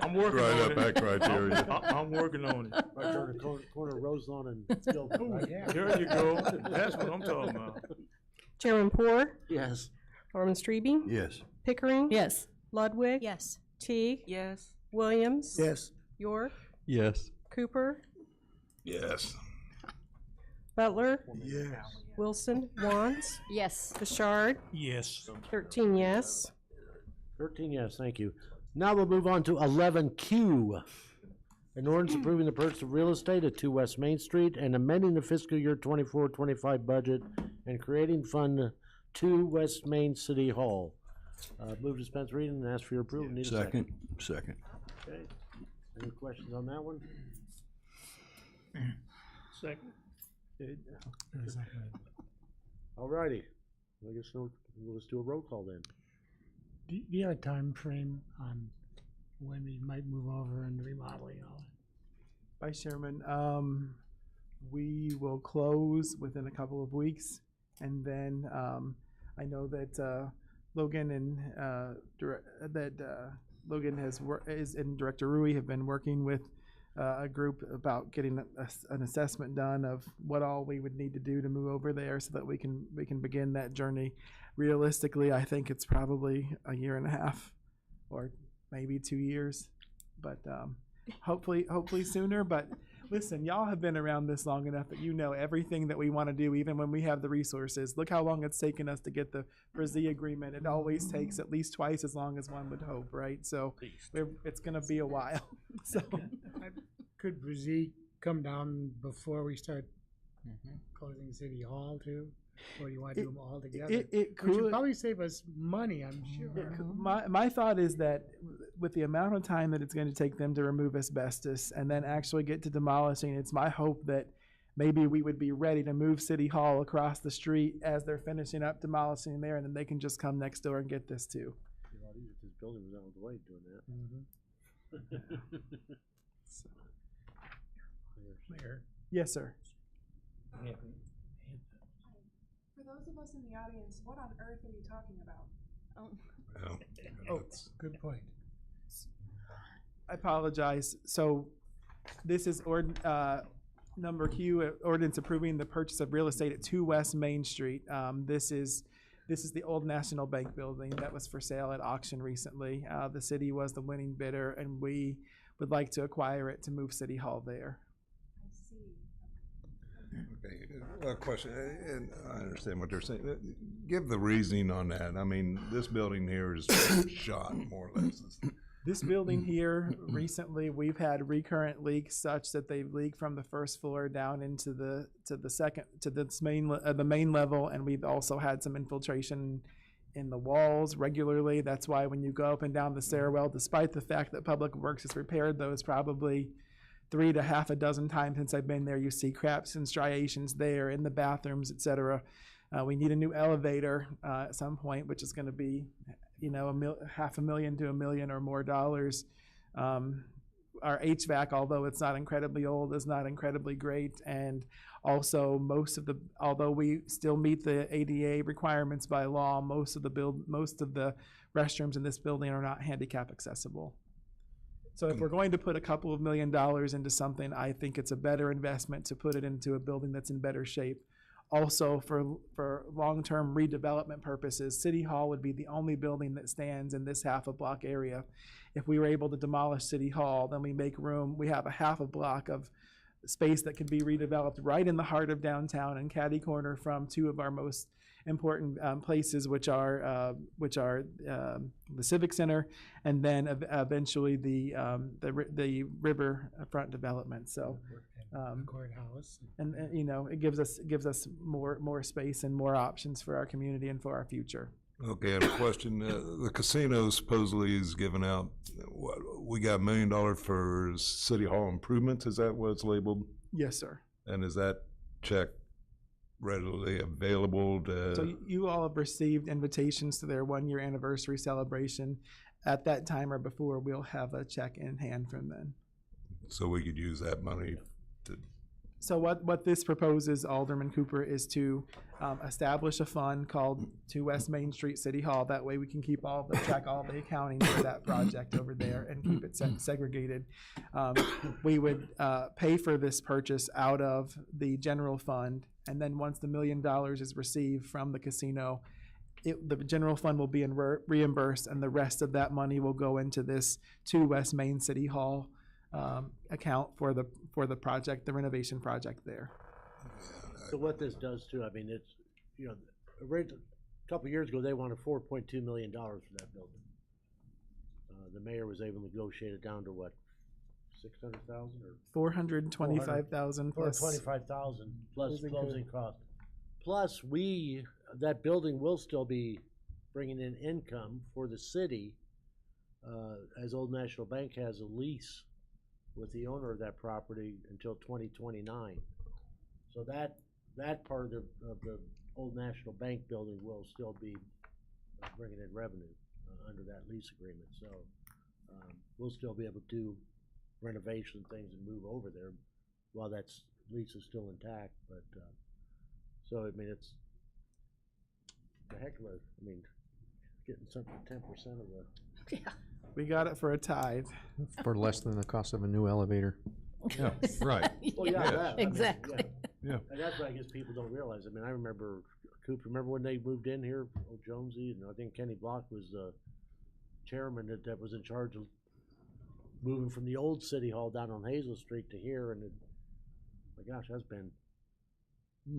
I'm working Right on up it. that criteria. I'm working on it. Right there in the corner of Roselawn and Stillman, right? There you go. That's what I'm talking about. Chairman Poor? Yes. Alderman Strebe? Yes. Pickering? Yes. Ludwig? Yes. Teague? Yes. Williams? Yes. York? Yes. Cooper, Yes. Butler, Yes. Wilson, Wands, Yes. Bouchard, Yes. 13 yes. 13 yes, thank you. Now we'll move on to 11Q. An ordinance approving the purchase of real estate at 2 West Main Street and amending the fiscal year 24-25 budget and creating Fund 2 West Main City Hall. Move to dispense reading and ask for your approval. Need a second. Second. Okay. Any questions on that one? Second. All righty. I guess we'll just do a roll call then. Do you have a time frame on when we might move over and remodeling all that? Vice Chairman, we will close within a couple of weeks, and then I know that Logan and Logan and Director Rui have been working with a group about getting an assessment done of what all we would need to do to move over there so that we can begin that journey. Realistically, I think it's probably a year and a half or maybe 2 years, but hopefully sooner. But listen, y'all have been around this long enough that you know everything that we want to do, even when we have the resources. Look how long it's taken us to get the Brazil agreement. It always takes at least twice as long as one would hope, right? So it's going to be a while. So Could Brazil come down before we start closing City Hall too? Or do you want to do them all together? It Which would could. probably save us money, I'm sure. My thought is that with the amount of time that it's going to take them to remove asbestos and then actually get to demolishing, it's my hope that maybe we would be ready to move City Hall across the street as they're finishing up demolishing there, and then they can just come next door and get this too. It'd be a lot easier if this building was out of the way doing that. Mayor. Yes, sir. For those of us in the audience, what on earth are you talking about? Oh, good point. I apologize. So this is number Q, ordinance approving the purchase of real estate at 2 West Main Street. This is the old National Bank building that was for sale at auction recently. The city was the winning bidder, and we would like to acquire it to move City Hall there. Okay, a question, and I understand what they're saying. Give the reasoning on that. I mean, this building here is shot, more or less. This building here, recently, we've had recurrent leaks such that they've leaked from the first floor down into the main level, and we've also had some infiltration in the walls regularly. That's why when you go up and down the stairwell, despite the fact that Public Works has repaired those probably 3 to half a dozen times since I've been there, you see cracks and striations there in the bathrooms, etc. We need a new elevator at some point, which is going to be, $500,000 to $1 million or more dollars. Our HVAC, although it's not incredibly old, is not incredibly great, and also although we still meet the ADA requirements by law, most of the restrooms in this building are not handicap accessible. So if we're going to put a couple of $1 million into something, I think it's a better investment to put it into a building that's in better shape. Also, for long-term redevelopment purposes, City Hall would be the only building that stands in this half a block area. If we were able to demolish City Hall, then we make room. We have a half a block of space that could be redeveloped right in the heart of downtown and catty corner from two of our most important places, which are the Civic Center and then eventually the riverfront development. So courthouse, and it gives us more space and more options for our community and for our future. Okay, I have a question. The casino supposedly is giving out, we got $1 million for City Hall improvements. Is that what it's labeled? Yes, sir. And is that check readily available to? So you all have received invitations to their 1-year anniversary celebration. At that time or before, we'll have a check in hand from them. So we could use that money to. So what this proposes, Alderman Cooper, is to establish a fund called 2 West Main Street City Hall. That way we can keep track all the accounting for that project over there and keep it segregated. We would pay for this purchase out of the general fund, and then once the $1 million is received from the casino, the general fund will be reimbursed, and the rest of that money will go into this 2 West Main City Hall account for the project, the renovation project there. So what this does too, I mean, it's, you know, a couple of years ago, they wanted $4.2 million for that building. The mayor was able to negotiate it down to what, 600,000 or? 425,000 plus. 425,000 plus closing costs. Plus, that building will still be bringing in income for the city, as Old National Bank has a lease with the owner of that property until 2029. So that part of the Old National Bank building will still be bringing in revenue under that lease agreement. So we'll still be able to do renovation things and move over there while that lease is still intact. But so I mean, it's a heck of getting something 10% of the. Yeah. We got it for a tithe. For less than the cost of a new elevator. Yeah, right. Well, yeah, Yeah. Exactly. Yeah. And that's what I guess people don't realize. I mean, I remember, Coop, remember when they moved in here, old Jonesy, and I think Kenny Block was the chairman that was in charge of moving from the old city hall down on Hazel Street to here, and my gosh, that's been.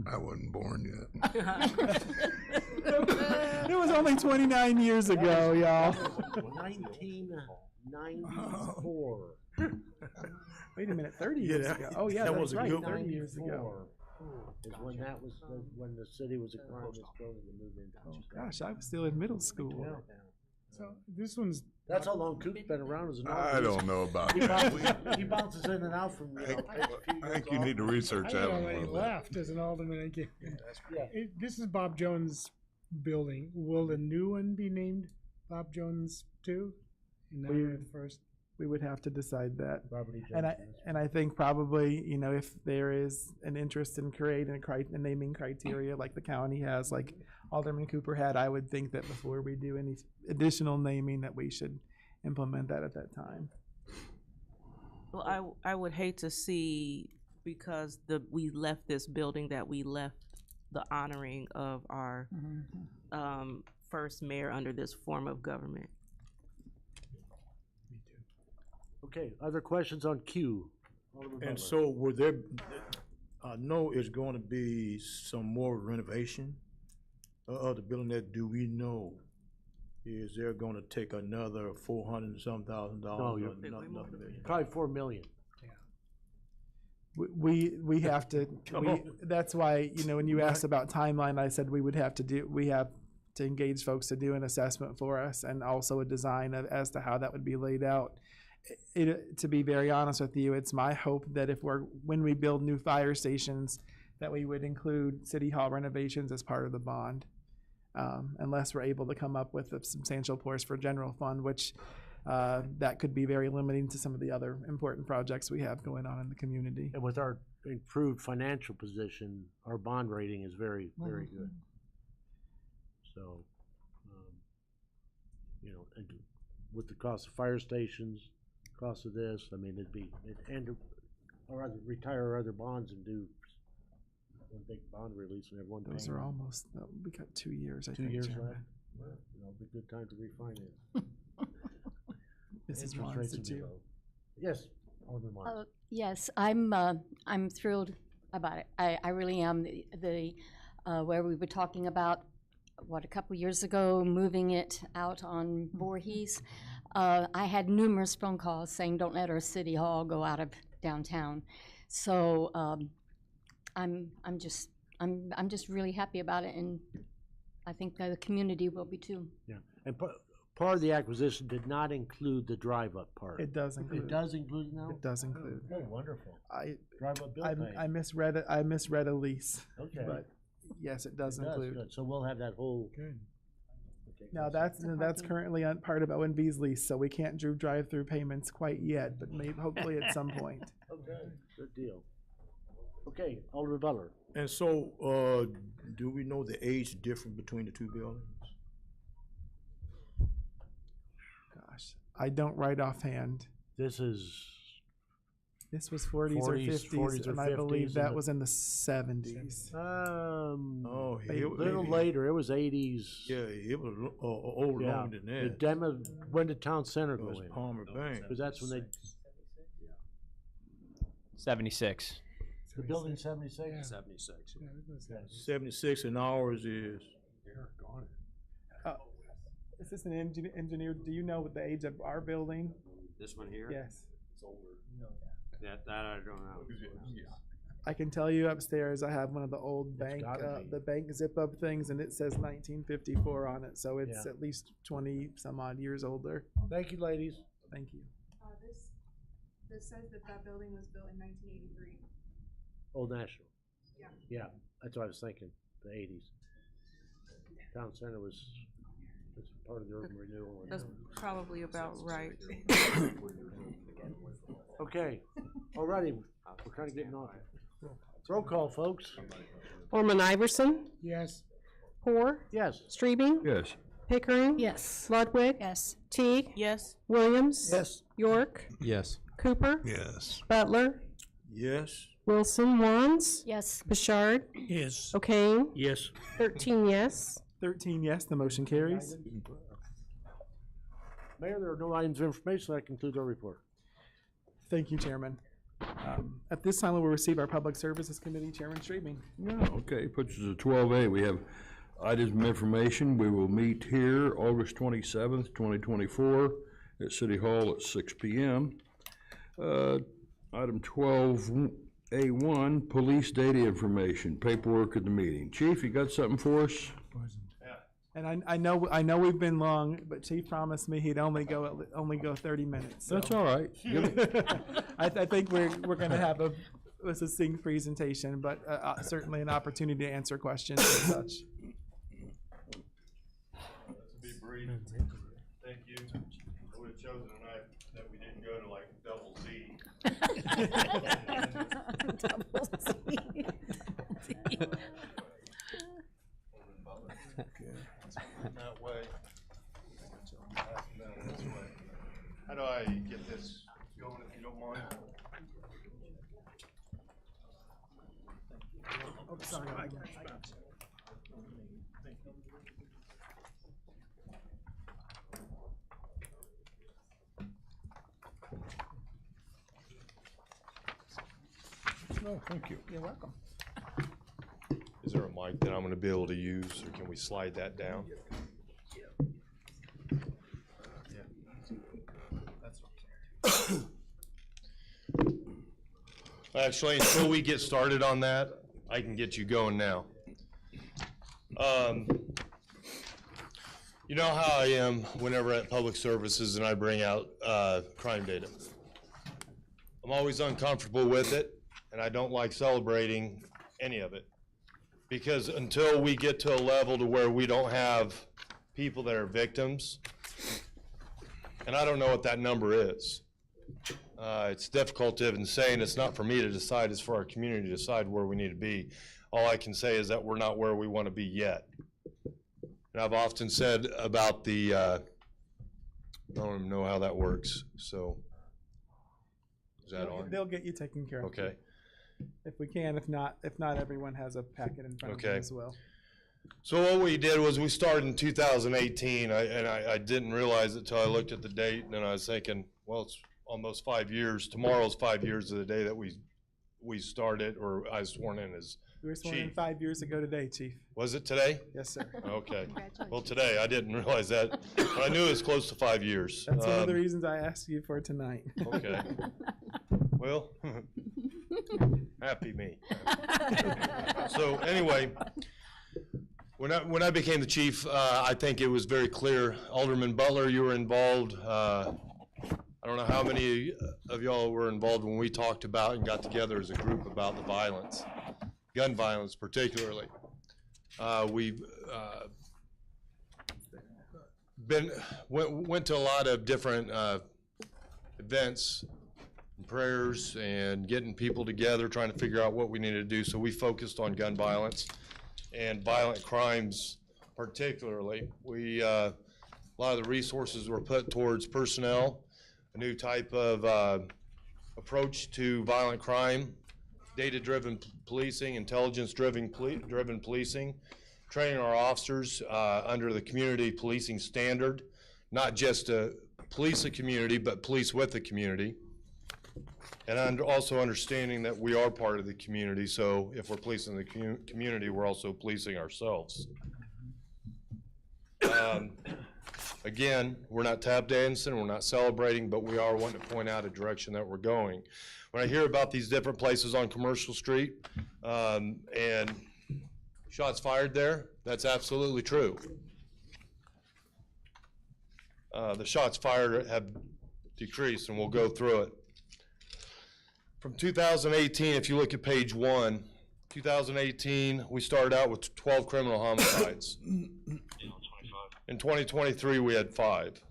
I wasn't born yet. It was only 29 years ago, y'all. 1994. Wait a minute, 30 years ago. Oh yeah, that that's was a right. good 30 one. years ago. Is when that was when the city was acquiring this building to move into. Oh gosh, I was still in middle school. Yeah. So this one's. That's how long Coop's been around as an I artist. don't know about He that. he bounces in and out from, you know, I think you need to research I that had one a already little bit. left as an alderman. Again. Yeah. This is Bob Jones' building. Will the new one be named Bob Jones too? And now we're at first. We would have to decide that. Robert E. And I think probably, you know, if there is an interest in creating a naming criteria like the county has, like Alderman Cooper had, I would think that before we do any additional naming that we should implement that at that time. Well, I would hate to see, because we left this building, that we left the honoring of our first mayor under this form of government. Okay, other questions on Q? Alderman And Butler. so were there, I know it's going to be some more renovation of the building. That do we know? Is there going to take another $400 and some thousand No, or another million? probably 4 million. We have to. That's why, you know, when you asked about timeline, I said we have to engage folks to do an assessment for us and also a design as to how that would be laid out. To be very honest with you, it's my hope that when we build new fire stations, that we would include city hall renovations as part of the bond, unless we're able to come up with a substantial portion for general fund, which that could be very limiting to some of the other important projects we have going on in the community. And with our improved financial position, our bond rating is very, very good. So, you know, and with the cost of fire stations, cost of this, I mean, or rather retire our other bonds and do one big bond release and have one Those payment. are almost, we got 2 years, I 2 think. years Chairman. left. Well, you know, it'll be a good time to refinance. Mrs. Interest Wants, rates did will be you? low. Yes, Alderman Marks. Yes, I'm thrilled about it. I really am. Where we were talking about, a couple years ago, moving it out on Voorhees. I had numerous phone calls saying, "Don't let our city hall go out of downtown." So I'm just really happy about it, and I think the community will be too. Yeah, and part of the acquisition did not include the drive-up part. It does include. It does include it now? It does include. Oh, wonderful. Drive-up bill I pay. misread a lease. Okay. But yes, it does It does, include. good. So we'll have that whole. Good. Okay, Now that's currently on part of ONB's lease, so we can't do drive-through payments quite yet, but maybe hopefully at some point. Okay, good deal. Okay, Alderman Butler. And so, do we know the age difference between the two buildings? Gosh, I don't write offhand. This was 40s or 50s, and I believe that was in the 70s. Oh, A it little maybe- later, it was 80s. Yeah, it was old longer than that. When did Town Center It go was in? Palmer Bank. Because that's when they. 76. The building 76? 76. 76 and ours is, Assistant engineer, do you know the age of our building? This one here? Yes. It's older. That I don't know. I can tell you upstairs, I have one of the old bank, the bank zip-up things, and it says 1954 on it, so it's at least 20 some odd years older. Thank you, ladies. Thank you. This says that building was built in 1983. Old National. Yeah. Yeah, that's what I was thinking, the 80s. Town center was part of the urban renewal. That's probably about right. Okay, alrighty, we're kind of getting on. Roll call, folks. Orman Iverson? Yes. Poor? Yes. Strebing? Yes. Pickering? Yes. Ludwig? Yes. Teague? Yes. Williams? Yes. York? Yes. Cooper? Yes. Butler? yes. Wilson? Wands? Yes. Bouchard? Yes. O'Kane? Yes. 13 yes. 13 yes, the motion carries. Mayor, there are no items of information. That concludes our report. Thank you, Chairman. At this time, we will receive our Public Services Committee, Chairman Strabing. Yeah, okay, puts us at 12A. We have items of information. We will meet here August 27th, 2024 at City Hall at 6 p.m. Item 12A1, police data information, paperwork at the meeting. Chief, you got something for us? And I know we've been long, but Chief promised me he'd only go 30 minutes. So. That's all right. I think we're going to have a succinct presentation, but certainly an opportunity to answer questions and such. To be brief, thank you. I would have chosen a night that we didn't go to like double Z. Double Z. That way. This way. How do I get this going if you don't mind? Oh, sorry, I got you. Oh, thank you. You're welcome. Is there a mic that I'm going to be able to use, or can we slide that down? Actually, until we get started on that, I can get you going now. You know how I am whenever at public services and I bring out crime data. I'm always uncomfortable with it, and I don't like celebrating any of it. Because until we get to a level to where we don't have people that are victims, and I don't know what that number is. It's difficult to even say, and it's not for me to decide, it's for our community to decide where we need to be. All I can say is that we're not where we want to be yet. And I've often said about the, I don't even know how that works, so. Is that on? They'll get you taken care of. Okay. If we can, if not, everyone has a packet in front of them as well. So what we did was we started in 2018, and I didn't realize it till I looked at the date, and then I was thinking, well, it's almost 5 years. Tomorrow's 5 years of the day that we started, or I was sworn in as We were sworn in chief. 5 years ago today, Chief. Was it today? Yes, sir. Okay. Well, today, I didn't realize that, but I knew it was close to 5 years. That's one of the reasons I asked you for tonight. Okay. Well, happy me. So anyway, when I became the chief, I think it was very clear. Alderman Butler, you were involved. I don't know how many of y'all were involved when we talked about and got together as a group about the violence, gun violence particularly. We've went to a lot of different events, prayers, and getting people together, trying to figure out what we needed to do. So we focused on gun violence and violent crimes particularly. A lot of the resources were put towards personnel, a new type of approach to violent crime, data-driven policing, intelligence-driven policing, training our officers under the community policing standard, not just to police the community, but police with the community. And also understanding that we are part of the community, so if we're policing the community, we're also policing ourselves. Again, we're not tap dancing, we're not celebrating, but we are wanting to point out a direction that we're going. When I hear about these different places on Commercial Street and shots fired there, that's absolutely true. The shots fired have decreased, and we'll go through it. From 2018, if you look at page 1, 2018, we started out with 12 criminal homicides. In 2023, we had 5.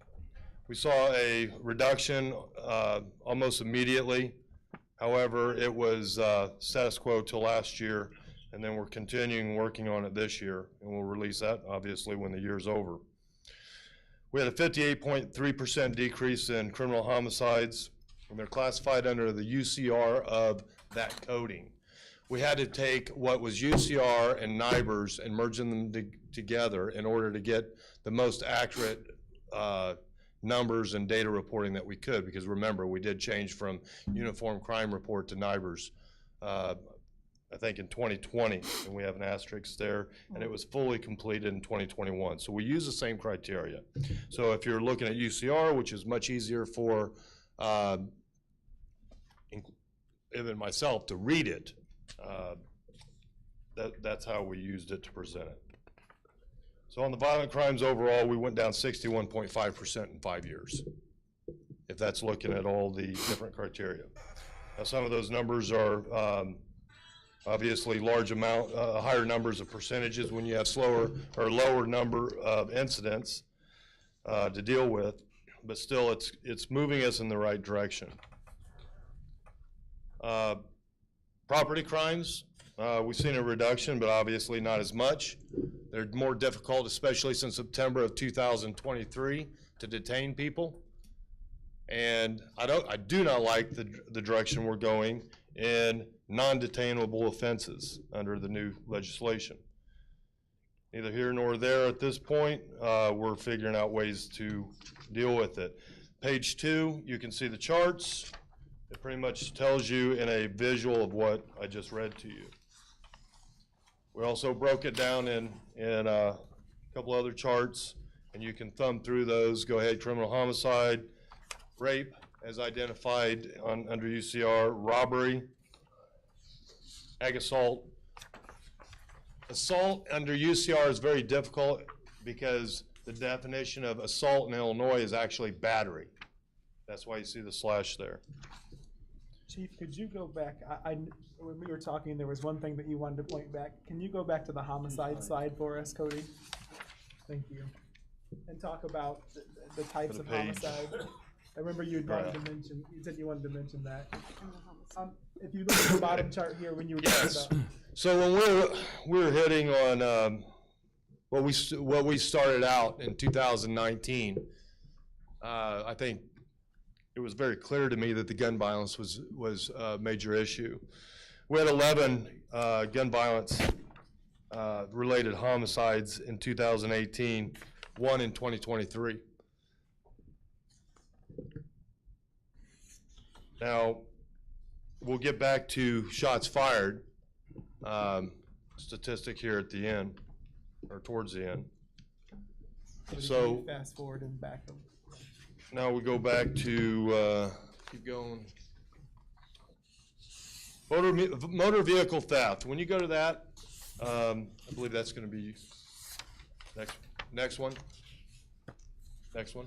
We saw a reduction almost immediately. However, it was status quo till last year, and then we're continuing working on it this year, and we'll release that, obviously, when the year's over. We had a 58.3% decrease in criminal homicides, and they're classified under the UCR of that coding. We had to take what was UCR and NIBRS and merge them together in order to get the most accurate numbers and data reporting that we could, because remember, we did change from Uniform Crime Report to NIBRS, I think in 2020, and we have an asterisk there, and it was fully completed in 2021. So we use the same criteria. So if you're looking at UCR, which is much easier for even myself to read it, that's how we used it to present it. So on the violent crimes overall, we went down 61.5% in 5 years, if that's looking at all the different criteria. Now, some of those numbers are obviously higher numbers of percentages when you have slower or lower number of incidents to deal with, but still it's moving us in the right direction. Property crimes, we've seen a reduction, but obviously not as much. They're more difficult, especially since September of 2023, to detain people. And I do not like the direction we're going in non-detainable offenses under the new legislation. Neither here nor there at this point. We're figuring out ways to deal with it. Page 2, you can see the charts. It pretty much tells you in a visual of what I just read to you. We also broke it down in a couple other charts, and you can thumb through those. Go ahead, criminal homicide, rape as identified under UCR, robbery, ag assault. Assault under UCR is very difficult because the definition of assault in Illinois is actually battery. That's why you see the slash there. Chief, could you go back? When we were talking, there was one thing that you wanted to point back. Can you go back to the homicide slide for us, Cody? Thank you. And talk about the types of homicide. I remember you wanted to mention. You said you wanted to mention that. If you look at the bottom chart here, when you were talking about. So when we were hitting on what we started out in 2019, I think it was very clear to me that the gun violence was a major issue. We had 11 gun violence related homicides in 2018, 1 in 2023. Now, we'll get back to shots fired statistic here at the end, or towards the end. So fast forward and back them. Now we go back to, keep going. Motor vehicle theft. When you go to that, I believe that's going to be next one. Next one.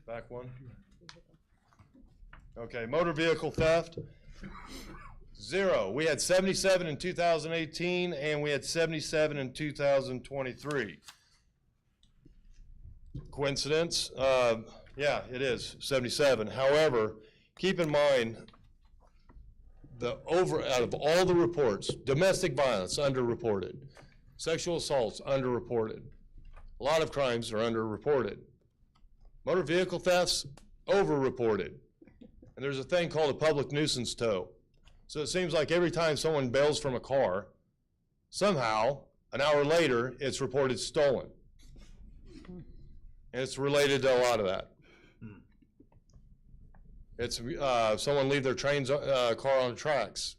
Back one. Okay, motor vehicle theft. 0. We had 77 in 2018, and we had 77 in 2023. Coincidence? Yeah, it is 77. However, keep in mind out of all the reports, domestic violence underreported, sexual assaults underreported, a lot of crimes are underreported. Motor vehicle thefts overreported, and there's a thing called a public nuisance tow. So it seems like every time someone bails from a car, somehow an hour later it's reported stolen. And it's related to a lot of that. It's, someone leave their car on the tracks.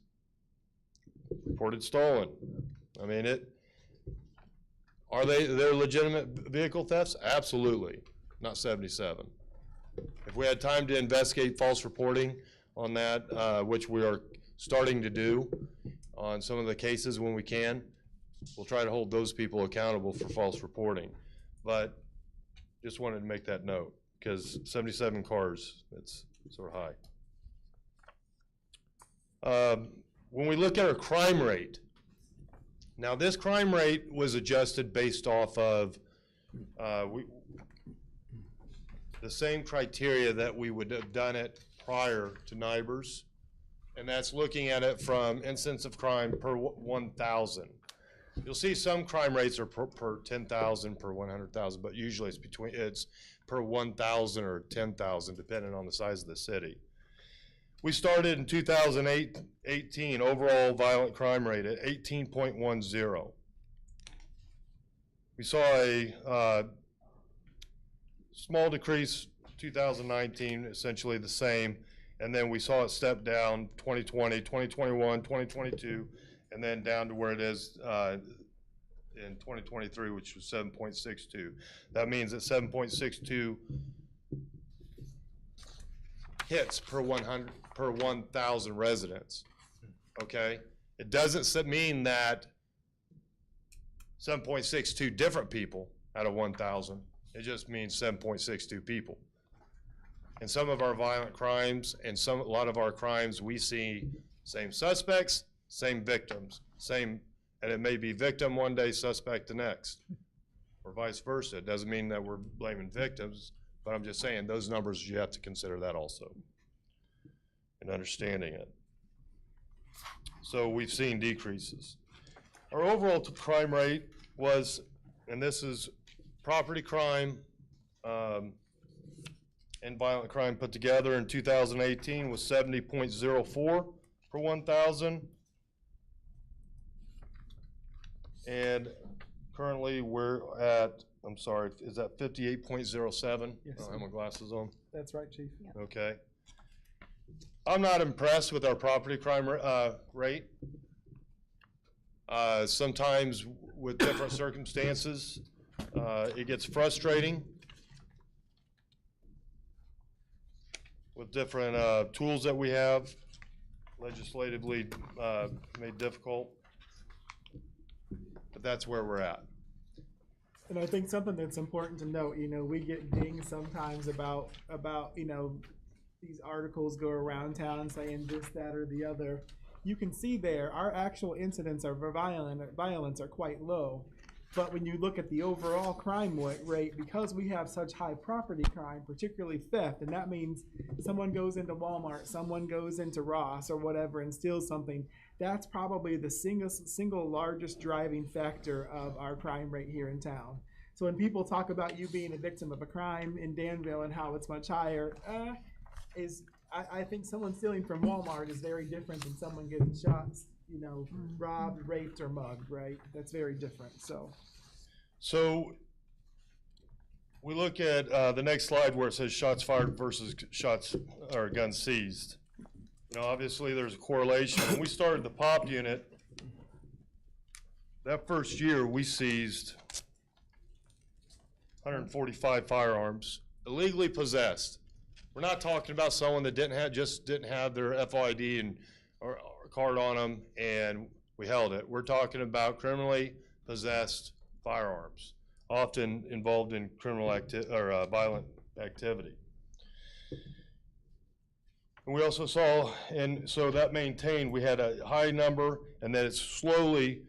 Reported stolen. I mean, they're legitimate vehicle thefts? Absolutely, not 77. If we had time to investigate false reporting on that, which we are starting to do on some of the cases when we can, we'll try to hold those people accountable for false reporting. But just wanted to make that note, because 77 cars, it's sort of high. When we look at our crime rate, now this crime rate was adjusted based off of the same criteria that we would have done it prior to NIBRS, and that's looking at it from incidence of crime per 1,000. You'll see some crime rates are per 10,000, per 100,000, but usually it's per 1,000 or 10,000, depending on the size of the city. We started in 2018, overall violent crime rate at 18.10. We saw a small decrease 2019, essentially the same, and then we saw it step down 2020, 2021, 2022, and then down to where it is in 2023, which was 7.62. That means that 7.62 hits per 1,000 residents, okay? It doesn't mean that 7.62 different people out of 1,000. It just means 7.62 people. And some of our violent crimes and a lot of our crimes, we see same suspects, same victims, and it may be victim one day, suspect the next, or vice versa. It doesn't mean that we're blaming victims, but I'm just saying those numbers, you have to consider that also in understanding it. So we've seen decreases. Our overall crime rate was, and this is property crime and violent crime put together in 2018, was 70.04 per 1,000. And currently we're at, I'm sorry, is that 58.07? Yes, I don't have my glasses on. That's right, Chief. Okay. I'm not impressed with our property crime rate. Sometimes with different circumstances, it gets frustrating with different tools that we have, legislatively made difficult. But that's where we're at. And I think something that's important to note, we get dinged sometimes about, these articles go around town saying this, that, or the other. You can see there, our actual incidents of violence are quite low. But when you look at the overall crime rate, because we have such high property crime, particularly theft, and that means someone goes into Walmart, someone goes into Ross or whatever and steals something, that's probably the single largest driving factor of our crime rate here in town. So when people talk about you being a victim of a crime in Danville and how it's much higher, I think someone stealing from Walmart is very different than someone getting shot, robbed, raped, or mugged, right? That's very different, So we look at the next slide where it says shots fired versus shots or guns seized. Obviously there's a correlation. When we started the POP unit, that first year we seized 145 firearms illegally possessed. We're not talking about someone that didn't have their FOID or card on them and we held it. We're talking about criminally possessed firearms, often involved in criminal violent activity. And we also saw, and so that maintained, we had a high number, and then it's slowly,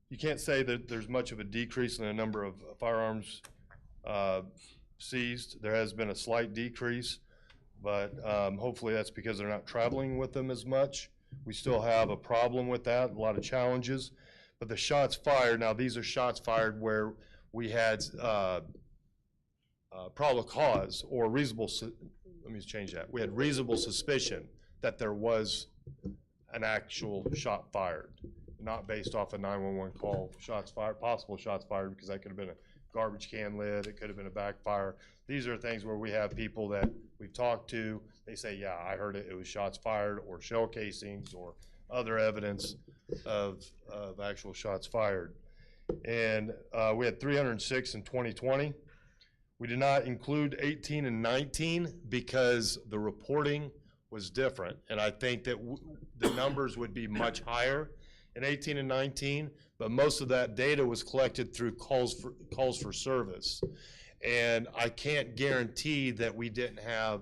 you can't say that there's much of a decrease in the number of firearms seized. There has been a slight decrease, but hopefully that's because they're not traveling with them as much. We still have a problem with that, a lot of challenges. But the shots fired, now these are shots fired where we had probable cause or reasonable, let me change that. We had reasonable suspicion that there was an actual shot fired, not based off a 911 call, shots fired, possible shots fired, because that could have been a garbage can lid, it could have been a backfire. These are things where we have people that we've talked to, they say, yeah, I heard it, it was shots fired, or shell casings, or other evidence of actual shots fired. And we had 306 in 2020. We did not include 18 and 19 because the reporting was different, and I think that the numbers would be much higher in 18 and 19, but most of that data was collected through calls for service. And I can't guarantee that we didn't have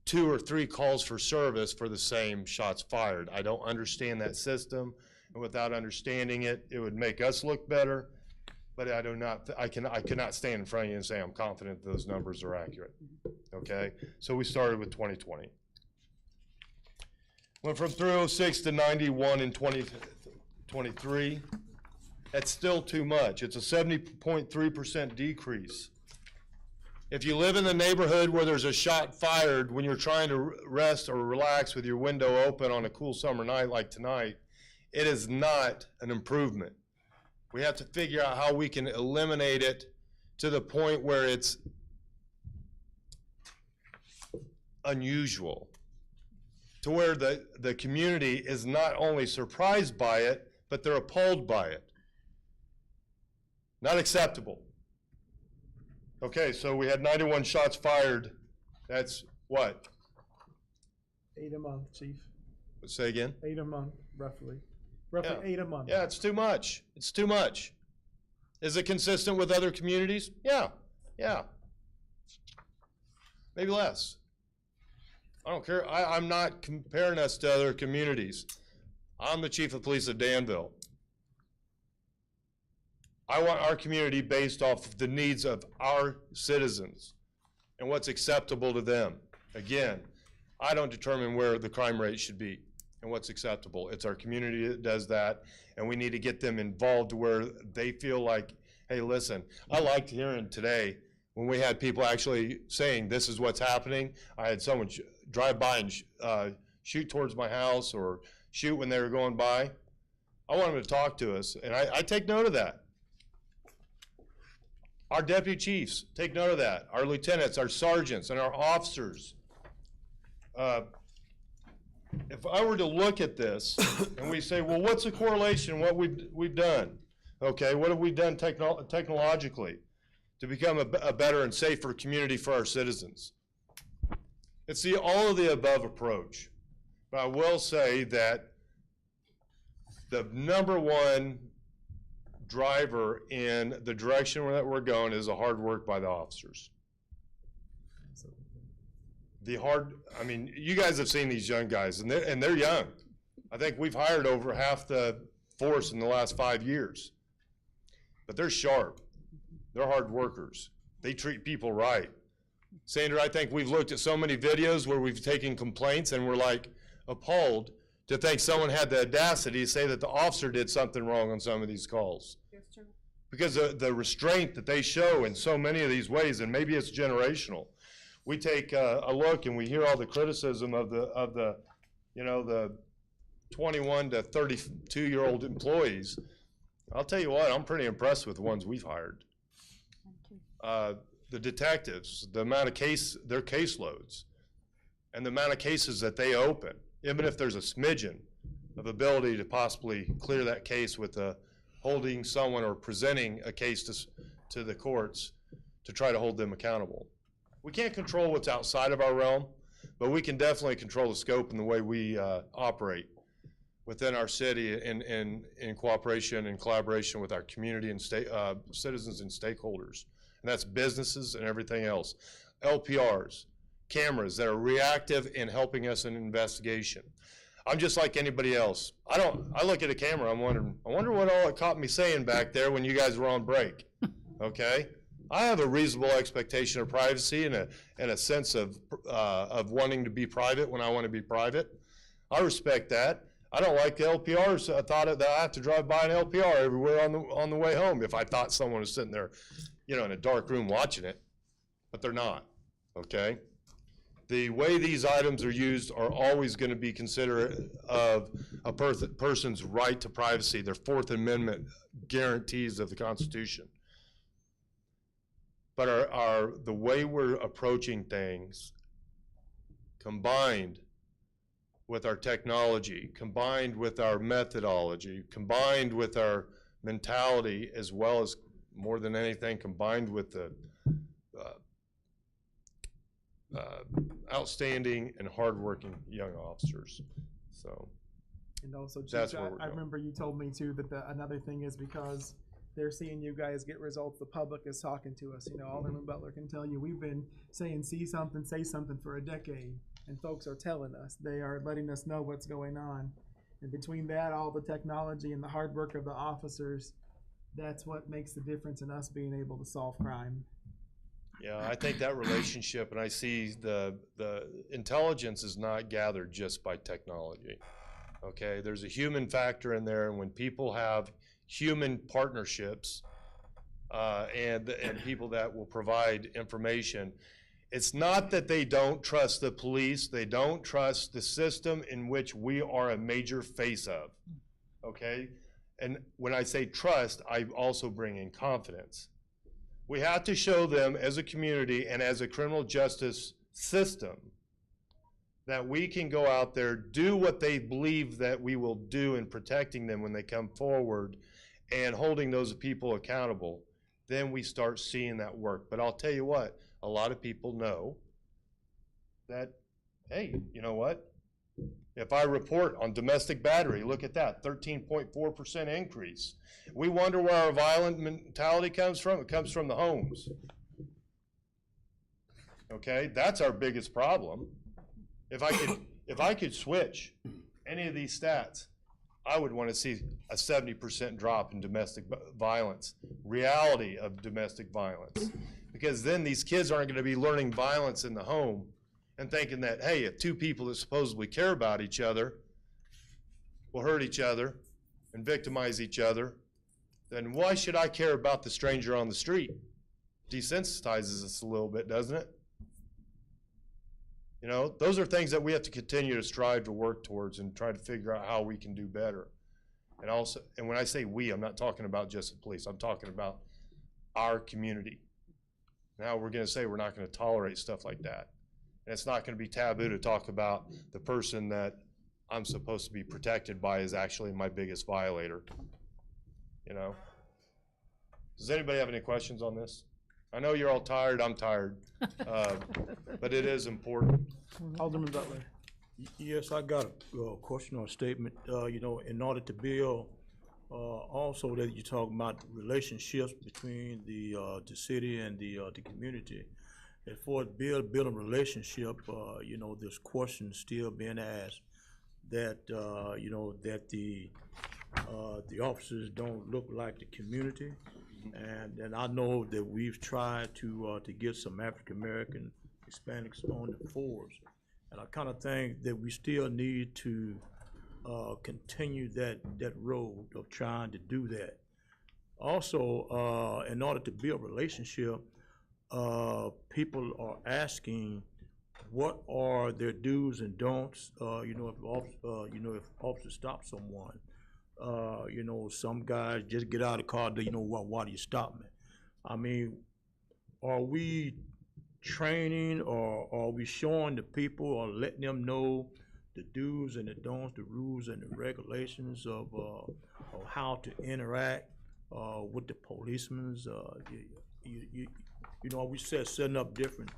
2 or 3 calls for service for the same shots fired. I don't understand that system, and without understanding it, it would make us look better, but I cannot stand in front of you and say I'm confident those numbers are accurate, okay? So we started with 2020. Went from 306 to 91 in 2023. That's still too much. It's a 70.3% decrease. If you live in the neighborhood where there's a shot fired when you're trying to rest or relax with your window open on a cool summer night like tonight, it is not an improvement. We have to figure out how we can eliminate it to the point where it's unusual, to where the community is not only surprised by it, but they're appalled by it. Not acceptable. Okay, so we had 91 shots fired. That's what? 8 a month, Chief. Say again? 8 a month, roughly. Roughly 8 a month. Yeah, it's too much. It's too much. Is it consistent with other communities? Yeah, yeah. Maybe less. I don't care. I'm not comparing us to other communities. I'm the chief of police of Danville. I want our community based off of the needs of our citizens and what's acceptable to them. Again, I don't determine where the crime rate should be and what's acceptable. It's our community that does that, and we need to get them involved where they feel like, hey, listen, I liked hearing today when we had people actually saying this is what's happening. I had someone drive by and shoot towards my house or shoot when they were going by. I want them to talk to us, and I take note of that. Our deputy chiefs take note of that. Our lieutenants, our sergeants, and our officers. If I were to look at this and we say, well, what's the correlation, what we've done? Okay, what have we done technologically to become a better and safer community for our citizens? It's the all of the above approach. But I will say that the number one driver in the direction that we're going is the hard work by the officers. I mean, you guys have seen these young guys, and they're young. I think we've hired over half the force in the last 5 years. But they're sharp. They're hard workers. They treat people right. Sandra, I think we've looked at so many videos where we've taken complaints and we're like appalled to think someone had the audacity to say that the officer did something wrong on some of these calls. Yes, sir. Because the restraint that they show in so many of these ways, and maybe it's generational. We take a look and we hear all the criticism of the 21 to 32-year-old employees. I'll tell you what, I'm pretty impressed with the ones we've hired. The detectives, the amount of their caseloads, and the amount of cases that they open, even if there's a smidgen of ability to possibly clear that case with holding someone or presenting a case to the courts to try to hold them accountable. We can't control what's outside of our realm, but we can definitely control the scope and the way we operate within our city in cooperation and collaboration with our community and citizens and stakeholders. And that's businesses and everything else. LPRs, cameras that are reactive in helping us in investigation. I'm just like anybody else. I look at a camera, I wonder what all it caught me saying back there when you guys were on break, okay? I have a reasonable expectation of privacy and a sense of wanting to be private when I want to be private. I respect that. I don't like the LPRs. I thought that I have to drive by an LPR everywhere on the way home if I thought someone was sitting there, in a dark room watching it, but they're not, okay? The way these items are used are always going to be considerate of a person's right to privacy, their Fourth Amendment guarantees of the Constitution. But the way we're approaching things, combined with our technology, combined with our methodology, combined with our mentality, as well as, more than anything, combined with the outstanding and hardworking young officers. So And also, Chief, that's where we're I going. remember you told me too that another thing is because they're seeing you guys get results, the public is talking to us. You know, Alderman Butler can tell you, we've been saying see something, say something for a decade, and folks are telling us. They are letting us know what's going on. And between that, all the technology and the hard work of the officers, that's what makes the difference in us being able to solve crime. Yeah, I think that relationship, and I see the intelligence is not gathered just by technology. Okay, there's a human factor in there, and when people have human partnerships and people that will provide information, it's not that they don't trust the police, they don't trust the system in which we are a major face of. Okay, and when I say trust, I also bring in confidence. We have to show them as a community and as a criminal justice system that we can go out there, do what they believe that we will do in protecting them when they come forward and holding those people accountable. Then we start seeing that work. But I'll tell you what, a lot of people know that, hey, you know what? If I report on domestic battery, look at that, 13.4% increase. We wonder where our violent mentality comes from. It comes from the homes. Okay, that's our biggest problem. If I could switch any of these stats, I would want to see a 70% drop in domestic violence, reality of domestic violence. Because then these kids aren't going to be learning violence in the home and thinking that, hey, if two people that supposedly care about each other will hurt each other and victimize each other, then why should I care about the stranger on the street? Desensitizes us a little bit, doesn't it? You know, those are things that we have to continue to strive to work towards and try to figure out how we can do better. And also, and when I say we, I'm not talking about just the police, I'm talking about our community. Now we're going to say we're not going to tolerate stuff like that. And it's not going to be taboo to talk about the person that I'm supposed to be protected by is actually my biggest violator. You know? Does anybody have any questions on this? I know you're all tired, I'm tired, but it is important. Alderman Butler. Yes, I got a question or a statement. You know, in order to build, also that you're talking about relationships between the city and the community. And for building a relationship, you know, there's questions still being asked that you know, that the officers don't look like the community. And I know that we've tried to get some African American Hispanics on the force, and I kind of think that we still need to continue that road of trying to do that. Also, in order to build a relationship, people are asking what are their do's and don'ts. You know, if officers stop someone. You know, some guys just get out of the car, you know, why do you stop me? I mean, are we training or are we showing the people or letting them know the do's and the don'ts, the rules and the regulations of how to interact with the policemen? You know, we setting up different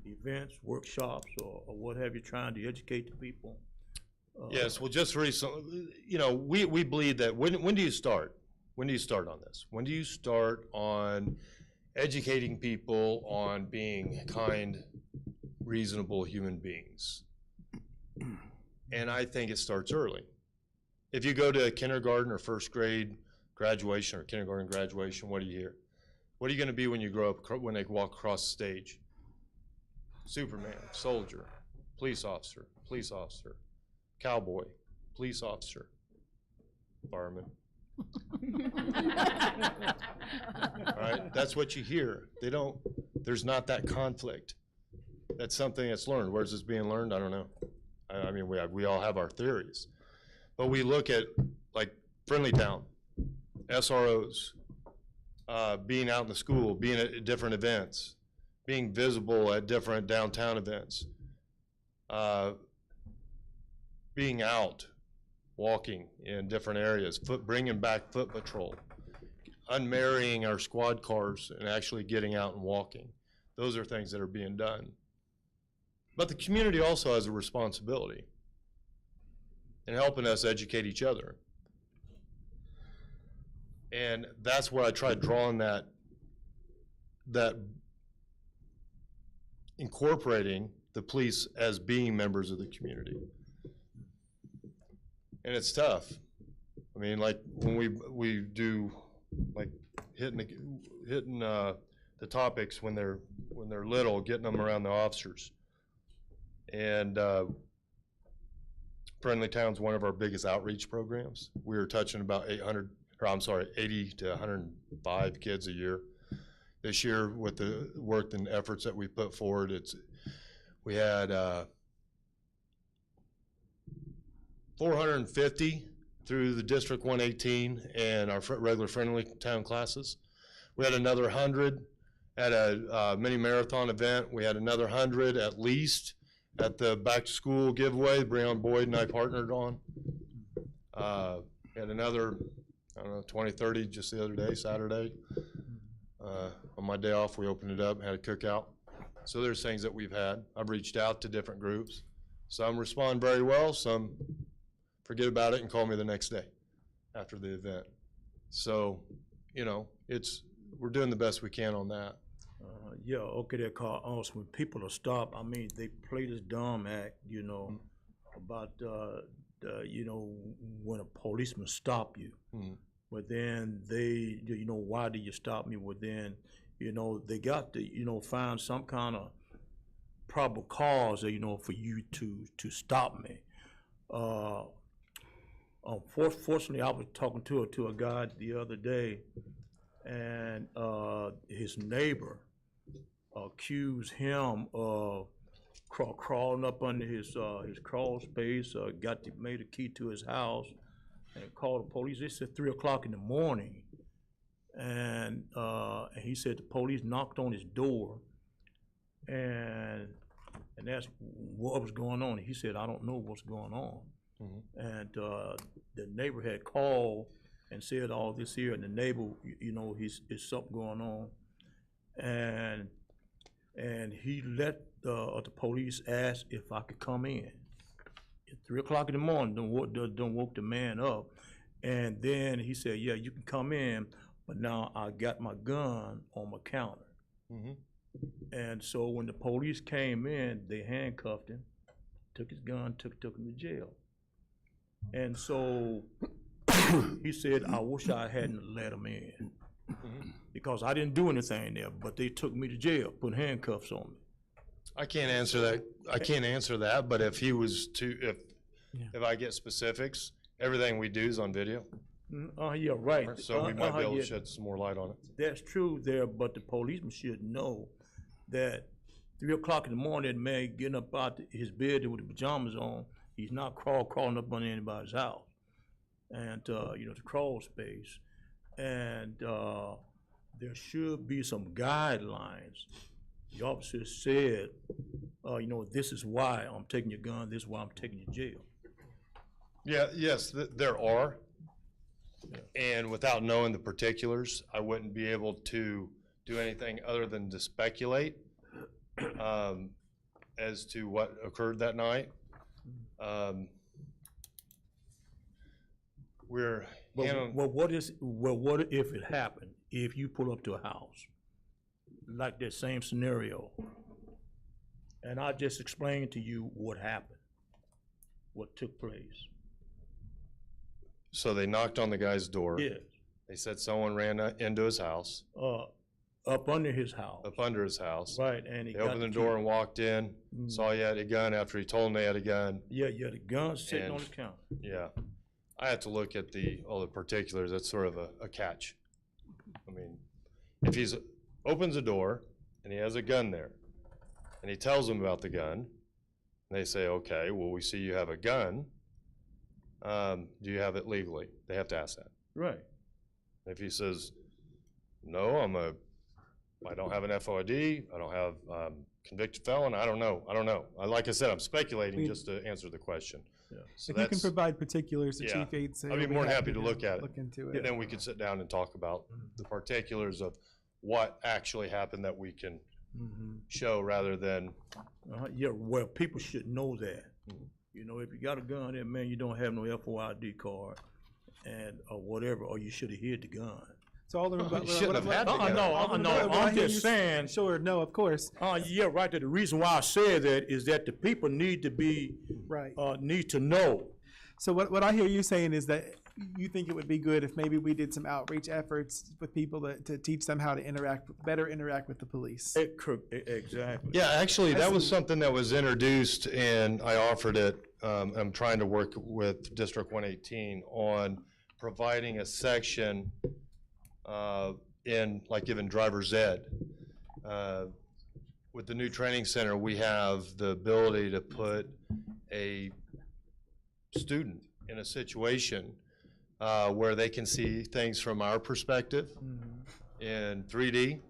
events, workshops, or what have you, trying to educate the people? Yes, well, just recently, you know, we believe that when do you start? When do you start on this? When do you start on educating people on being kind, reasonable human beings? And I think it starts early. If you go to a kindergarten or first grade graduation or kindergarten graduation, what do you hear? What are you going to be when you grow up, when they walk across the stage? Superman, soldier, police officer, cowboy, police officer, fireman. All right, that's what you hear. There's not that conflict. That's something that's learned. Where's this being learned? I don't know. I mean, we all have our theories. But we look at, like, Friendly Town, SROs, being out in the school, being at different events, being visible at different downtown events, being out, walking in different areas, bringing back foot patrol, unmarrying our squad cars and actually getting out and walking. Those are things that are being done. But the community also has a responsibility in helping us educate each other. And that's where I tried drawing that incorporating the police as being members of the community. And it's tough. I mean, like when we do like hitting the topics when they're little, getting them around the officers. And Friendly Town's one of our biggest outreach programs. We were touching about 80 to 105 kids a year. This year, with the work and efforts that we put forward, we had 450 through the District 118 and our regular Friendly Town classes. We had another 100 at a mini marathon event. We had another 100 at least at the back to school giveaway Breon Boyd and I partnered on. We had another, I don't know, 20, 30 just the other day, Saturday. On my day off, we opened it up, had a cookout. So there's things that we've had. I've reached out to different groups. Some respond very well, some forget about it and call me the next day after the event. So, you know, we're doing the best we can on that. Yeah, okay, they call us when people are stopped. I mean, they play this dumb act, you know, about, you know, when a policeman stop you. But then they, you know, why did you stop me? Well, then, you know, they got to, you know, find some kind of probable cause, you know, for you to stop me. Unfortunately, I was talking to a guy the other day, and his neighbor accused him of crawling up under his crawl space, made a key to his house, and called the police. They said 3 o'clock in the morning, and he said the police knocked on his door, and asked what was going on. He said, I don't know what's going on. And the neighbor had called and said all this here, and the neighbor, you know, there's something going on, and he let the police ask if I could come in. At 3 o'clock in the morning, don't woke the man up, and then he said, yeah, you can come in, but now I got my gun on my counter. And so when the police came in, they handcuffed him, took his gun, took him to jail. And so he said, I wish I hadn't let him in, because I didn't do anything there, but they took me to jail, put handcuffs on me. I can't answer that. But if he was if I get specifics, everything we do is on video. Yeah, right. So we might be able to shed some more light on it. That's true there, but the policeman should know that 3 o'clock in the morning, that man getting up out his bed with the pajamas on, he's not crawling up on anybody's house. And, you know, the crawl space. And there should be some guidelines. The officer said, you know, this is why I'm taking your gun, this is why I'm taking you to jail. Yeah, yes, there are. And without knowing the particulars, I wouldn't be able to do anything other than to speculate as to what occurred that night. What if it happened? If you pull up to a house, like that same scenario, and I just explained to you what happened, what took place. So they knocked on the guy's door. Yes. They said someone ran into his house. Up under his house. Up under his house. Right, and they opened the door and walked in, saw you had a gun after he told them they had a gun. Yeah, you had a gun sitting on the counter. Yeah. I have to look at all the particulars. That's sort of a catch. I mean, if he opens the door and he has a gun there, and he tells them about the gun, and they say, okay, well, we see you have a gun. Do you have it legally? They have to ask that. Right. If he says, No, I don't have an FOID, I don't have convicted felon, I don't know. Like I said, I'm speculating just to answer the question. So If you can that's, provide particulars to yeah, Chief Yates, I'd be more than happy to look at it. Look into And it. then we could sit down and talk about the particulars of what actually happened that we can show rather than. Yeah, well, people should know that. You know, if you got a gun there, man, you don't have no FOID card and, or whatever, or you should have hid the gun. So all the You shouldn't have had the gun. No, I'm just saying. Sure, no, of course. Yeah, right. The reason why I said that is that the people need to be, need to know. So what I hear you saying is that you think it would be good if maybe we did some outreach efforts with people to teach them how to better interact with the police. Exactly. Yeah, actually, that was something that was introduced and I offered it. I'm trying to work with District 118 on providing a section in, like, given driver's ed. With the new training center, we have the ability to put a student in a situation where they can see things from our perspective in 3D.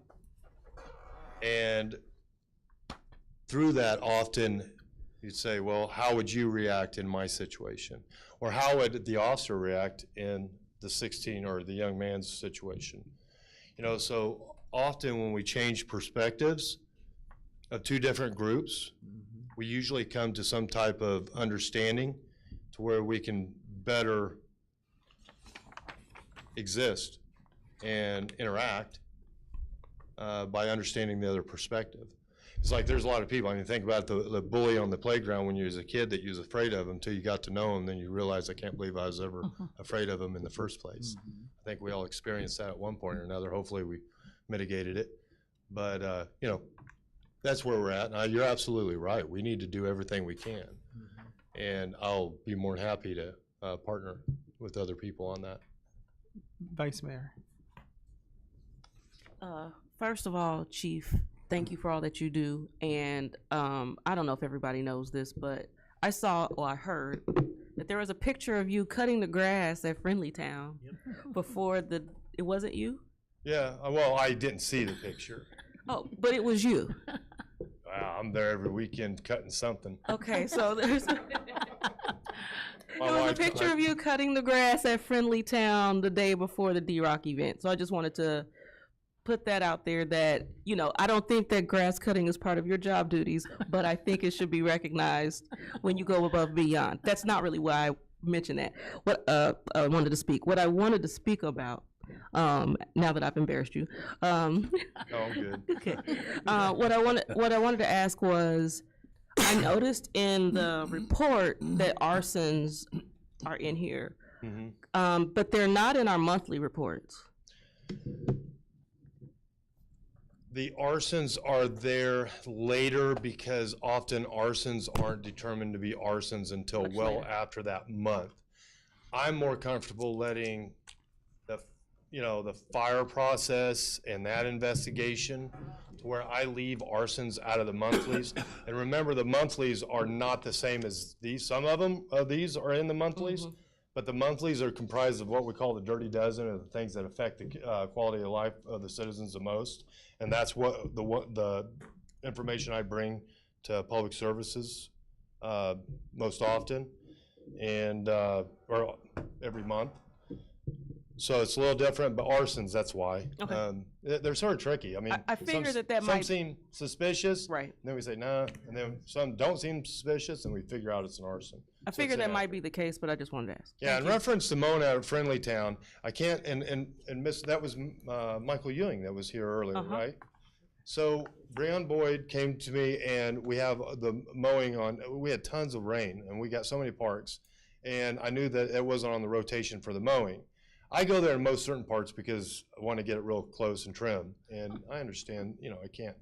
And through that, often you'd say, well, how would you react in my situation? Or how would the officer react in the 16 or the young man's situation? You know, so often when we change perspectives of two different groups, we usually come to some type of understanding to where we can better exist and interact by understanding the other perspective. It's like there's a lot of people, I mean, think about the bully on the playground when you was a kid that you was afraid of him until you got to know him, then you realize, I can't believe I was ever afraid of him in the first place. I think we all experienced that at one point or another. Hopefully we mitigated it. But, you know, that's where we're at. Now, you're absolutely right. We need to do everything we can. And I'll be more than happy to partner with other people on that. Vice Mayor. First of all, Chief, thank you for all that you do. And I don't know if everybody knows this, but I saw or I heard that there was a picture of you cutting the grass at Friendly Town before it wasn't you? Yeah, well, I didn't see the picture. Oh, but it was you. Wow, I'm there every weekend cutting something. Okay, so there's My there was a wife- picture of you cutting the grass at Friendly Town the day before the D-Rock event. So I just wanted to put that out there that, you know, I don't think that grass cutting is part of your job duties, but I think it should be recognized when you go above and beyond. That's not really why I mentioned that. What I wanted to speak. What I wanted to speak about, now that I've embarrassed you. Oh, good. Okay. What I wanted to ask was, I noticed in the report that arsons are in here, but they're not in our monthly reports. The arsons are there later because often arsons aren't determined to be arsons until well after that month. I'm more comfortable letting the fire process and that investigation to where I leave arsons out of the monthlies. And remember, the monthlies are not the same as these. Some of them, these are in the monthlies, but the monthlies are comprised of what we call the dirty dozen, or the things that affect the quality of life of the citizens the most. And that's what the information I bring to public services most often, and or every month. So it's a little different, but arsons, that's why. Okay. They're sort of tricky. I mean, I figured that some might seem suspicious, right? And then we say no, and then some don't seem suspicious, and we figure out it's an arson. I figured that might be the case, but I just wanted to ask. Yeah, in reference to Mona at Friendly Town, I can't, and Miss, that was Michael Ewing that was here earlier, right? So Breon Boyd came to me, and we have the mowing on, we had tons of rain, and we got so many parks, and I knew that it wasn't on the rotation for the mowing. I go there in most certain parts because I want to get it real close and trim, and I understand, you know, I can't.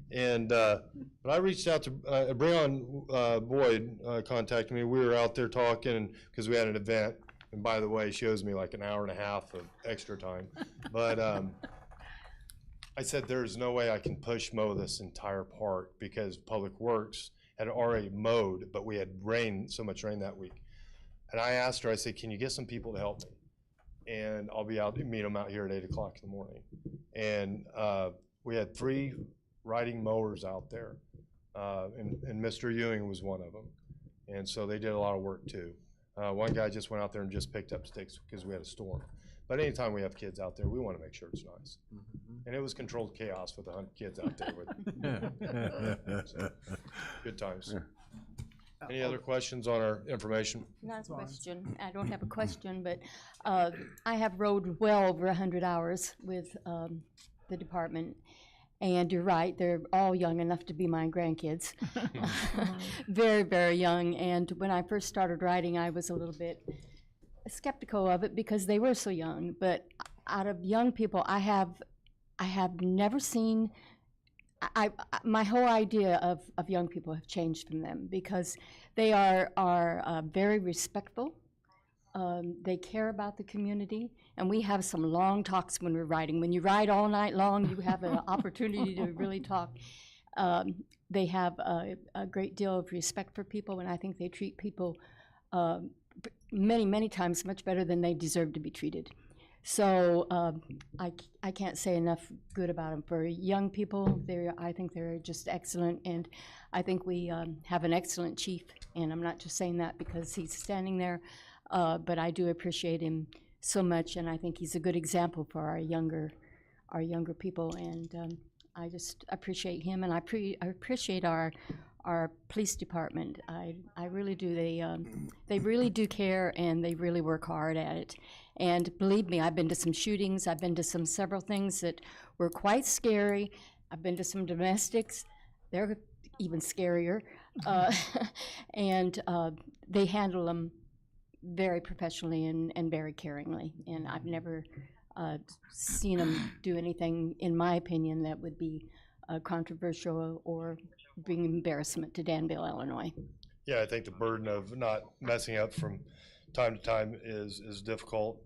And but I reached out to Breon Boyd contacted me. We were out there talking because we had an event, and by the way, shows me like an hour and a half of extra time. But I said, there's no way I can push mow this entire park because Public Works had already mowed, but we had rain, so much rain that week. And I asked her, I said, can you get some people to help me? and I'll be out, meet them out here at 8 o'clock in the morning. And we had 3 riding mowers out there, and Mr. Ewing was one of them. And so they did a lot of work too. One guy just went out there and just picked up sticks because we had a storm. But anytime we have kids out there, we want to make sure it's nice. And it was controlled chaos with 100 kids out there. So, good times. Any other questions on our information? Not a question. I don't have a question, but I have rode well over 100 hours with the department. And you're right, they're all young enough to be my grandkids. Very, very young. And when I first started riding, I was a little bit skeptical of it because they were so young. But out of young people, I have never seen, my whole idea of young people have changed from them because they are very respectful. They care about the community, and we have some long talks when we're riding. When you ride all night long, you have an opportunity to really talk. They have a great deal of respect for people, and I think they treat people many, many times much better than they deserve to be treated. So I can't say enough good about them. For young people, I think they're just excellent, and I think we have an excellent chief, and I'm not just saying that because he's standing there. But I do appreciate him so much, and I think he's a good example for our younger people. And I just appreciate him, and I appreciate our police department. I really do. They really do care, and they really work hard at it. And believe me, I've been to some shootings. I've been to several things that were quite scary. I've been to some domestics. They're even scarier, and they handle them very professionally and very caringly, and I've never seen them do anything, in my opinion, that would be controversial or bring embarrassment to Danville, Illinois. Yeah, I think the burden of not messing up from time to time is difficult,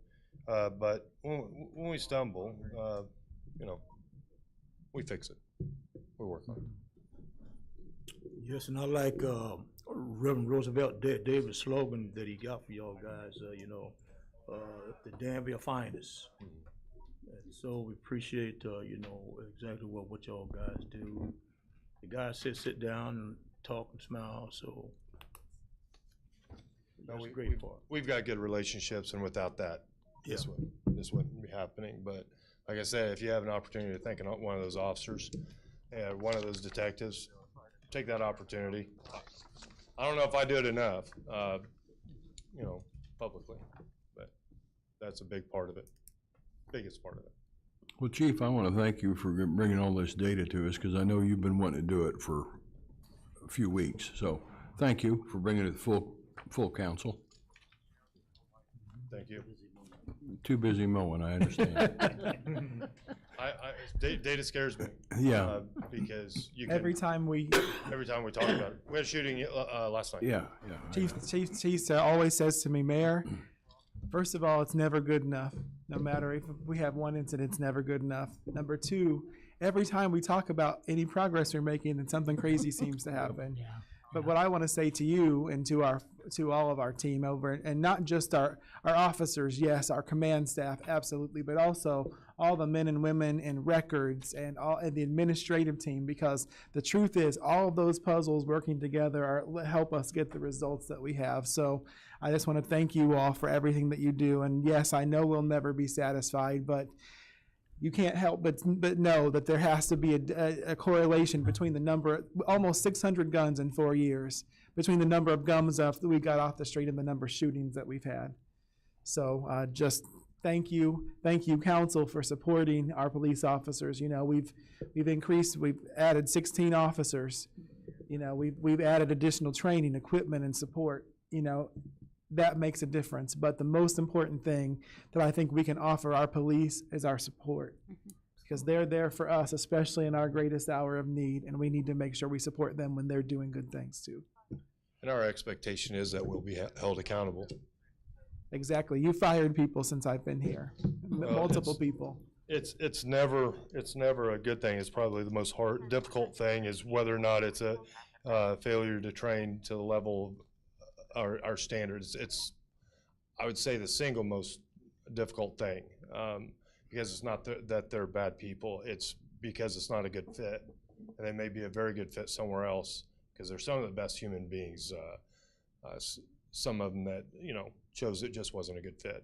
but when we stumble, we fix it. We work on it. Yes, and I like Reverend Roosevelt David's slogan that he got for y'all guys, the Danville finest. And so we appreciate, exactly what y'all guys do. The guys sit down and talk and smile, so that's a great part. We've got good relationships, and without that, this wouldn't be happening. But like I said, if you have an opportunity to thank one of those officers and one of those detectives, take that opportunity. I don't know if I do it enough, publicly, but that's a big part of it, biggest part of it. Well, Chief, I want to thank you for bringing all this data to us, because I know you've been wanting to do it for a few weeks. So thank you for bringing it to full council. Thank you. Too busy mowing, I understand. Data scares me. Yeah. Because every time we talk about it. We had a shooting last night. Yeah. Chief always says to me, Mayor, first of all, it's never good enough. No matter if we have one incident, it's never good enough. Number two, every time we talk about any progress we're making, then something crazy seems to happen. But what I want to say to you and to all of our team over, and not just our officers, yes, our command staff, absolutely, but also all the men and women in records and the administrative team, because the truth is all of those puzzles working together help us get the results that we have. So I just want to thank you all for everything that you do. And yes, I know we'll never be satisfied, but you can't help but know that there has to be a correlation between the number, almost 600 guns in 4 years, between the number of guns that we got off the street and the number of shootings that we've had. So just thank you, council, for supporting our police officers. We've added 16 officers. We've added additional training, equipment, and support. That makes a difference. But the most important thing that I think we can offer our police is our support, because they're there for us, especially in our greatest hour of need, and we need to make sure we support them when they're doing good things too. And our expectation is that we'll be held accountable. Exactly. You fired people since I've been here, multiple people. It's never a good thing. It's probably the most difficult thing is whether or not it's a failure to train to the level of our standards. It's, I would say, the single most a difficult thing, because it's not that they're bad people, it's because it's not a good fit. And they may be a very good fit somewhere else, because they're some of the best human beings. Some of them that, you know, chose it just wasn't a good fit.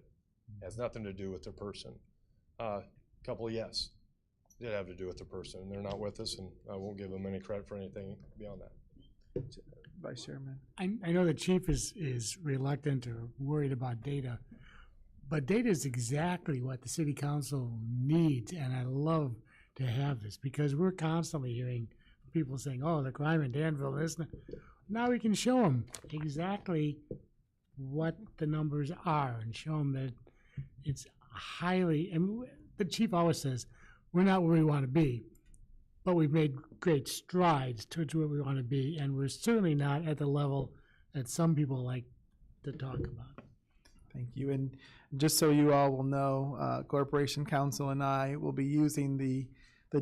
It has nothing to do with their person. Couple, yes, did have to do with the person, and they're not with us, and I won't give them any credit for anything beyond that. Vice Chairman. I know the chief is reluctant or worried about data, but data is exactly what the city council needs, and I love to have this, because we're constantly hearing people saying, oh, the crime in Danville isn't. Now we can show them exactly what the numbers are and show them that it's highly, and the chief always says, we're not where we want to be, but we've made great strides towards where we want to be, and we're certainly not at the level that some people like to talk about. Thank you. And just so you all will know, Corporation Council and I will be using the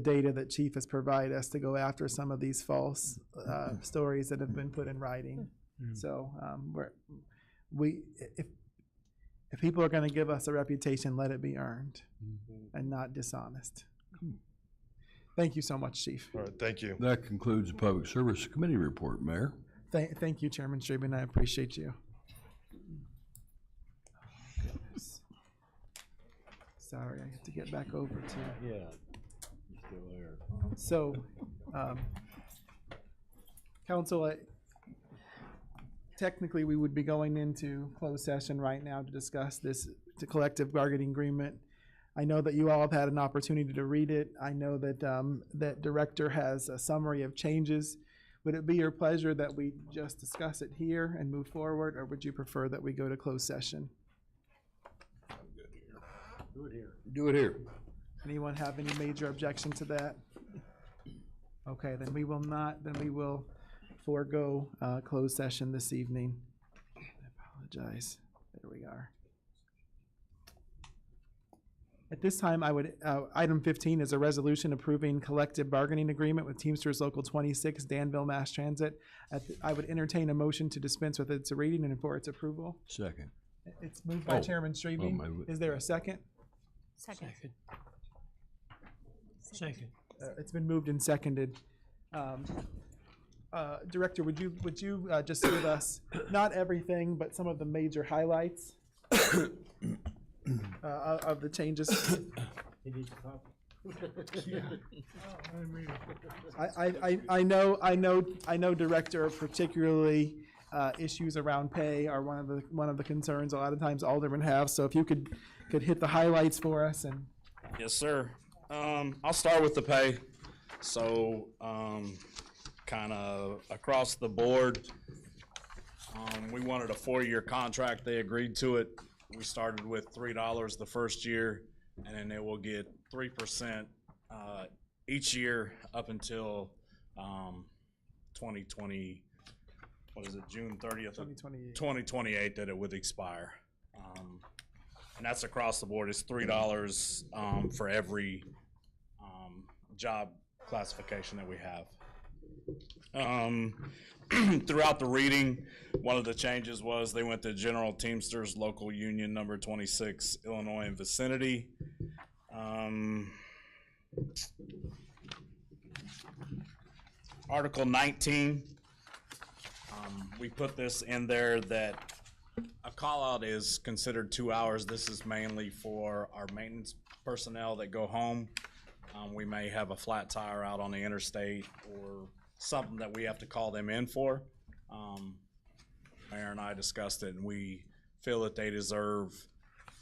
data that Chief has provided us to go after some of these false stories that have been put in writing. So if people are going to give us a reputation, let it be earned and not dishonest. Thank you so much, Chief. All right, thank you. That concludes the Public Service Committee report, Mayor. Thank you, Chairman Streben. I appreciate you. Goodness. Sorry, I have to get back over to. Yeah, you're still there. So, Council, technically, we would be going into closed session right now to discuss this collective bargaining agreement. I know that you all have had an opportunity to read it. I know that that Director has a summary of changes. Would it be your pleasure that we just discuss it here and move forward, or would you prefer that we go to closed session? Do it here. Do it here. Anyone have any major objection to that? Okay, then we will not, then we will forego closed session this evening. I apologize. There we are. At this time, I would, item 15 is a resolution approving collective bargaining agreement with Teamsters Local 26, Danville Mass Transit. I would entertain a motion to dispense with its reading and for its approval. Second. It's moved by Chairman Streben. Is there a second? Second. Second. It's been moved and seconded. Director, would you just give us not everything, but some of the major highlights of the changes? I know, Director, particularly issues around pay are one of the concerns a lot of times aldermen have. So if you could hit the highlights for us. And yes, sir. I'll start with the pay. So kind of across the board, we wanted a 4-year contract. They agreed to it. We started with $3 the first year, and then it will get 3% each year up until 2020. What is it? June 30th, 2028 that it would expire. And that's across the board. It's $3 for every job classification that we have. Throughout the reading, one of the changes was they went to General Teamsters Local Union number 26, Illinois and vicinity. Article 19, we put this in there that a call out is considered 2 hours. This is mainly for our maintenance personnel that go home. We may have a flat tire out on the interstate or something that we have to call them in for. Mayor and I discussed it, and we feel that they deserve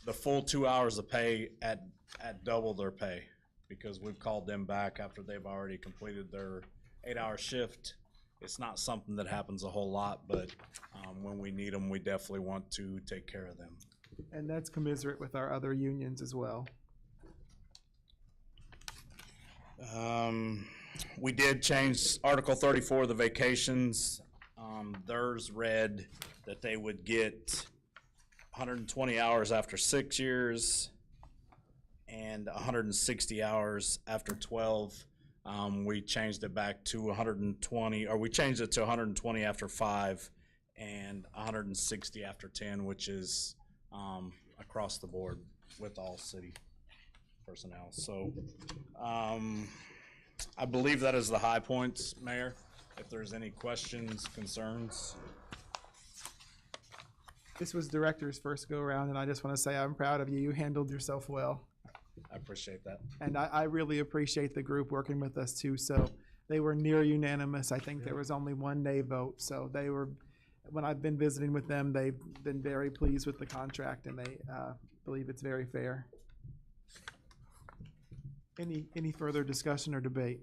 the full 2 hours of pay at double their pay, because we've called them back after they've already completed their 8-hour shift. It's not something that happens a whole lot, but when we need them, we definitely want to take care of them. And that's commensurate with our other unions as well. We did change Article 34, the vacations. Theirs read that they would get 120 hours after 6 years and 160 hours after 12. We changed it back to 120, or we changed it to 120 after 5 and 160 after 10, which is, across the board with all city personnel. So I believe that is the high points, Mayor. If there's any questions, concerns. This was Director's first go-around, and I just want to say I'm proud of you. You handled yourself well. I appreciate that. And I really appreciate the group working with us too. So they were near unanimous. I think there was only one nay vote. So they were, when I've been visiting with them, they've been very pleased with the contract, and they believe it's very fair. Any further discussion or debate?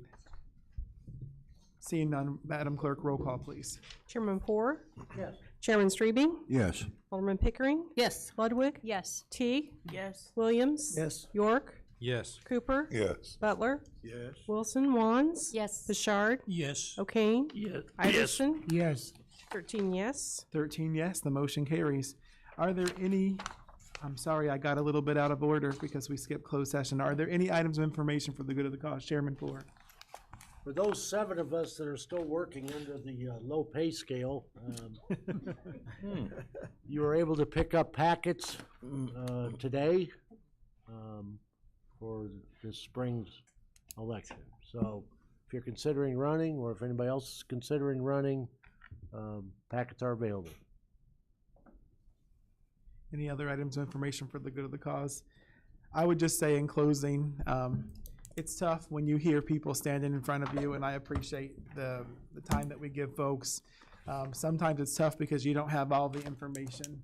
Seeing none, Madam Clerk, roll call, please. Chairman Poor? Yes. Chairman Strebe? Yes. Alderman Pickering? Yes. Ludwig? Yes. Teague? Yes. Williams? Yes. York? Yes. Cooper? Yes. Butler? Yes. Wilson? Wands? Yes. Bouchard? Yes. O'Kane? Yes. Iverson? Yes. 13 yes. 13 yes, the motion carries. Are there any, I'm sorry, I got a little bit out of order because we skipped closed session. Are there any items of information for the good of the cause? Chairman Poor. For those 7 of us that are still working under the low pay scale, you were able to pick up packets today for this spring's election. So if you're considering running, or if anybody else is considering running, packets are available. Any other items of information for the good of the cause? I would just say in closing, it's tough when you hear people standing in front of you, and I appreciate the time that we give folks. Sometimes it's tough because you don't have all the information.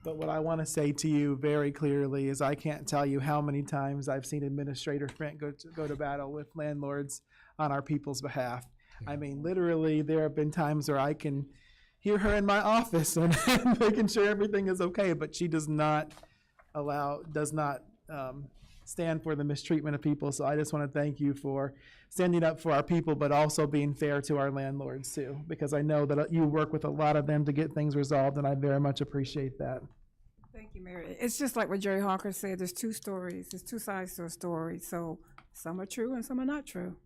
But what I want to say to you very clearly is I can't tell you how many times I've seen Administrator Frent go to battle with landlords on our people's behalf. I mean, literally, there have been times where I can hear her in my office and making sure everything is okay, but she does not stand for the mistreatment of people. So I just want to thank you for standing up for our people, but also being fair to our landlords too, because I know that you work with a lot of them to get things resolved, and I very much appreciate that. Thank you, Mayor. It's just like what Jerry Hawker said, there's two stories, there's two sides to a story, so some are true and some are not true.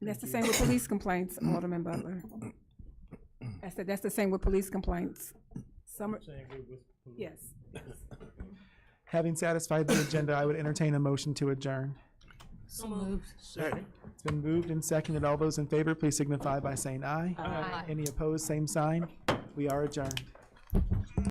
And that's the same with police complaints, Alderman Butler. I said that's the same with police complaints. Some are, yes. Having satisfied the agenda, I would entertain a motion to adjourn. So moved. Second. It's been moved and seconded. All those in favor, please signify by saying aye. Aye. Any opposed, same sign. We are adjourned.